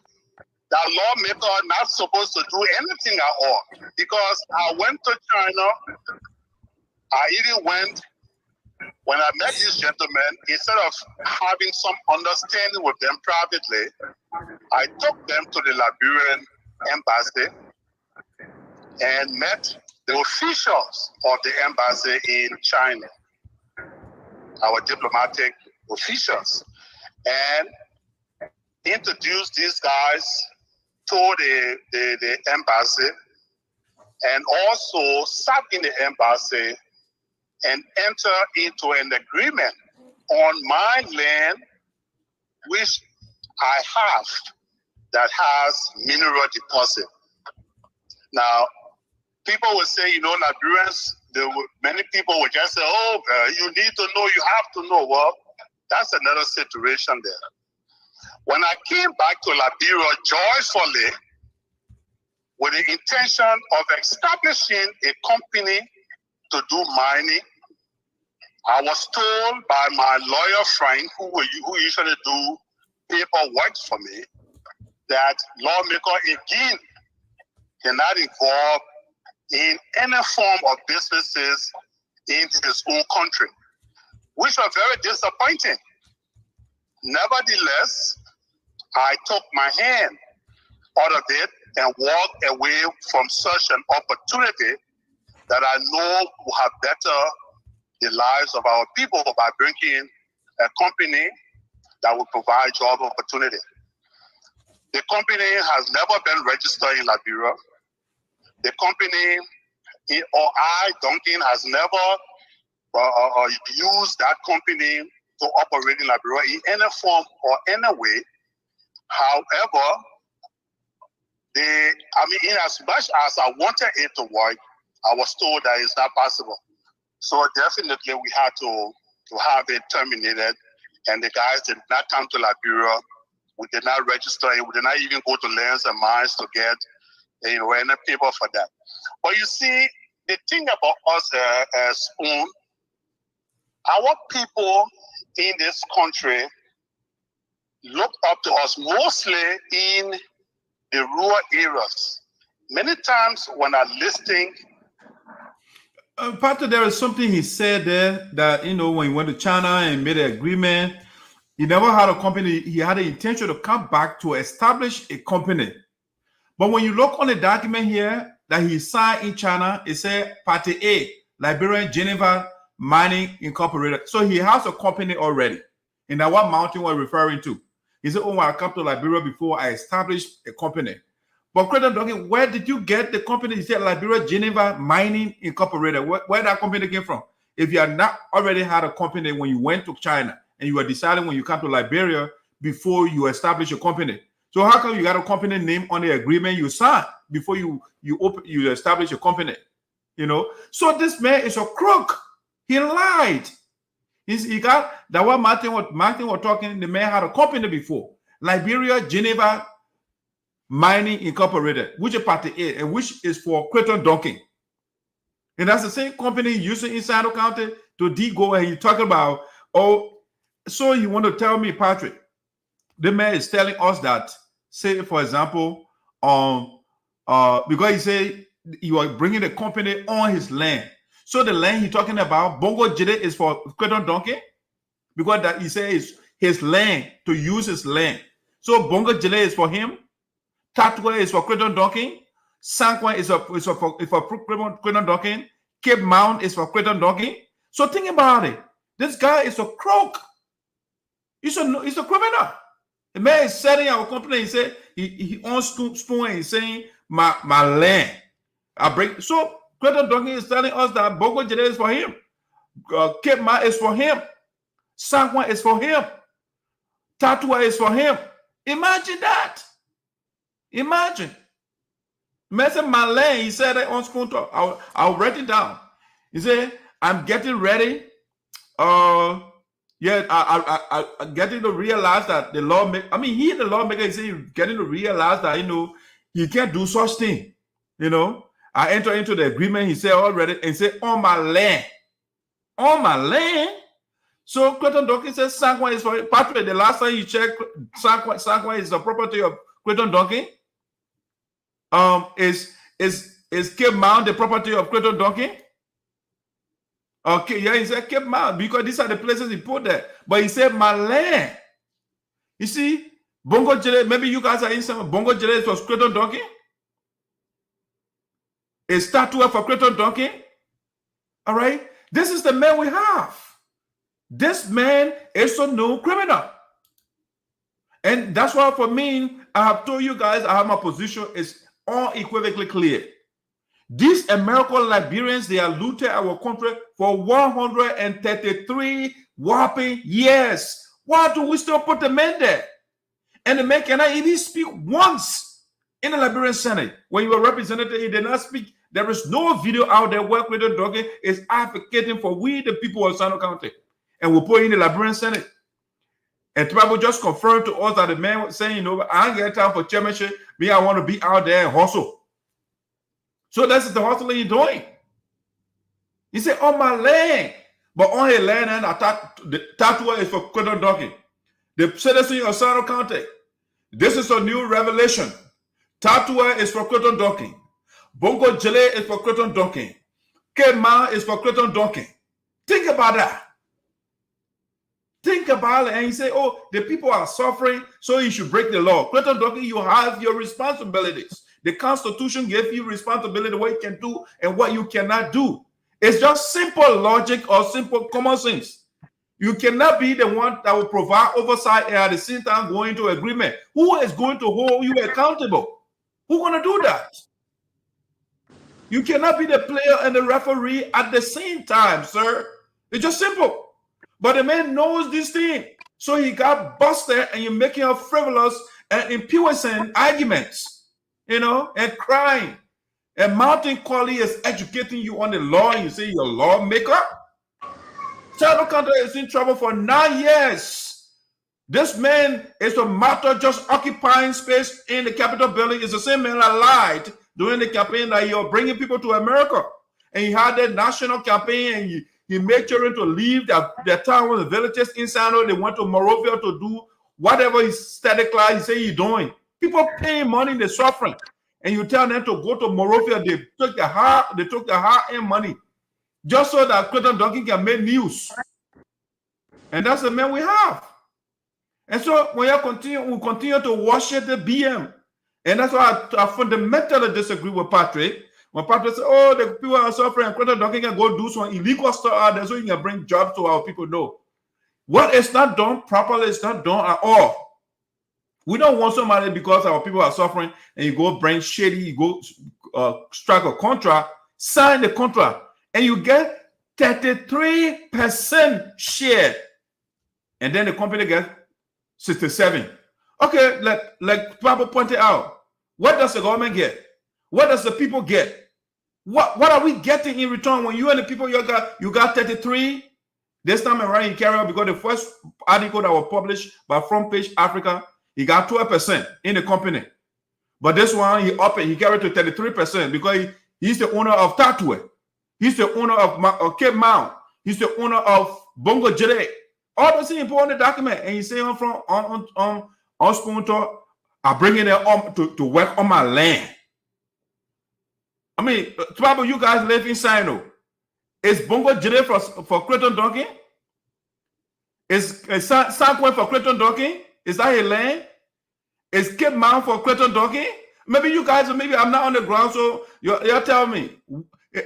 that lawmakers are not supposed to do anything at all, because I went to China. I even went, when I met this gentleman, instead of having some understanding with them privately, I took them to the Liberian embassy and met the officials of the embassy in China, our diplomatic officials, and introduced these guys to the embassy, and also sat in the embassy and enter into an agreement on my land, which I have, that has mineral deposit. Now, people will say, you know, Liberians, many people will just say, oh, you need to know, you have to know. Well, that's another situation there. When I came back to Liberia joyfully, with the intention of establishing a company to do mining, I was told by my lawyer friend, who usually do paperwork for me, that lawmaker again cannot involve in any form of businesses in his own country, which was very disappointing. Nevertheless, I took my hand out of it and walked away from such an opportunity that I know will have better the lives of our people by bringing a company that will provide job opportunity. The company has never been registered in Liberia. The company, or Duncan, has never used that company to operate in Liberia in any form or any way. However, in as much as I wanted it to work, I was told that it's not possible. So definitely we had to to have it terminated. And the guys did not come to Liberia. We did not register it. We did not even go to lands and mines to get any paper for that. But you see, the thing about us as Spoon, our people in this country look up to us mostly in the rural areas. Many times when I'm listening,
Pato, there is something he said there that, when he went to China and made an agreement, he never had a company. He had the intention to come back to establish a company. But when you look on the document here that he signed in China, it said Party A, Liberian Geneva Mining Incorporated. So he has a company already. And that's what Mountain was referring to. He said, I come to Liberia before I established a company. But Crayton Duncan, where did you get the company? He said Liberia Geneva Mining Incorporated. Where that company came from? If you had not already had a company when you went to China and you were deciding when you come to Liberia before you establish a company. So how come you got a company name on the agreement you signed before you establish a company? So this man is a crook. He lied. He got that what Martin was talking. The man had a company before, Liberia Geneva Mining Incorporated, which is Party A, and which is for Crayton Duncan. And that's the same company using in Sinoe County to go. And you talking about, so you want to tell me, Patrick, the man is telling us that, say, for example, because he said you are bringing the company on his land. So the land he's talking about, Bongo Jide, is for Crayton Duncan, because that he says his land, to use his land. So Bongo Jide is for him. Tatwe is for Crayton Duncan. Sankwa is for Crayton Duncan. Cape Mount is for Crayton Duncan. So think about it. This guy is a crook. He's a criminal. The man is selling our company. He said he owns Spoon and he's saying my land. So Crayton Duncan is telling us that Bongo Jide is for him. Cape Mount is for him. Sankwa is for him. Tatwe is for him. Imagine that. Imagine. Mention my land. He said that on Spoon Talk. I'll write it down. He said, I'm getting ready. I'm getting to realize that the lawmaker, the lawmaker is saying, getting to realize that, he can't do such thing. I enter into the agreement, he said already, and say, on my land. On my land? So Crayton Duncan says, Sankwa is for Patrick. The last time you checked, Sankwa is the property of Crayton Duncan. Is Cape Mount the property of Crayton Duncan? Okay, yeah, he said Cape Mount because these are the places he put there. But he said my land. You see, Bongo Jide, maybe you guys are in some Bongo Jide for Crayton Duncan. A statue for Crayton Duncan. All right, this is the man we have. This man is a known criminal. And that's why for me, I have told you guys, I have my position is unequivocally clear. These American Liberians, they are looted our country for 133 whopping years. Why do we still put the men there? And the man cannot even speak once in the Liberian Senate. When you were representative, he did not speak. There is no video out there where Crayton Duncan is advocating for we, the people of Sinoe County. And we'll put in the Liberian Senate. And people just confirmed to us that the man was saying, I ain't got time for chairmanship. Me, I want to be out there and hustle. So that's the hustling he's doing. He said, on my land. But on his land, and the tattoo is for Crayton Duncan. The citizen of Sinoe County. This is a new revelation. Tattoo is for Crayton Duncan. Bongo Jide is for Crayton Duncan. Kema is for Crayton Duncan. Think about that. Think about it, and you say, the people are suffering, so you should break the law. Crayton Duncan, you have your responsibilities. The Constitution gave you responsibility, what you can do and what you cannot do. It's just simple logic or simple common sense. You cannot be the one that will provide oversight and at the same time go into agreement. Who is going to hold you accountable? Who's going to do that? You cannot be the player and the referee at the same time, sir. It's just simple. But the man knows this thing. So he got busted and you're making a frivolous and impuissant arguments, and crying. And Mountain Quali is educating you on the law and you say you're a lawmaker. Third country is in trouble for 9 years. This man is a martyr just occupying space in the Capitol building. It's the same man that lied during the campaign that you're bringing people to America. And he had that national campaign and he made children to leave their town with the villages in Sinoe. They went to Monrovia to do whatever his static class he said he's doing. People paying money, they're suffering. And you tell them to go to Monrovia, they took the high-end money just so that Crayton Duncan can make news. And that's the man we have. And so we continue to worship the BM. And that's why I fundamentally disagree with Patrick. When Patrick says, oh, the people are suffering, and Crayton Duncan can go do some illegal stuff out there so he can bring jobs to our people. No. What is not done properly is not done at all. We don't want somebody because our people are suffering and you go bring shady, you go strike a contract, sign the contract, and you get 33% share. And then the company gets 67. Okay, like Pablo pointed out, what does the government get? What does the people get? What are we getting in return when you and the people you got 33? This time around you carry on because the first article that was published by Front Page Africa, he got 12% in the company. But this one, he up it, he carried to 33% because he's the owner of Tatwe. He's the owner of Cape Mount. He's the owner of Bongo Jere. All those things important in the document. And he's saying on Spoon Talk, I'm bringing them to work on my land. I mean, trouble you guys live in Sinoe. Is Bongo Jere for Crayton Duncan? Is Sanquin for Crayton Duncan? Is that his land? Is Cape Mount for Crayton Duncan? Maybe you guys, maybe I'm not on the ground, so you're telling me.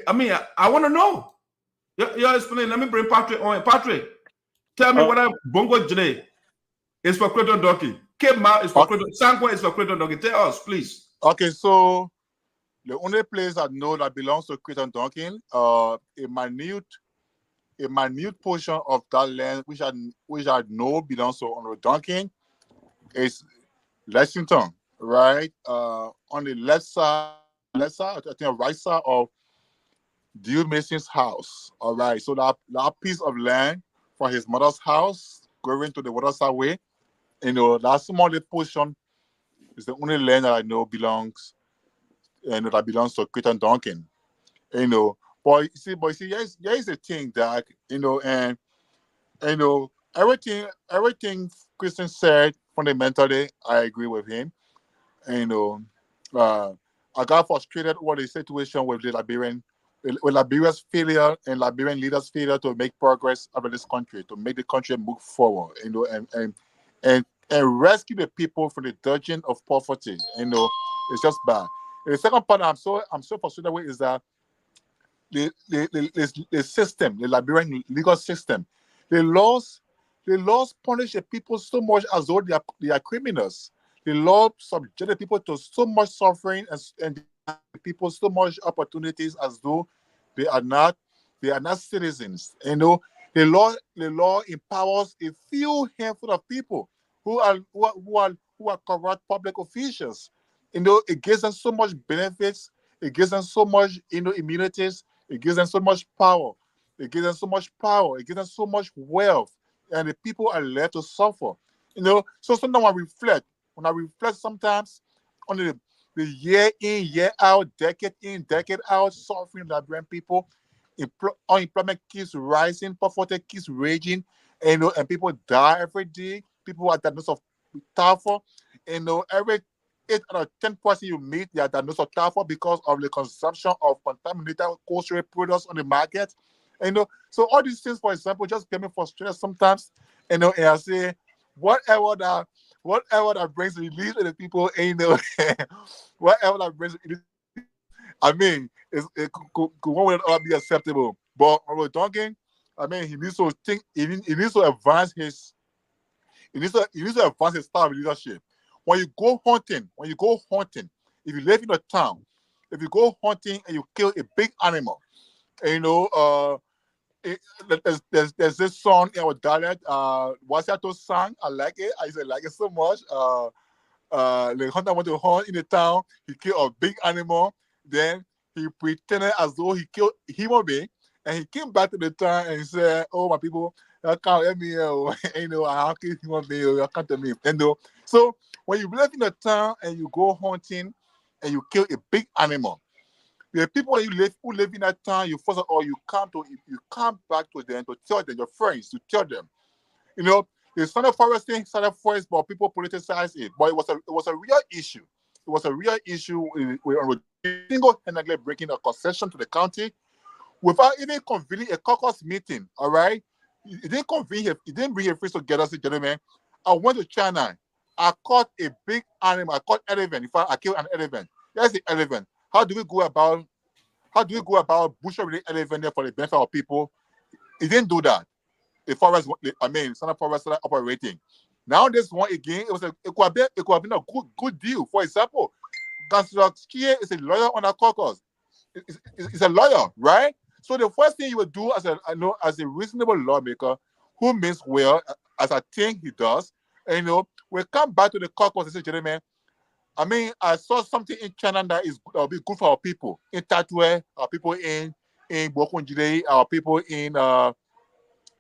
I mean, I want to know. You're explaining. Let me bring Patrick on. Patrick, tell me what Bongo Jere is for Crayton Duncan. Cape Mount is for Crayton. Sanquin is for Crayton Duncan. Tell us, please.
Okay, so the only place I know that belongs to Crayton Duncan, a minute portion of that land, which I know belongs to Honorable Duncan, is Lexington, right? On the left side, I think right side of Dew Mason's house. All right, so that piece of land from his mother's house going to the waterside way, that small little portion is the only land that I know belongs. That belongs to Crayton Duncan, But you see, there is a thing that everything Christian said fundamentally, I agree with him. I got frustrated with the situation with Liberia's failure and Liberian leaders' failure to make progress over this country, to make the country move forward, and rescue the people from the dungeon of poverty. It's just bad. And the second part I'm so frustrated with is that the system, the Liberian legal system, the laws punish the people so much as though they are criminals. The law subject the people to so much suffering and people so much opportunities as though they are not citizens. The law empowers a few handful of people who are corrupt public officials. It gives them so much benefits. It gives them so much, immunities. It gives them so much power. It gives them so much power. It gives them so much wealth, and the people are left to suffer. So sometimes when I reflect sometimes on the year in, year out, decade in, decade out, suffering Liberian people, unemployment keeps rising, poverty keeps raging, and people die every day. People are diagnosed of typhoid. Every 8 out of 10 person you meet, they are diagnosed with typhoid because of the consumption of contaminated kosher products on the market. So all these things, for example, just get me frustrated sometimes. And I say, whatever that brings relief to the people, whatever that brings relief, I mean, it could one way or not be acceptable. But with Duncan, I mean, he needs to think. He needs to advance his. He needs to advance his style of leadership. When you go hunting, if you live in a town, if you go hunting and you kill a big animal, there's this song in our dialect, Wasiato song. I like it. I like it so much. The hunter went to hunt in the town. He killed a big animal. Then he pretended as though he killed a human being, And he came back to the town and said, "Oh, my people, I can't help me. You know, I can't human being. I can't tell me." And so when you live in a town and you go hunting and you kill a big animal, the people who live in that town, you first of all you come back to them to tell them, your friends, to tell them, you know, the Sinoe Forest thing started first, but people politicized it. But it was a real issue. It was a real issue with single-handedly breaking a concession to the county without even convening a caucus meeting. All right, he didn't convene. He didn't bring a friends together. Say, gentlemen, I went to China. I caught a big animal. I caught elephant. In fact, I killed an elephant. There's the elephant. How do we go about butchering the elephant there for the benefit of people? He didn't do that. The forest, Sinoe Forest started operating. Now this one again, it could have been a good deal. For example, Councillor Chie is a lawyer on a caucus. He's a lawyer, right? So the first thing you would do as a reasonable lawmaker who means well, as I think he does, and we come back to the caucus and say, gentlemen, I saw something in China that will be good for our people in Tatwe, our people in Bokunjide, our people in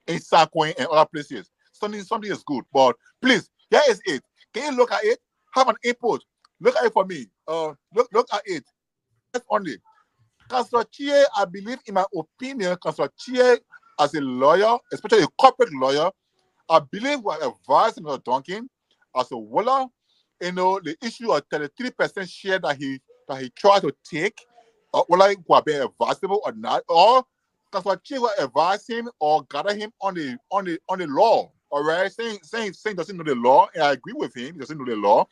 Sakwe and other places. Something is good, but please, here is it. Can you look at it? Have an input. Look at it for me. Look at it. That's only. Councillor Chie, I believe, in my opinion, Councillor Chie, as a lawyer, especially a corporate lawyer, I believe we are advising Mr. Duncan as a Walla, the issue of 33% share that he tried to take, whether it would be advisable or not, or Councillor Chie will advise him or gather him on the law. All right, saying doesn't know the law, and I agree with him. He doesn't know the law.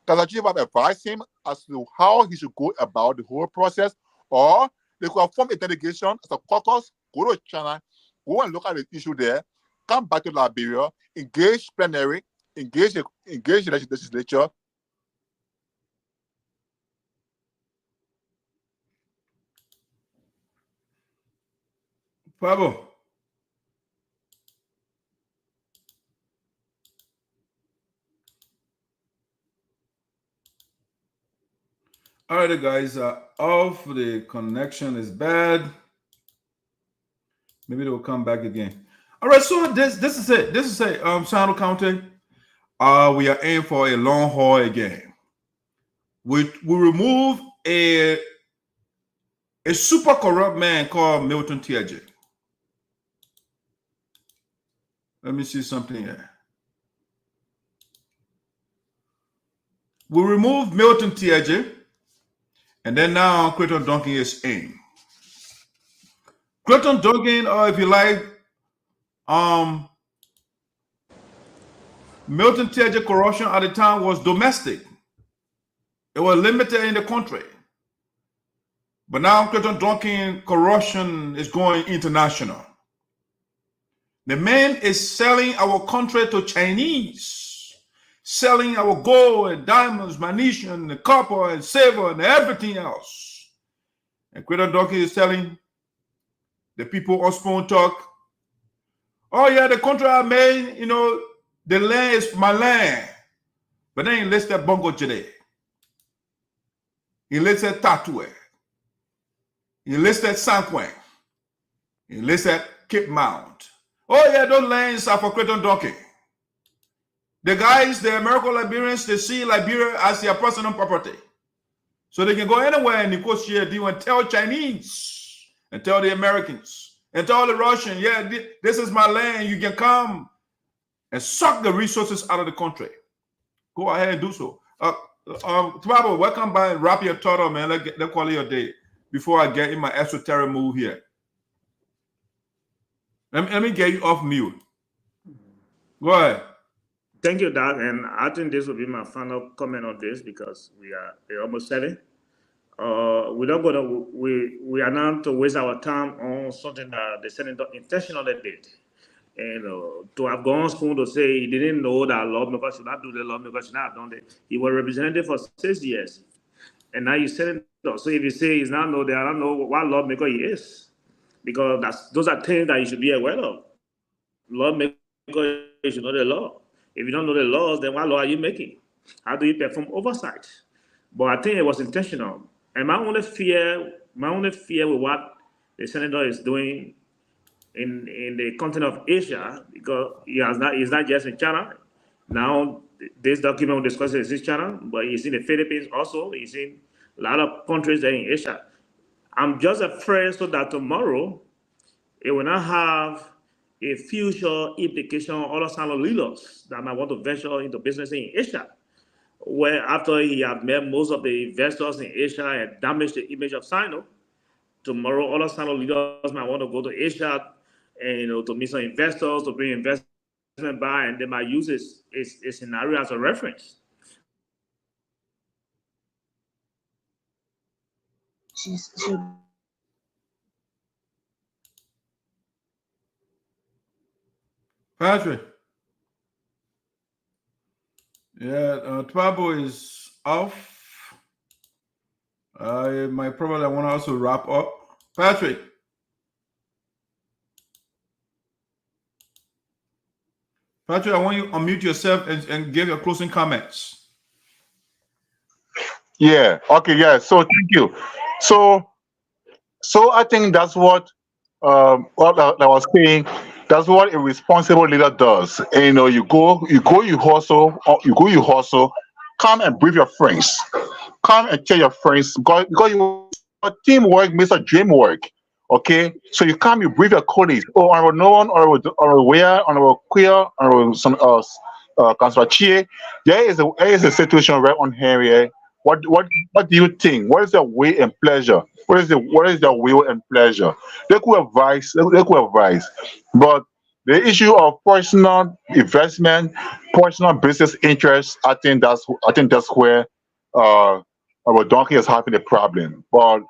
Councillor Chie will advise him as to how he should go about the whole process, or they could form a delegation as a caucus, go to China, go and look at the issue there, come back to Liberia, engage plenary, engage the legislature.
Pablo. All right, guys. Off the connection is bad. Maybe they'll come back again. All right. So this is it. This is it. Sinoe County. We are in for a long haul again. We remove a super corrupt man called Milton Tiaje. Let me see something here. We remove Milton Tiaje, and then now Crayton Duncan is in. Crayton Duncan, or if you like, Milton Tiaje corruption at the time was domestic. It was limited in the country. But now Crayton Duncan corruption is going international. The man is selling our country to Chinese, selling our gold and diamonds, munition, and copper and silver and everything else. And Crayton Duncan is telling the people on Spoon Talk, oh yeah, the country I made, the land is my land. But then he listed Bongo Jide. He listed Tatue. He listed Sanquin. He listed Cape Mount. Oh yeah, those lands are for Crayton Duncan. The guys, the American Liberians, they see Liberia as their personal property. So they can go anywhere and negotiate deal and tell Chinese and tell the Americans and tell the Russians, yeah, this is my land. You can come and suck the resources out of the country. Go ahead and do so. Tribal, welcome by and wrap your thought up, man. Let's call it your day before I get in my esoteric move here. Let me get you off mute. Go ahead.
Thank you, Doc. And I think this will be my final comment on this because we're almost 7. We're not gonna we are not to waste our time on something that the senator intentionally did. And to have gone Spoon to say he didn't know that lawmaker should not do the lawmaker should not have done it. He was representative for 6 years, and now he's senator. So if you say he's not know, they don't know what lawmaker he is, because those are things that you should be aware of. Lawmaker, you should know the law. If you don't know the laws, then what law are you making? How do you perform oversight? But I think it was intentional. And my only fear with what the senator is doing in the continent of Asia, because he's not just in China. Now, this document we discuss is in China, but he's in the Philippines also. He's in a lot of countries there in Asia. I'm just afraid so that tomorrow it will not have a future implication on other Sinoe leaders that might want to venture into business in Asia, where after he have met most of the investors in Asia and damaged the image of Sinoe, tomorrow other Sinoe leaders might want to go to Asia and to meet some investors, to bring investment by, and they might use this scenario as a reference.
Patrick. Yeah, Twabo is off. My probably I want to also wrap up. Patrick. Patrick, I want you to unmute yourself and give your closing comments.
Yeah. Okay. Yeah. So thank you. So I think that's what I was saying. That's what a responsible leader does. And, you hustle. Come and brief your friends. Come and tell your friends because teamwork makes a dream work. Okay, so you come, you brief your colleagues. Oh, I will know one, or where, or queer, or some Councilor Chie. There is a situation right on here. What do you think? What is the way and pleasure? What is the will and pleasure? They could advise. But the issue of personal investment, personal business interests, I think that's where our Duncan is having a problem. But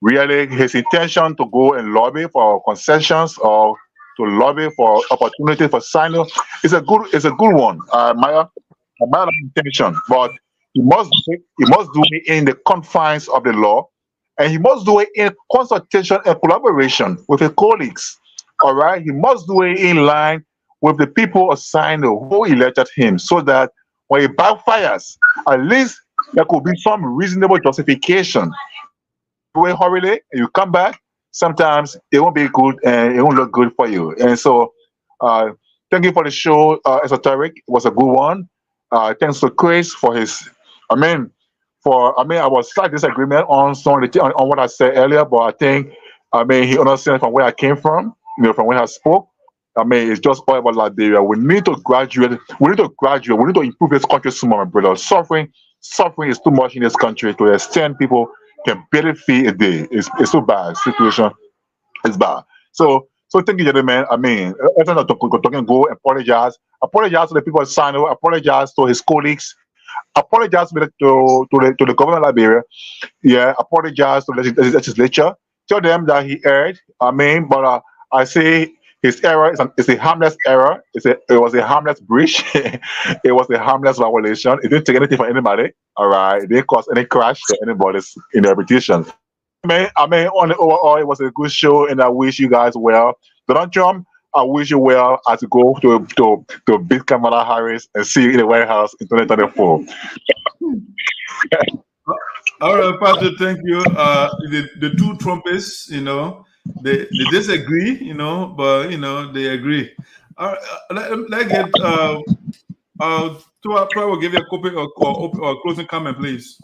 really, his intention to go and lobby for concessions or to lobby for opportunity for Sinoe is a good one. I admire the intention, but he must do it in the confines of the law, and he must do it in consultation and collaboration with his colleagues. All right, he must do it in line with the people of Sinoe who elected him, so that when it backfires, at least there could be some reasonable justification. Wait, hurry, you come back. Sometimes it won't be good and it won't look good for you. And so, thank you for the show, Esoteric. It was a good one. Thanks to Chris for his. I was slight disagreement on on what I said earlier, but I think, he understands from where I came from, from where I spoke. It's just all about Liberia. We need to graduate. We need to improve this country some more, my brother. Suffering is too much in this country to the extent people can barely feed a day. It's so bad. Situation is bad. So thank you, gentlemen. Every time Duncan go apologize to the people of Sinoe, apologize to his colleagues, apologize to the government of Liberia. Yeah, apologize to the legislature. Tell them that he erred. But I say his error is a harmless error. It was a harmless breach. It was a harmless violation. It didn't take anything from anybody. All right. It didn't cause any crash to anybody's in their petition. On the overall, it was a good show, and I wish you guys well. Donald Trump, I wish you well as you go to beat Kamala Harris and see you in the White House in 2024.
All right, Patrick, thank you. The two Trumpists, they disagree, but they agree. All right, let's get Troy will give you a copy or closing comment, please.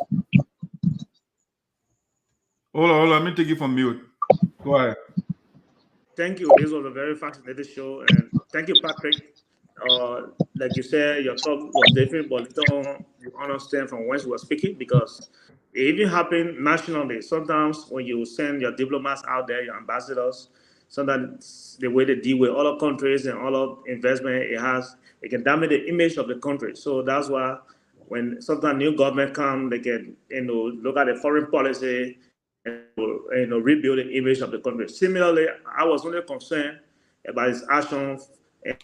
Hold on. Let me take you from mute. Go ahead.
Thank you. This was a very fascinating show, and thank you, Patrick. Like you said, your talk was different, but you understand from whence you were speaking, because it even happened nationally. Sometimes when you send your diplomats out there, your ambassadors, sometimes the way they deal with other countries and other investment, it can damage the image of the country. So that's why when sometimes new government come, they can look at the foreign policy and rebuild the image of the country. Similarly, I was only concerned about his actions and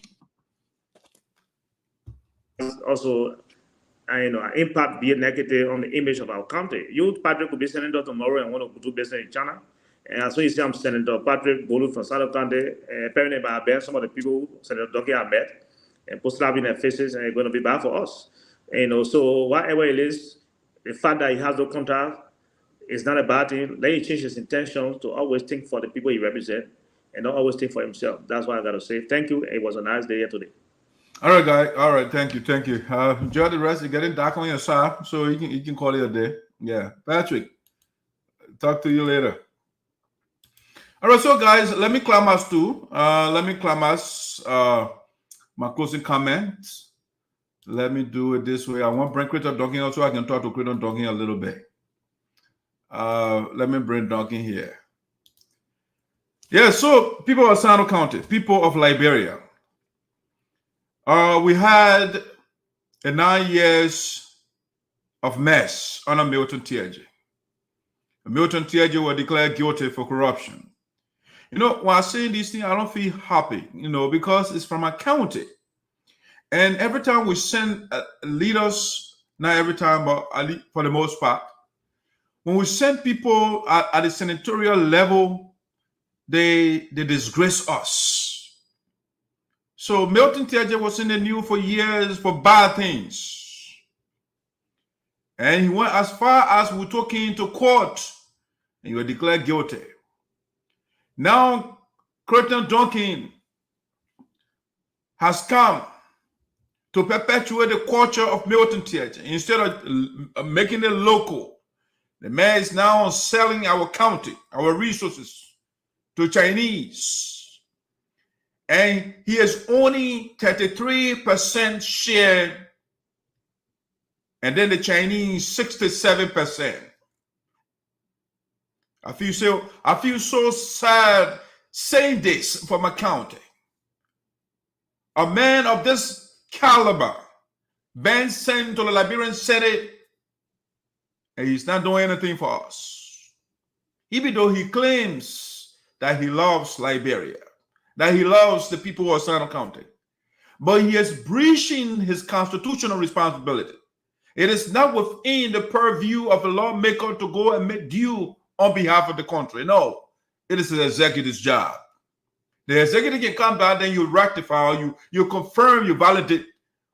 also an impact be negative on the image of our country. You, Patrick, could be senator tomorrow and want to do business in China. And as soon as you see I'm Senator Patrick Bolu from Sinoe County, apparently by some of the people Senator Duncan have met and put slap in their faces, and it's going to be bad for us. So whatever it is, the fact that he has no contract, It's not a bad thing. Let him change his intentions to always think for the people he represents and not always think for himself. That's what I got to say. Thank you. It was a nice day here today.
All right, guy. All right, thank you. Enjoy the rest. You're getting dark on your side, so you can call it a day. Yeah, Patrick. Talk to you later. All right, so guys, let me climax too. Let me climax my closing comments. Let me do it this way. I want to bring Crayton Duncan out so I can talk to Crayton Duncan a little bit. Let me bring Duncan here. Yeah, so people of Sinoe County, people of Liberia. We had 9 years of mess under Milton Tiaji. Milton Tiaji was declared guilty for corruption. You know, while saying these things, I don't feel happy, you know, because it's from a county. And every time we send leaders, not every time, but for the most part, when we send people at the senatorial level, they disgrace us. So Milton Tiaji was in the news for years for bad things. And he went as far as we took him to court and he was declared guilty. Now, Crayton Duncan has come to perpetuate the culture of Milton Tiaji. Instead of making it local, the man is now selling our county, our resources to Chinese. And he is only 33% share, and then the Chinese 67%. I feel so sad saying this for my county. A man of this caliber been sent to the Liberian Senate, and he's not doing anything for us. Even though he claims that he loves Liberia, that he loves the people of Sinoe County, but he is breaching his constitutional responsibility. It is not within the purview of a lawmaker to go and make due on behalf of the country. No, it is the executive's job. The executive can come back, then you rectify, or you confirm, you validate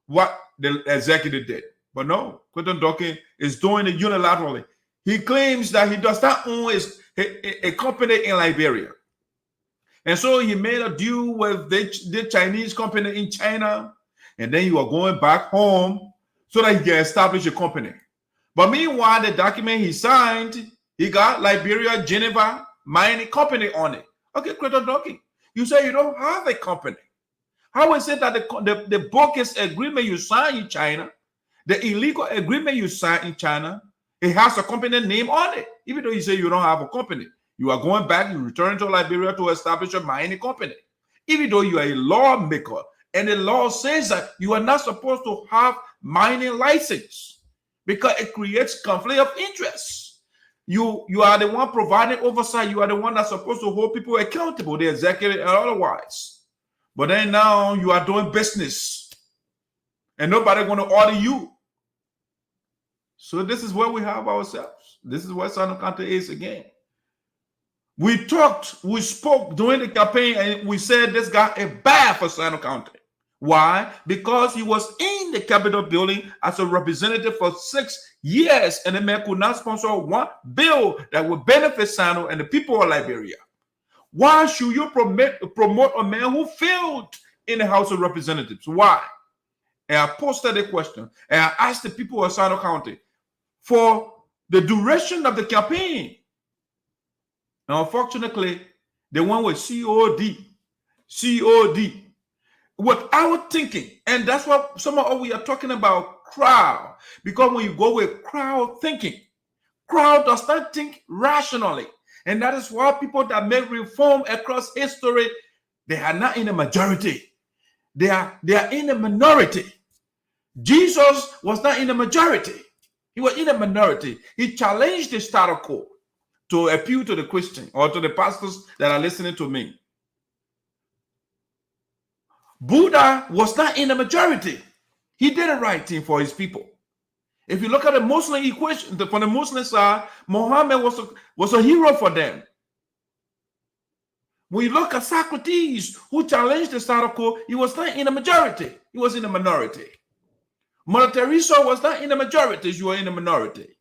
what the executive did. But no, Crayton Duncan is doing it unilaterally. He claims that he does not own a company in Liberia. And so he made a deal with the Chinese company in China, and then you are going back home so that he can establish a company. But meanwhile, the document he signed, he got Liberia, Geneva mining company on it. Okay, Crayton Duncan, you say you don't have a company. How is it that the bogus agreement you signed in China, the illegal agreement you signed in China, it has a company name on it, even though you say you don't have a company? You are going back, you return to Liberia to establish a mining company, even though you are a lawmaker, and the law says that you are not supposed to have mining license because it creates conflict of interest. You are the one providing oversight. You are the one that's supposed to hold people accountable, the executive and otherwise. But then now you are doing business and nobody going to order you. So this is where we have ourselves. This is where Sinoe County is again. We talked, we spoke during the campaign, and we said this guy is bad for Sinoe County. Why? Because he was in the Capitol building as a representative for 6 years, and the man could not sponsor one bill that would benefit Sinoe and the people of Liberia. Why should you promote a man who failed in the House of Representatives? Why? And I posted a question, and I asked the people of Sinoe County for the duration of the campaign. And unfortunately, they went with COD. Without thinking. And that's what some of we are talking about, crowd. Because when you go with crowd thinking, crowd does not think rationally. And that is why people that make reform across history, they are not in the majority. They are in the minority. Jesus was not in the majority. He was in the minority. He challenged the status quo to appeal to the Christian or to the pastors that are listening to me. Buddha was not in the majority. He did the right thing for his people. If you look at the Muslim equation, from the Muslim side, Muhammad was a hero for them. When you look at Socrates, who challenged the status quo, he was not in the majority. He was in the minority. Mother Teresa was not in the majority. You were in the minority.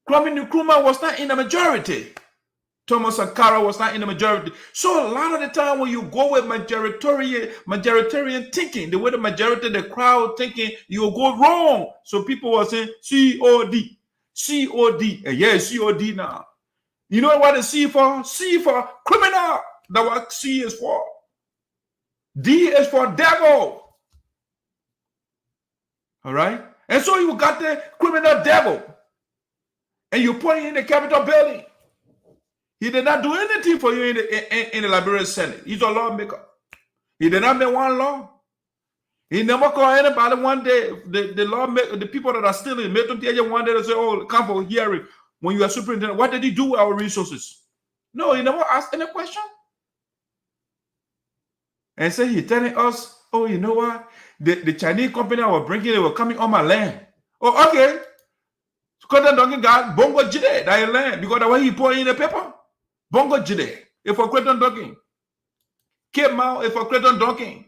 Kwame Nkrumah was not in the majority. Thomas Sankara was not in the majority. So a lot of the time when you go with majoritarian thinking, the way the majority of the crowd thinking, you will go wrong. So people were saying COD, COD, and yeah, COD now. You know what the C for? C for criminal. That's what C is for. D is for devil. All right? And so you got the criminal devil. And you put him in the Capitol building. He did not do anything for you in the Liberian Senate. He's a lawmaker. He did not make one law. He never called anybody one day. The lawmaker, the people that are still in Meton one day they say, oh, come for hearing. When you are superintendent, what did he do with our resources? No, he never asked any question. And so he telling us, oh, you know what? The Chinese company I was bringing, they were coming on my land. Oh, okay. Because Duncan got Bongo Jide, that land, because the way he put in the paper. Bongo Jide, if for Crayton Duncan. Cape Mount is for Crayton Duncan.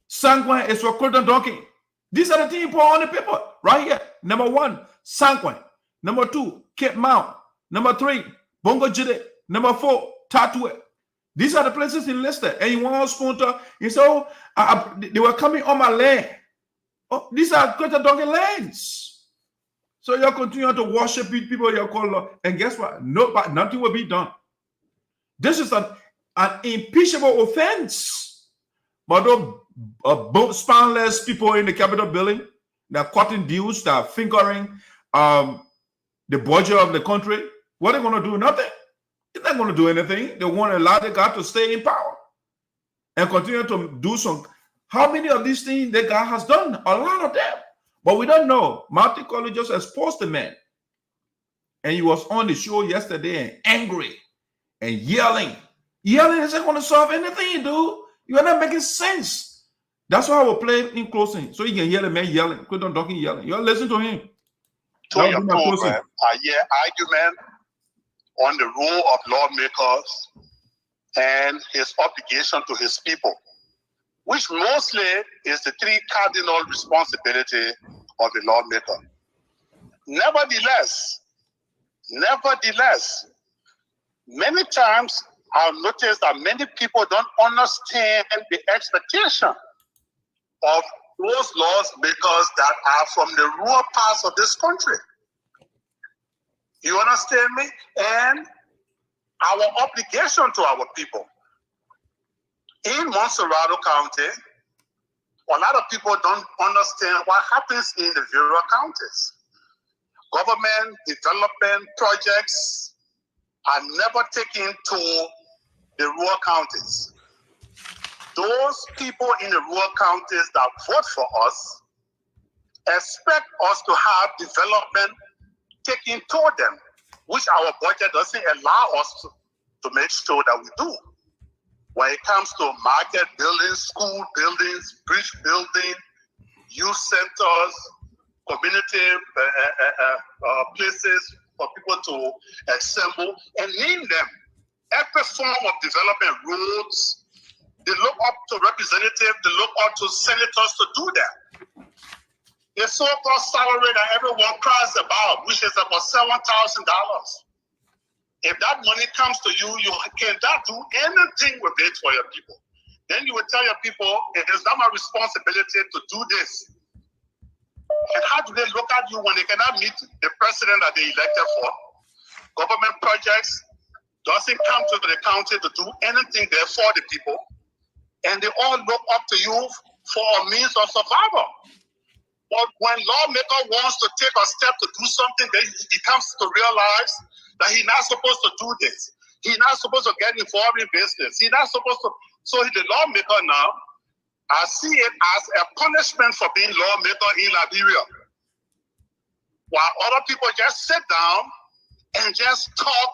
Sanguine is for Crayton Duncan. These are the things he put on the paper, right here. Number 1, Sanguine. Number 2, Cape Mount. Number 3, Bongo Jide. Number 4, Tatue. These are the places he listed. And he wants sponsor. He said, oh, they were coming on my land. Oh, these are Crayton Duncan lands. So you'll continue to worship people you call Lord. And guess what? Nothing will be done. This is an impeachable offense. But those spineless people in the Capitol building, they're cutting deals, they're fingering the budget of the country. What are they going to do? Nothing. They're not going to do anything. They want to allow the guy to stay in power and continue to do some. How many of these things the guy has done? A lot of them. But we don't know. Martin Colley just exposed the man. And he was on the show yesterday and angry and yelling. Yelling isn't going to solve anything, dude. You're not making sense. That's why I will play in closing. So you can hear the man yelling. Crayton Duncan yelling. You'll listen to him.
To your program, I hear argument on the role of lawmakers and his obligation to his people, which mostly is the 3 cardinal responsibility of the lawmaker. Nevertheless, many times I've noticed that many people don't understand the expectation of those lawmakers that are from the rural parts of this country. You understand me? And our obligation to our people. In Montserrat County, a lot of people don't understand what happens in the various counties. Government development projects are never taken to the rural counties. Those people in the rural counties that vote for us expect us to have development taken to them, which our budget doesn't allow us to make sure that we do. When it comes to market buildings, school buildings, bridge building, youth centers, community places for people to assemble and name them. Every form of development, roads, they look up to representatives, they look up to senators to do that. The so-called salary that everyone cries about, which is about $7,000. If that money comes to you, you cannot do anything with it for your people. Then you will tell your people, it is not my responsibility to do this. And how do they look at you when they cannot meet the president that they elected for? Government projects doesn't come to the county to do anything there for the people. And they all look up to you for a means of survival. But when lawmaker wants to take a step to do something, then he comes to realize that he's not supposed to do this. He's not supposed to get involved in business. He's not supposed to. So the lawmaker now, I see it as a punishment for being lawmaker in Liberia. While other people just sit down and just talk,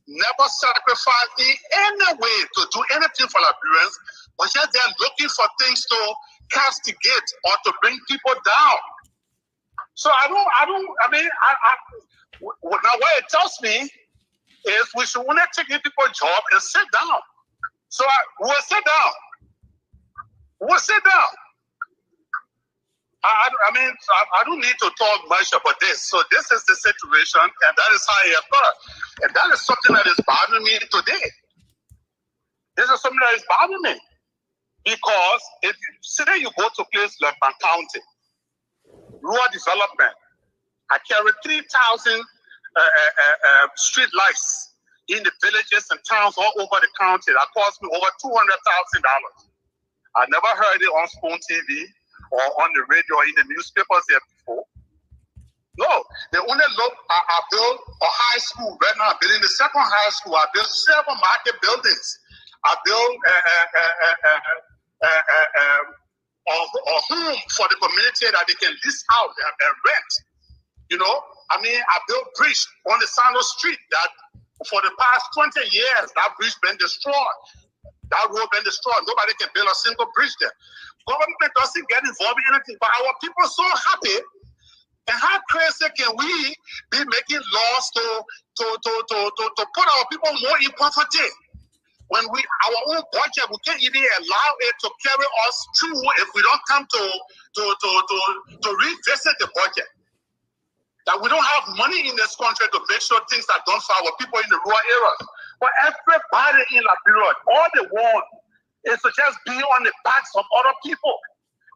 never sacrifice in any way to do anything for Liberians, but yet they're looking for things to castigate or to bring people down. So now what it tells me is we should want to take people's job and sit down. So we'll sit down. I mean, I don't need to talk much about this. So this is the situation, and that is how it occurred. And that is something that is bothering me today. This is something that is bothering me. Because if you say you go to a place like Ban County, rural development, I carry 3,000 street lights in the villages and towns all over the county. That cost me over $200,000. I never heard it on Spoon TV or on the radio or in the newspapers here before. No, they only look. I built a high school. Right now, I'm building the second high school. I built 7 market buildings. I built a home for the community that they can lease out and rent. You know, I mean, I built bridge on the Sinoe Street that for the past 20 years, that bridge been destroyed. That road been destroyed. Nobody can build a single bridge there. Government doesn't get involved in anything, but our people are so happy. And how crazy can we be making laws to put our people more in poverty? When our own budget, we can't even allow it to carry us through if we don't come to revisit the budget. That we don't have money in this country to make sure things are done for our people in the rural areas. But everybody in Liberia, all they want is to just be on the backs of other people.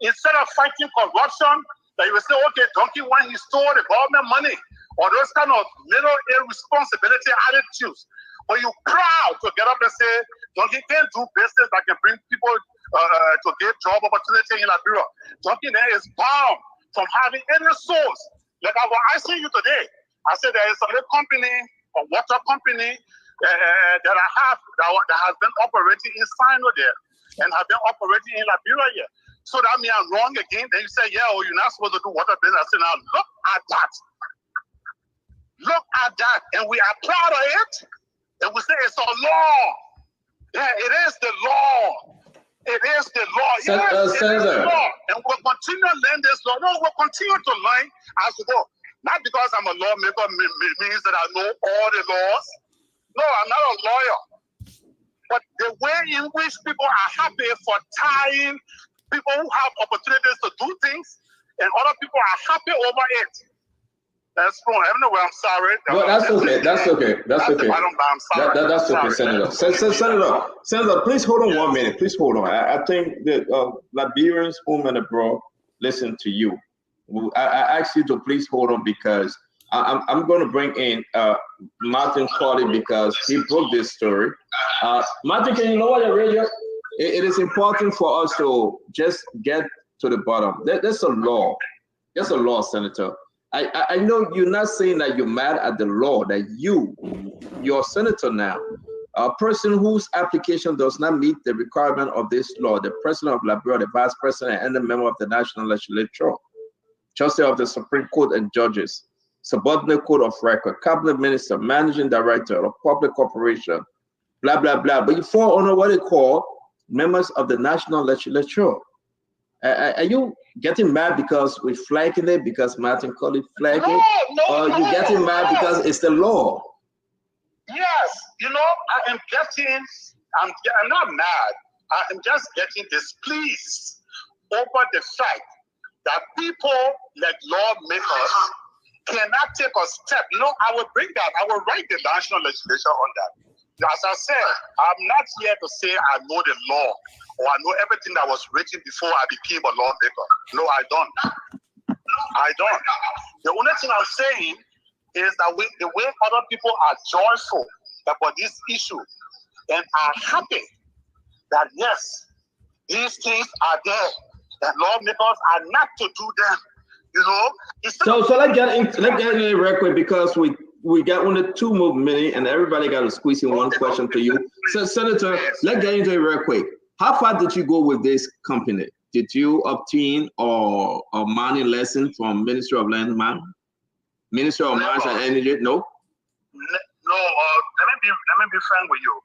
Instead of fighting corruption, that you will say, okay, Duncan, when he stole the government money, or those kind of little irresponsibility attitudes. But you're proud to get up and say, Duncan can't do business that can bring people to get job opportunity in Liberia. Duncan is bound from having any source. Like I was asking you today, I said there is a little company, a water company that I have that has been operating in Sinoe there and have been operating in Liberia here. So that means I'm wrong again. Then you say, yeah, well, you're not supposed to do water business. I said, now look at that. Look at that. And we are proud of it. And we say it's a law. Yeah, it is the law. It is the law. Yes, it is the law. And we'll continue to learn this law. No, we'll continue to learn as we go. Not because I'm a lawmaker means that I know all the laws. No, I'm not a lawyer. But the way in which people are happy for tying people who have opportunities to do things, and other people are happy over it. That's wrong. Anyway, I'm sorry.
No, that's okay. That's okay. That's okay.
I'm sorry.
That's okay, Senator. Senator, please hold on 1 minute. Please hold on. I think that Liberians, home and abroad, listen to you. I ask you to please hold on because I'm going to bring in Martin Corley because he broke this story. Martin, can you lower your radio? It is important for us to just get to the bottom. There's a law. There's a law, Senator. I know you're not saying that you're mad at the law, that you're a senator now. A person whose application does not meet the requirement of this law, the president of Liberia, the vice president, and the member of the national legislature, justice of the Supreme Court and judges, subordinate code of record, cabinet minister, managing director of public corporation, blah, blah, blah. But you fall under what they call members of the national legislature. Are you getting mad because we're flagging it, because Martin Corley flagged it? Or you getting mad because it's the law?
Yes, you know, I'm not mad. I am just getting displeased over the fact that people like lawmakers cannot take a step. You know, I will bring that. I will write the national legislation on that. As I said, I'm not here to say I know the law or I know everything that was written before I became a lawmaker. No, I don't. I don't. The only thing I'm saying is that the way other people are joyful about this issue and are happy that yes, these things are there, that lawmakers are not to do them. You know.
So let's get into it real quick because we got only 2 more minutes and everybody got to squeeze in one question to you. So Senator, let's get into it real quick. How far did you go with this company? Did you obtain a mining lesson from Ministry of Land, Ministry of Mines and Energy? No.
No. Let me be frank with you.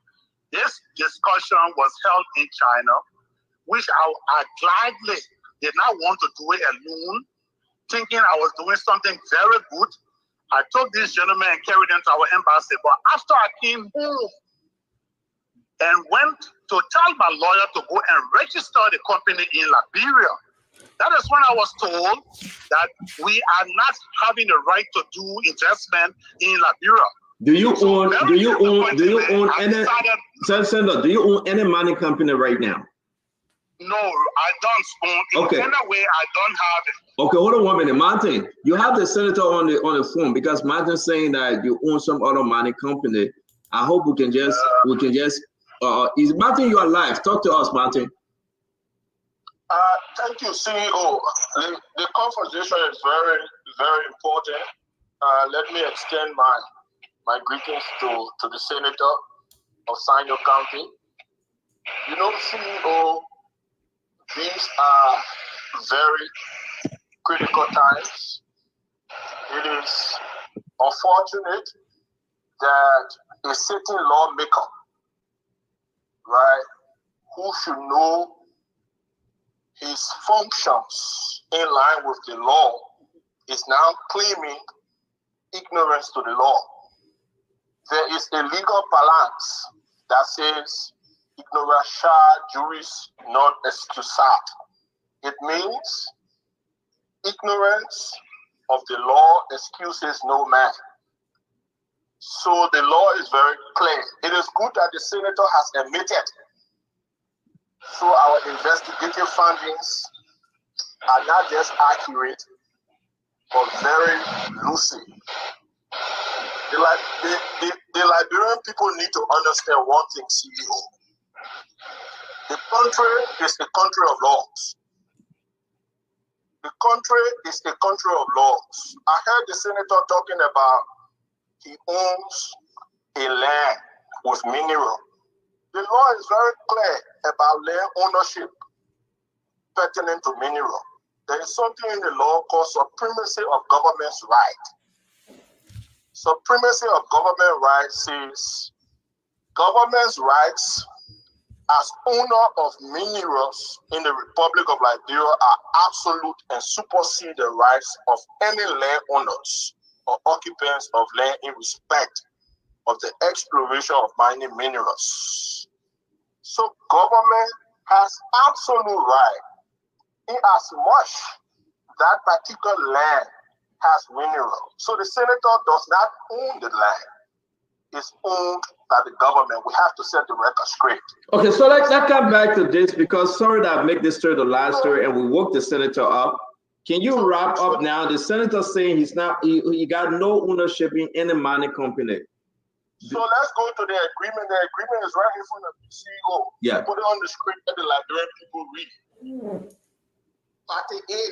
This discussion was held in China, which I gladly did not want to do it alone, thinking I was doing something very good. I took these gentlemen and carried them to our embassy. But after I came home and went to tell my lawyer to go and register the company in Liberia, That is when I was told that we are not having the right to do investment in Liberia.
Do you own any Senator, do you own any mining company right now?
No, I don't own.
Okay.
In any way, I don't have it.
Okay, hold on 1 minute, Martin. You have the senator on the phone because Martin's saying that you own some other mining company. I hope we can just is Martin, you are live? Talk to us, Martin.
Thank you, CEO. The conversation is very, very important. Let me extend my greetings to the senator of Sinoe County. You know, CEO, these are very critical times. It is unfortunate that a certain lawmaker, right, who should know his functions in line with the law, is now claiming ignorance to the law. There is a legal parlance that says ignorantia juris non excusat. It means ignorance of the law excuses no man. So the law is very clear. It is good that the senator has admitted. So our investigative findings are not just accurate, but very lucid. The Liberian people need to understand one thing, CEO. The country is a country of laws. The country is a country of laws. I heard the senator talking about he owns a land with mineral. The law is very clear about land ownership pertinent to mineral. There is something in the law called supremacy of government's right. Supremacy of government rights says government's rights as owner of minerals in the Republic of Liberia are absolute and supersede the rights of any landowners or occupants of land in respect of the exploration of mining minerals. So government has absolute right in as much that particular land has mineral. So the senator does not own the land. It's owned by the government. We have to set the record straight.
Okay, so let's come back to this because sorry that I make this story the last story and we woke the senator up. Can you wrap up now? The senator saying he got no ownership in any mining company.
So let's go to the agreement. The agreement is right in front of the CEO.
Yeah.
Put it on the screen that the Liberian people read. Party A,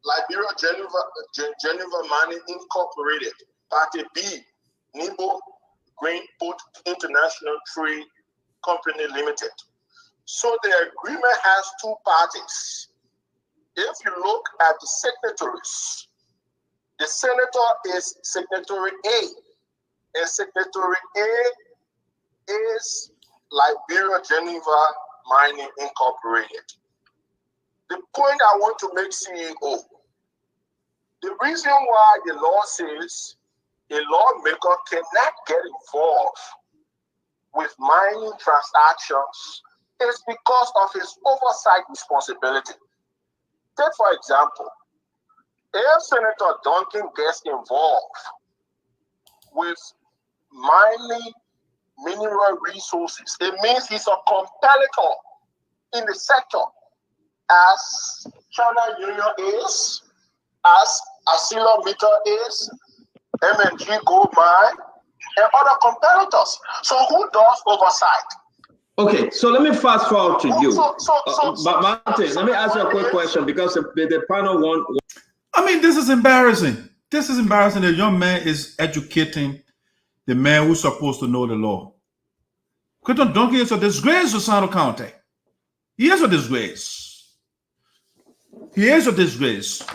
Liberia Geneva Mining Incorporated. Party B, Nimbo Greenport International Trade Company Limited. So the agreement has two parties. If you look at the signatories, the senator is signatory A, and signatory A is Liberia Geneva Mining Incorporated. The point I want to make, CEO, the reason why the law says a lawmaker cannot get involved with mining transactions is because of his oversight responsibility. Take, for example, if Senator Duncan gets involved with mining mineral resources, it means he's a competitor in the sector, as China Union is, as Asilometer is, MNG Gold Mine, and other competitors. So who does oversight?
Okay, so let me fast forward to you. But Martin, let me ask you a quick question because the panel won.
I mean, this is embarrassing. This is embarrassing. The young man is educating the man who's supposed to know the law. Crayton Duncan is a disgrace to Sinoe County. He is a disgrace. He is a disgrace.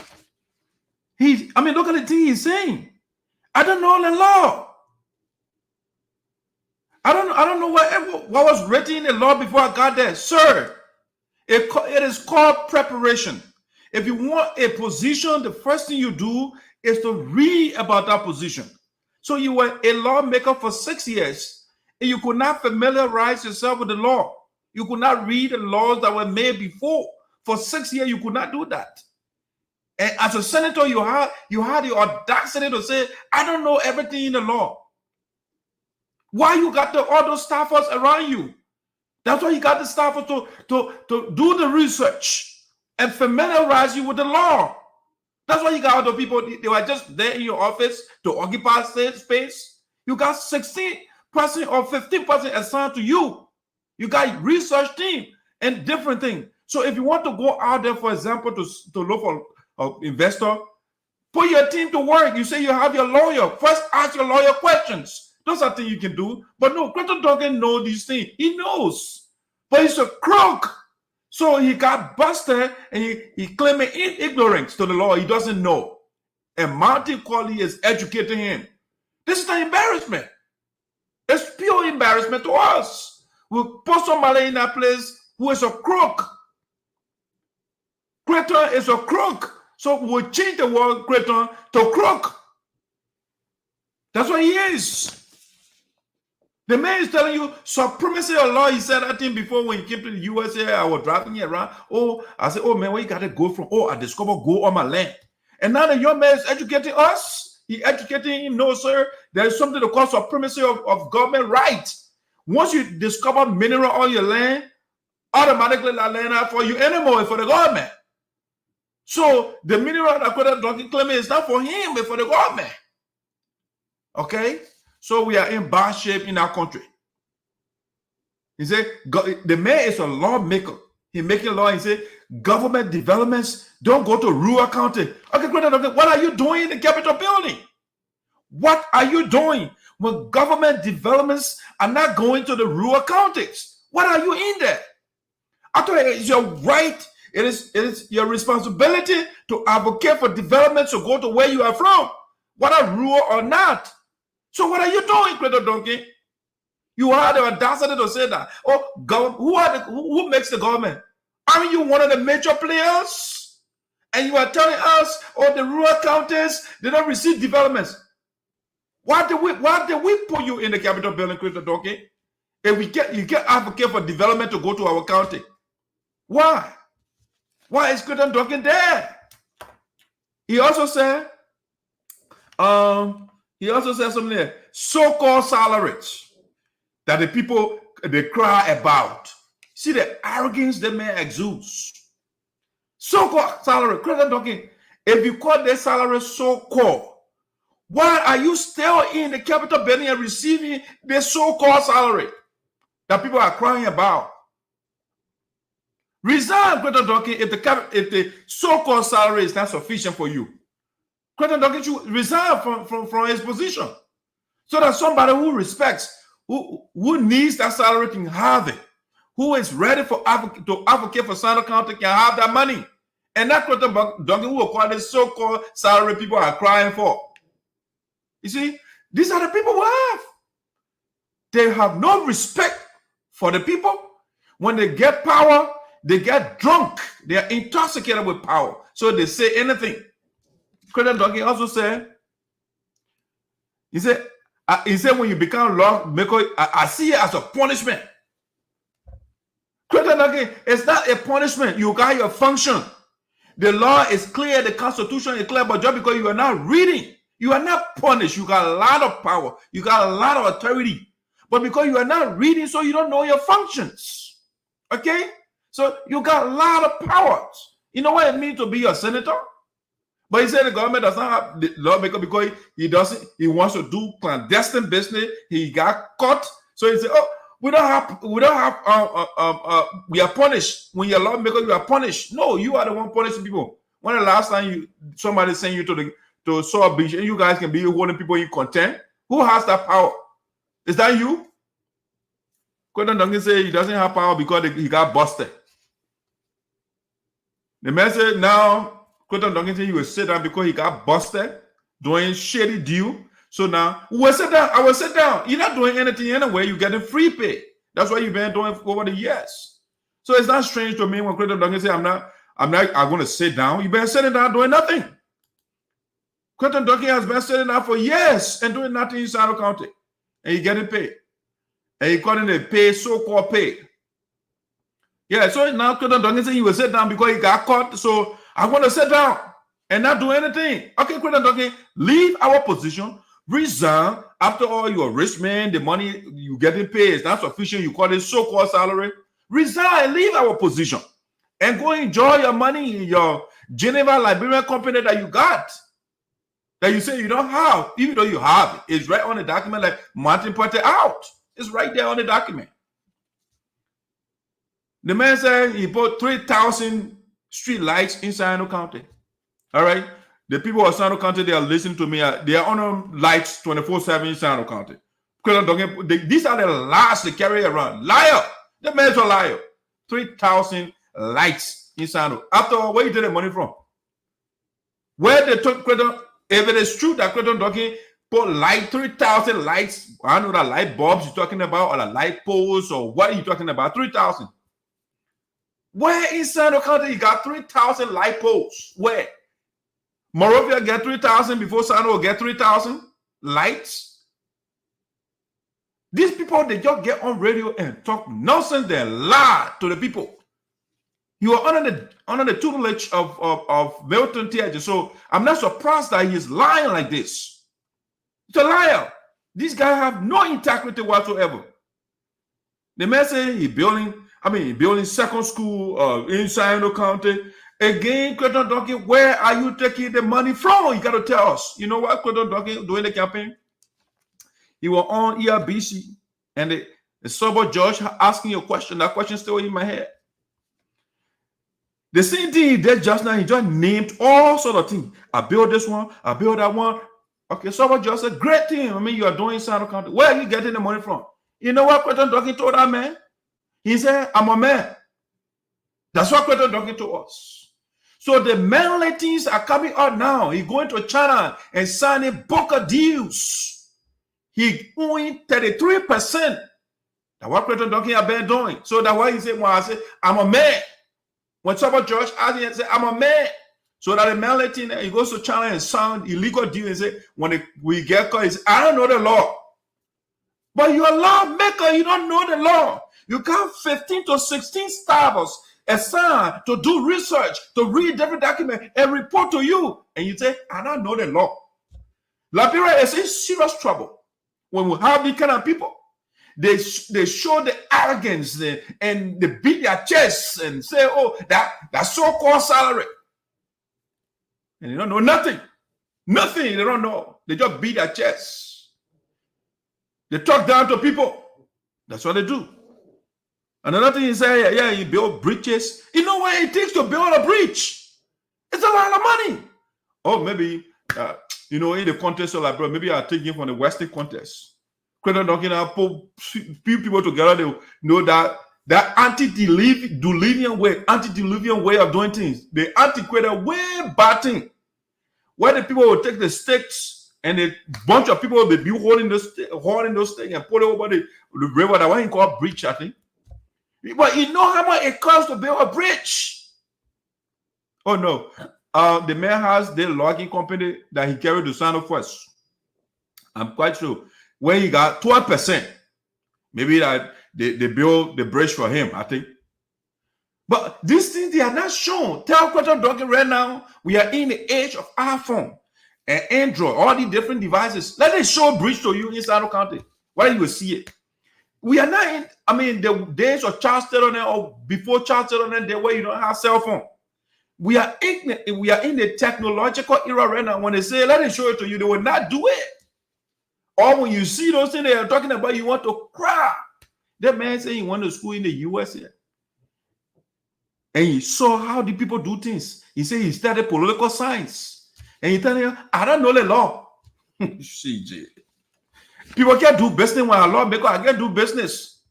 I mean, look at the thing he's saying. I don't know the law. I don't know what was written in the law before I got there. Sir, it is called preparation. If you want a position, the first thing you do is to read about that position. So you were a lawmaker for 6 years, and you could not familiarize yourself with the law. You could not read the laws that were made before For 6 years, you could not do that. And as a senator, you had the audacity to say, I don't know everything in the law. Why you got all those staffers around you? That's why you got the staffers to do the research and familiarize you with the law. That's why you got all the people, they were just there in your office to occupy space. You got 16% or 15% assigned to you. You got research team and different things. So if you want to go out there, for example, to look for an investor, put your team to work. You say you have your lawyer. First, ask your lawyer questions. Those are things you can do. But no, Crayton Duncan knows these things. He knows. But he's a crook. So he got busted and he claiming ignorance to the law. He doesn't know. And Martin Colley is educating him. This is an embarrassment. It's pure embarrassment to us. We'll put somebody in that place who is a crook. Crayton is a crook. So we'll change the word Crayton to crook. That's what he is. The man is telling you supremacy of law. He said that thing before when he came to the USA. I was driving it around. Oh, I said, oh man, where you got to go from? Oh, I discovered gold on my land. And now the young man is educating us. He educating him. No, sir. There is something to call supremacy of government right. Once you discover mineral on your land, automatically that land not for you anymore, for the government. So the mineral that Crayton Duncan claiming is not for him, but for the government. Okay? So we are in bad shape in our country. He said, the man is a lawmaker. He making law. He said, government developments don't go to rural county. Okay, what are you doing in the Capitol building? What are you doing when government developments are not going to the rural counties? What are you in there? I thought it's your right. It is your responsibility to advocate for development to go to where you are from, whether rural or not. So what are you doing, Crayton Duncan? You had the audacity to say that. Oh, who makes the government? Aren't you one of the major players? And you are telling us, oh, the rural counties, they don't receive developments. Why did we put you in the Capitol building, Crayton Duncan? If you get advocate for development to go to our county. Why? Why is Crayton Duncan there? He also said, something there, so-called salaries that the people, they cry about. See the arrogance that man exudes. So-called salary. Crayton Duncan, if you call their salary so-called, why are you still in the Capitol building and receiving the so-called salary that people are crying about? Resign, Crayton Duncan, if the so-called salary is not sufficient for you. Crayton Duncan should resign from his position so that somebody who respects, who needs that salary can have it, who is ready to advocate for Sinoe County can have that money. And that Crayton Duncan who will call this so-called salary people are crying for. You see, these are the people who have. They have no respect for the people. When they get power, they get drunk. They are intoxicated with power. So they say anything. Crayton Duncan also said, he said when you become lawmaker, I see it as a punishment. Crayton Duncan, it's not a punishment. You got your function. The law is clear, the Constitution is clear, but just because you are not reading, you are not punished. You got a lot of power. You got a lot of authority. But because you are not reading, so you don't know your functions. Okay? So you got a lot of powers. You know what it means to be a senator? But he said the government does not have the lawmaker because he wants to do clandestine business. He got caught. So he said, oh, we are punished. When you're a lawmaker, you are punished. No, you are the one punishing people. When the last time somebody sent you to South Beach and you guys can be holding people in contempt? Who has that power? Is that you? Crayton Duncan said he doesn't have power because he got busted. The man said now, Crayton Duncan said he will sit down because he got busted doing shady deal. So now, we'll sit down. I will sit down. You're not doing anything anyway. You're getting free pay. That's what you've been doing over the years. So it's not strange to me when Crayton Duncan said, I'm going to sit down. You've been sitting down doing nothing. Crayton Duncan has been sitting down for years and doing nothing in Sinoe County. And he's getting paid. And he calling it pay, so-called pay. Yeah, so now Crayton Duncan said he will sit down because he got caught. So I want to sit down and not do anything. Okay, Crayton Duncan, leave our position, resign. After all, you're a rich man. The money you getting paid is not sufficient. You call it so-called salary. Resign, leave our position, and go enjoy your money in your Geneva, Liberian company that you got. That you say you don't have, even though you have it. It's right on the document, like Martin pointed out. It's right there on the document. The man said he bought 3,000 street lights in Sinoe County. All right. The people of Sinoe County, they are listening to me. They are on lights 24/7 in Sinoe County. These are the lies they carry around. Liar. The man's a liar. 3,000 lights in Sinoe. After all, where you get the money from? Where they took Crayton? If it is true that Crayton Duncan put 3,000 lights, I know that light bulbs you're talking about, or the light poles, or what are you talking about? 3,000. Where in Sinoe County you got 3,000 light poles? Where? Morovia get 3,000 before Sinoe will get 3,000 lights? These people, they just get on radio and talk nonsense. They lie to the people. You are under the tutelage of Milton Tiaje. So I'm not surprised that he's lying like this. He's a liar. These guys have no integrity whatsoever. The man said he's building second school in Sinoe County. Again, Crayton Duncan, where are you taking the money from? You got to tell us. You know what Crayton Duncan doing the campaign? He was on ERBC, and the sober judge asking you a question. That question still in my head. The same thing he did just now, he just named all sort of things. I built this one, I built that one. Okay, sober judge said, great thing. I mean, you are doing Sinoe County. Where are you getting the money from? You know what Crayton Duncan told that man? He said, I'm a man. That's what Crayton Duncan told us. So the manly things are coming out now. He's going to China and signing broker deals. He owing 33%. That's what Crayton Duncan has been doing. So that's why he said, when I say, I'm a man. When someone George asked him and said, I'm a man. So that the manly thing, he goes to China and sign illegal deal and say, when we get caught, he said, I don't know the law. But you're a lawmaker, you don't know the law. You got 15 to 16 staffers assigned to do research, to read different documents and report to you. And you say, I don't know the law. Liberia is in serious trouble when we have these kind of people. They show the arrogance and they beat their chests and say, oh, that's so-called salary. And they don't know nothing. Nothing they don't know. They just beat their chests. They talk down to people. That's what they do. Another thing is say, yeah, you build bridges. You know what it takes to build a bridge? It's a lot of money. Oh, maybe, in the contest of Liberia, maybe I'll take you from the Western contest. Crayton Duncan, put few people together, they know that antediluvian way of doing things, the antiquated way bad thing, where the people will take the sticks and a bunch of people will be holding those sticks and put it over the river. That one he called bridge, I think. But you know how much it costs to build a bridge? Oh no, the man has the logging company that he carried to Sinoe first. I'm quite sure. When he got 12%, maybe that they build the bridge for him, I think. But these things, they are not shown. Tell Crayton Duncan right now, we are in the age of iPhone and Android, all the different devices. Let it show bridge to you in Sinoe County, where you will see it. We are not in, the days of Charles Taylor or before Charles Taylor, the way you don't have cell phone. We are ignorant. We are in the technological era right now. When they say, let it show it to you, they will not do it. Or when you see those things they are talking about, you want to cry. That man said he went to school in the US here. And he saw how the people do things. He said he studied political science. And he told you, I don't know the law. CJ. People can't do business when a lawmaker, I can't do business.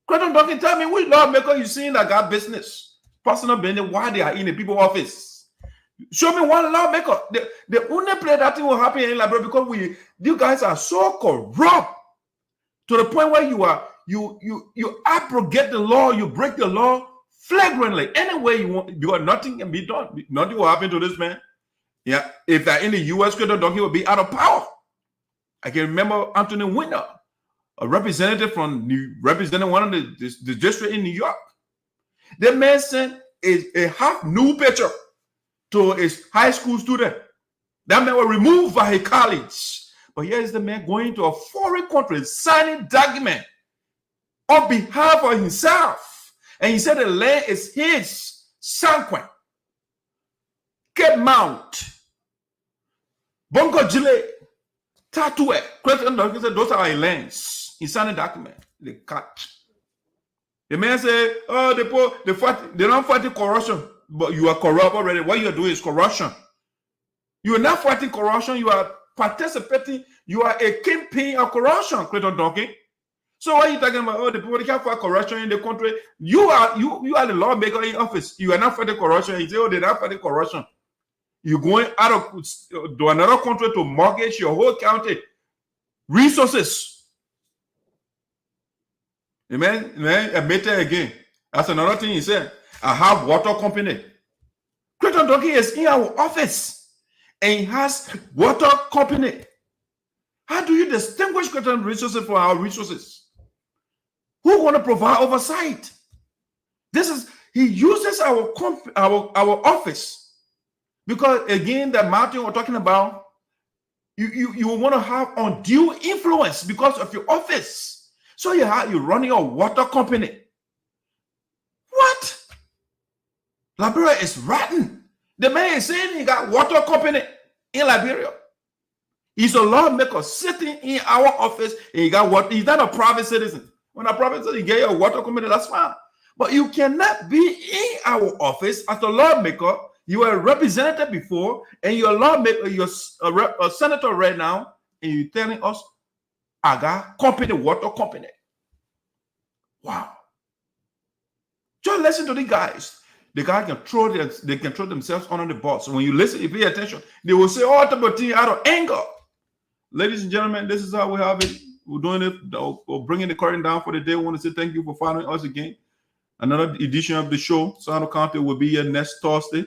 Crayton Duncan, tell me which lawmaker you seen that got business. Personal business, why they are in the people's office. Show me one lawmaker. The only place that thing will happen in Liberia because you guys are so corrupt to the point where you abrogate the law, you break the law flagrantly. Any way you want, nothing can be done. Nothing will happen to this man. Yeah, if they're in the US, Crayton Duncan will be out of power. I can remember Anthony Winter, a representative representing one of the district in New York. The man sent a half new picture to his high school student. That man was removed by his college. But here is the man going to a foreign country, signing document on behalf of himself. And he said the land is his, Sanquin, Cape Mount, Bongo Jile, Tatue, Crayton O said those are our lands. He signed a document. They cut. The man said, oh, they're not fighting corruption, but you are corrupt already. What you are doing is corruption. You are not fighting corruption. You are participating. You are a kingpin of corruption, Crayton Duncan. So why are you talking about? Oh, the people can't fight corruption in the country. You are the lawmaker in office. You are not fighting corruption. You say, oh, they're not fighting corruption. You're going out to another country to mortgage your whole county resources. Amen. Admit it again. That's another thing he said. I have water company. Crayton Duncan is in our office and he has water company. How do you distinguish Crayton resources from our resources? Who want to provide oversight? He uses our office because again, that Martin we're talking about, you want to have undue influence because of your office. So you're running a water company. What? Liberia is rotten. The man is saying he got water company in Liberia. He's a lawmaker sitting in our office and he got what? He's not a private citizen. When a private citizen get a water company, that's fine. But you cannot be in our office as a lawmaker. You were a representative before and you're a lawmaker, you're a senator right now, and you're telling us I got company, water company. Wow. Just listen to the guys. The guys can throw themselves under the bus. So when you listen, you pay attention, they will say all type of things out of anger. Ladies and gentlemen, this is how we have it. We're doing it. We're bringing the curtain down for the day. We want to say thank you for following us again. Another edition of the show, Sinoe County, will be here next Thursday.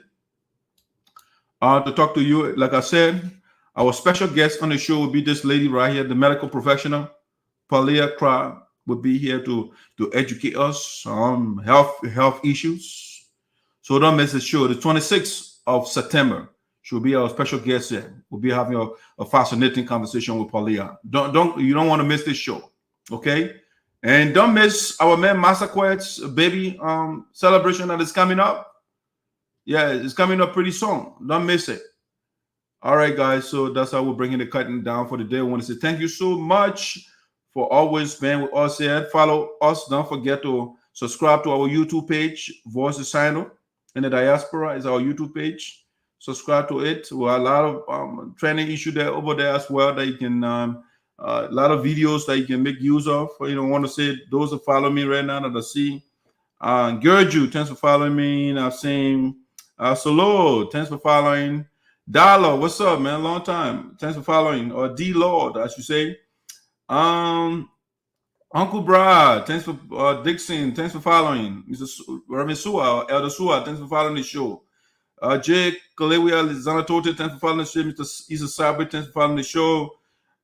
To talk to you, like I said, our special guest on the show will be this lady right here, the medical professional, Palia Cry, will be here to educate us on health issues. So don't miss the show. The 26th of September, she'll be our special guest here. We'll be having a fascinating conversation with Palia. You don't want to miss this show, okay? And don't miss our man Master Quet's baby celebration that is coming up. Yeah, it's coming up pretty soon. Don't miss it. All right, guys. So that's how we're bringing the curtain down for the day. I want to say thank you so much for always being with us here. Follow us. Don't forget to subscribe to our YouTube page, Voice of Sinoe in the Diaspora is our YouTube page. Subscribe to it. We have a lot of training issue there over there as well that you can a lot of videos that you can make use of. You don't want to say those that follow me right now that I see. Gerju, thanks for following me. I've seen Solo, thanks for following. Dollar, what's up, man? Long time. Thanks for following. Or D Lord, I should say. Uncle Brad, thanks for Dixon, thanks for following. Mr. Reverend Sua, Elder Sua, thanks for following the show. Jake Kalewia, Zanatote, thanks for following the show. Mr. Isa Sabri, thanks for following the show.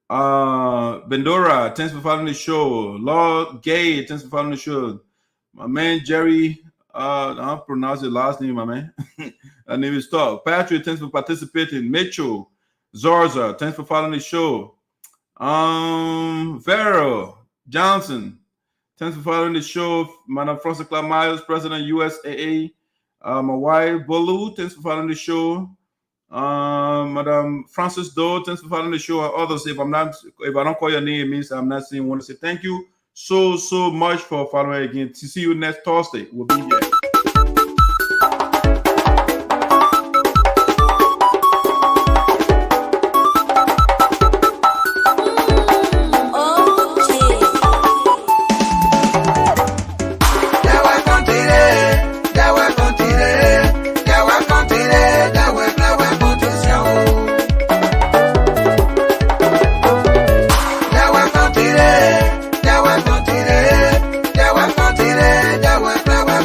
Bendora, thanks for following the show. Lord Gay, thanks for following the show. My man Jerry, I don't pronounce your last name, my man. That name is tough. Patrick, thanks for participating. Mitchell, Zorza, thanks for following the show. Vero Johnson, thanks for following the show. Madam Francis Clark Myers, President USAA. My wife Bolu, thanks for following the show. Madam Francis Doe, thanks for following the show. And others, if I don't call your name, it means I'm not saying. I want to say thank you so much for following again. To see you next Thursday. We'll be here.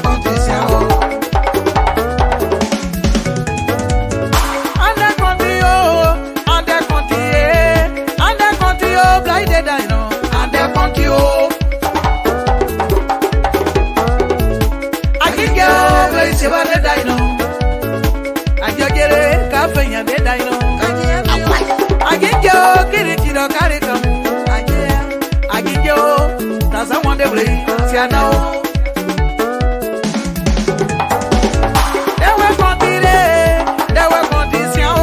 Continue,
ya de dino. Aginjo, kirichido karito. Aginjo, that's someone they play. See I know. They were continue, they were condition,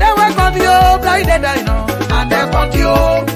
they were continue, blind de dino, and they continue.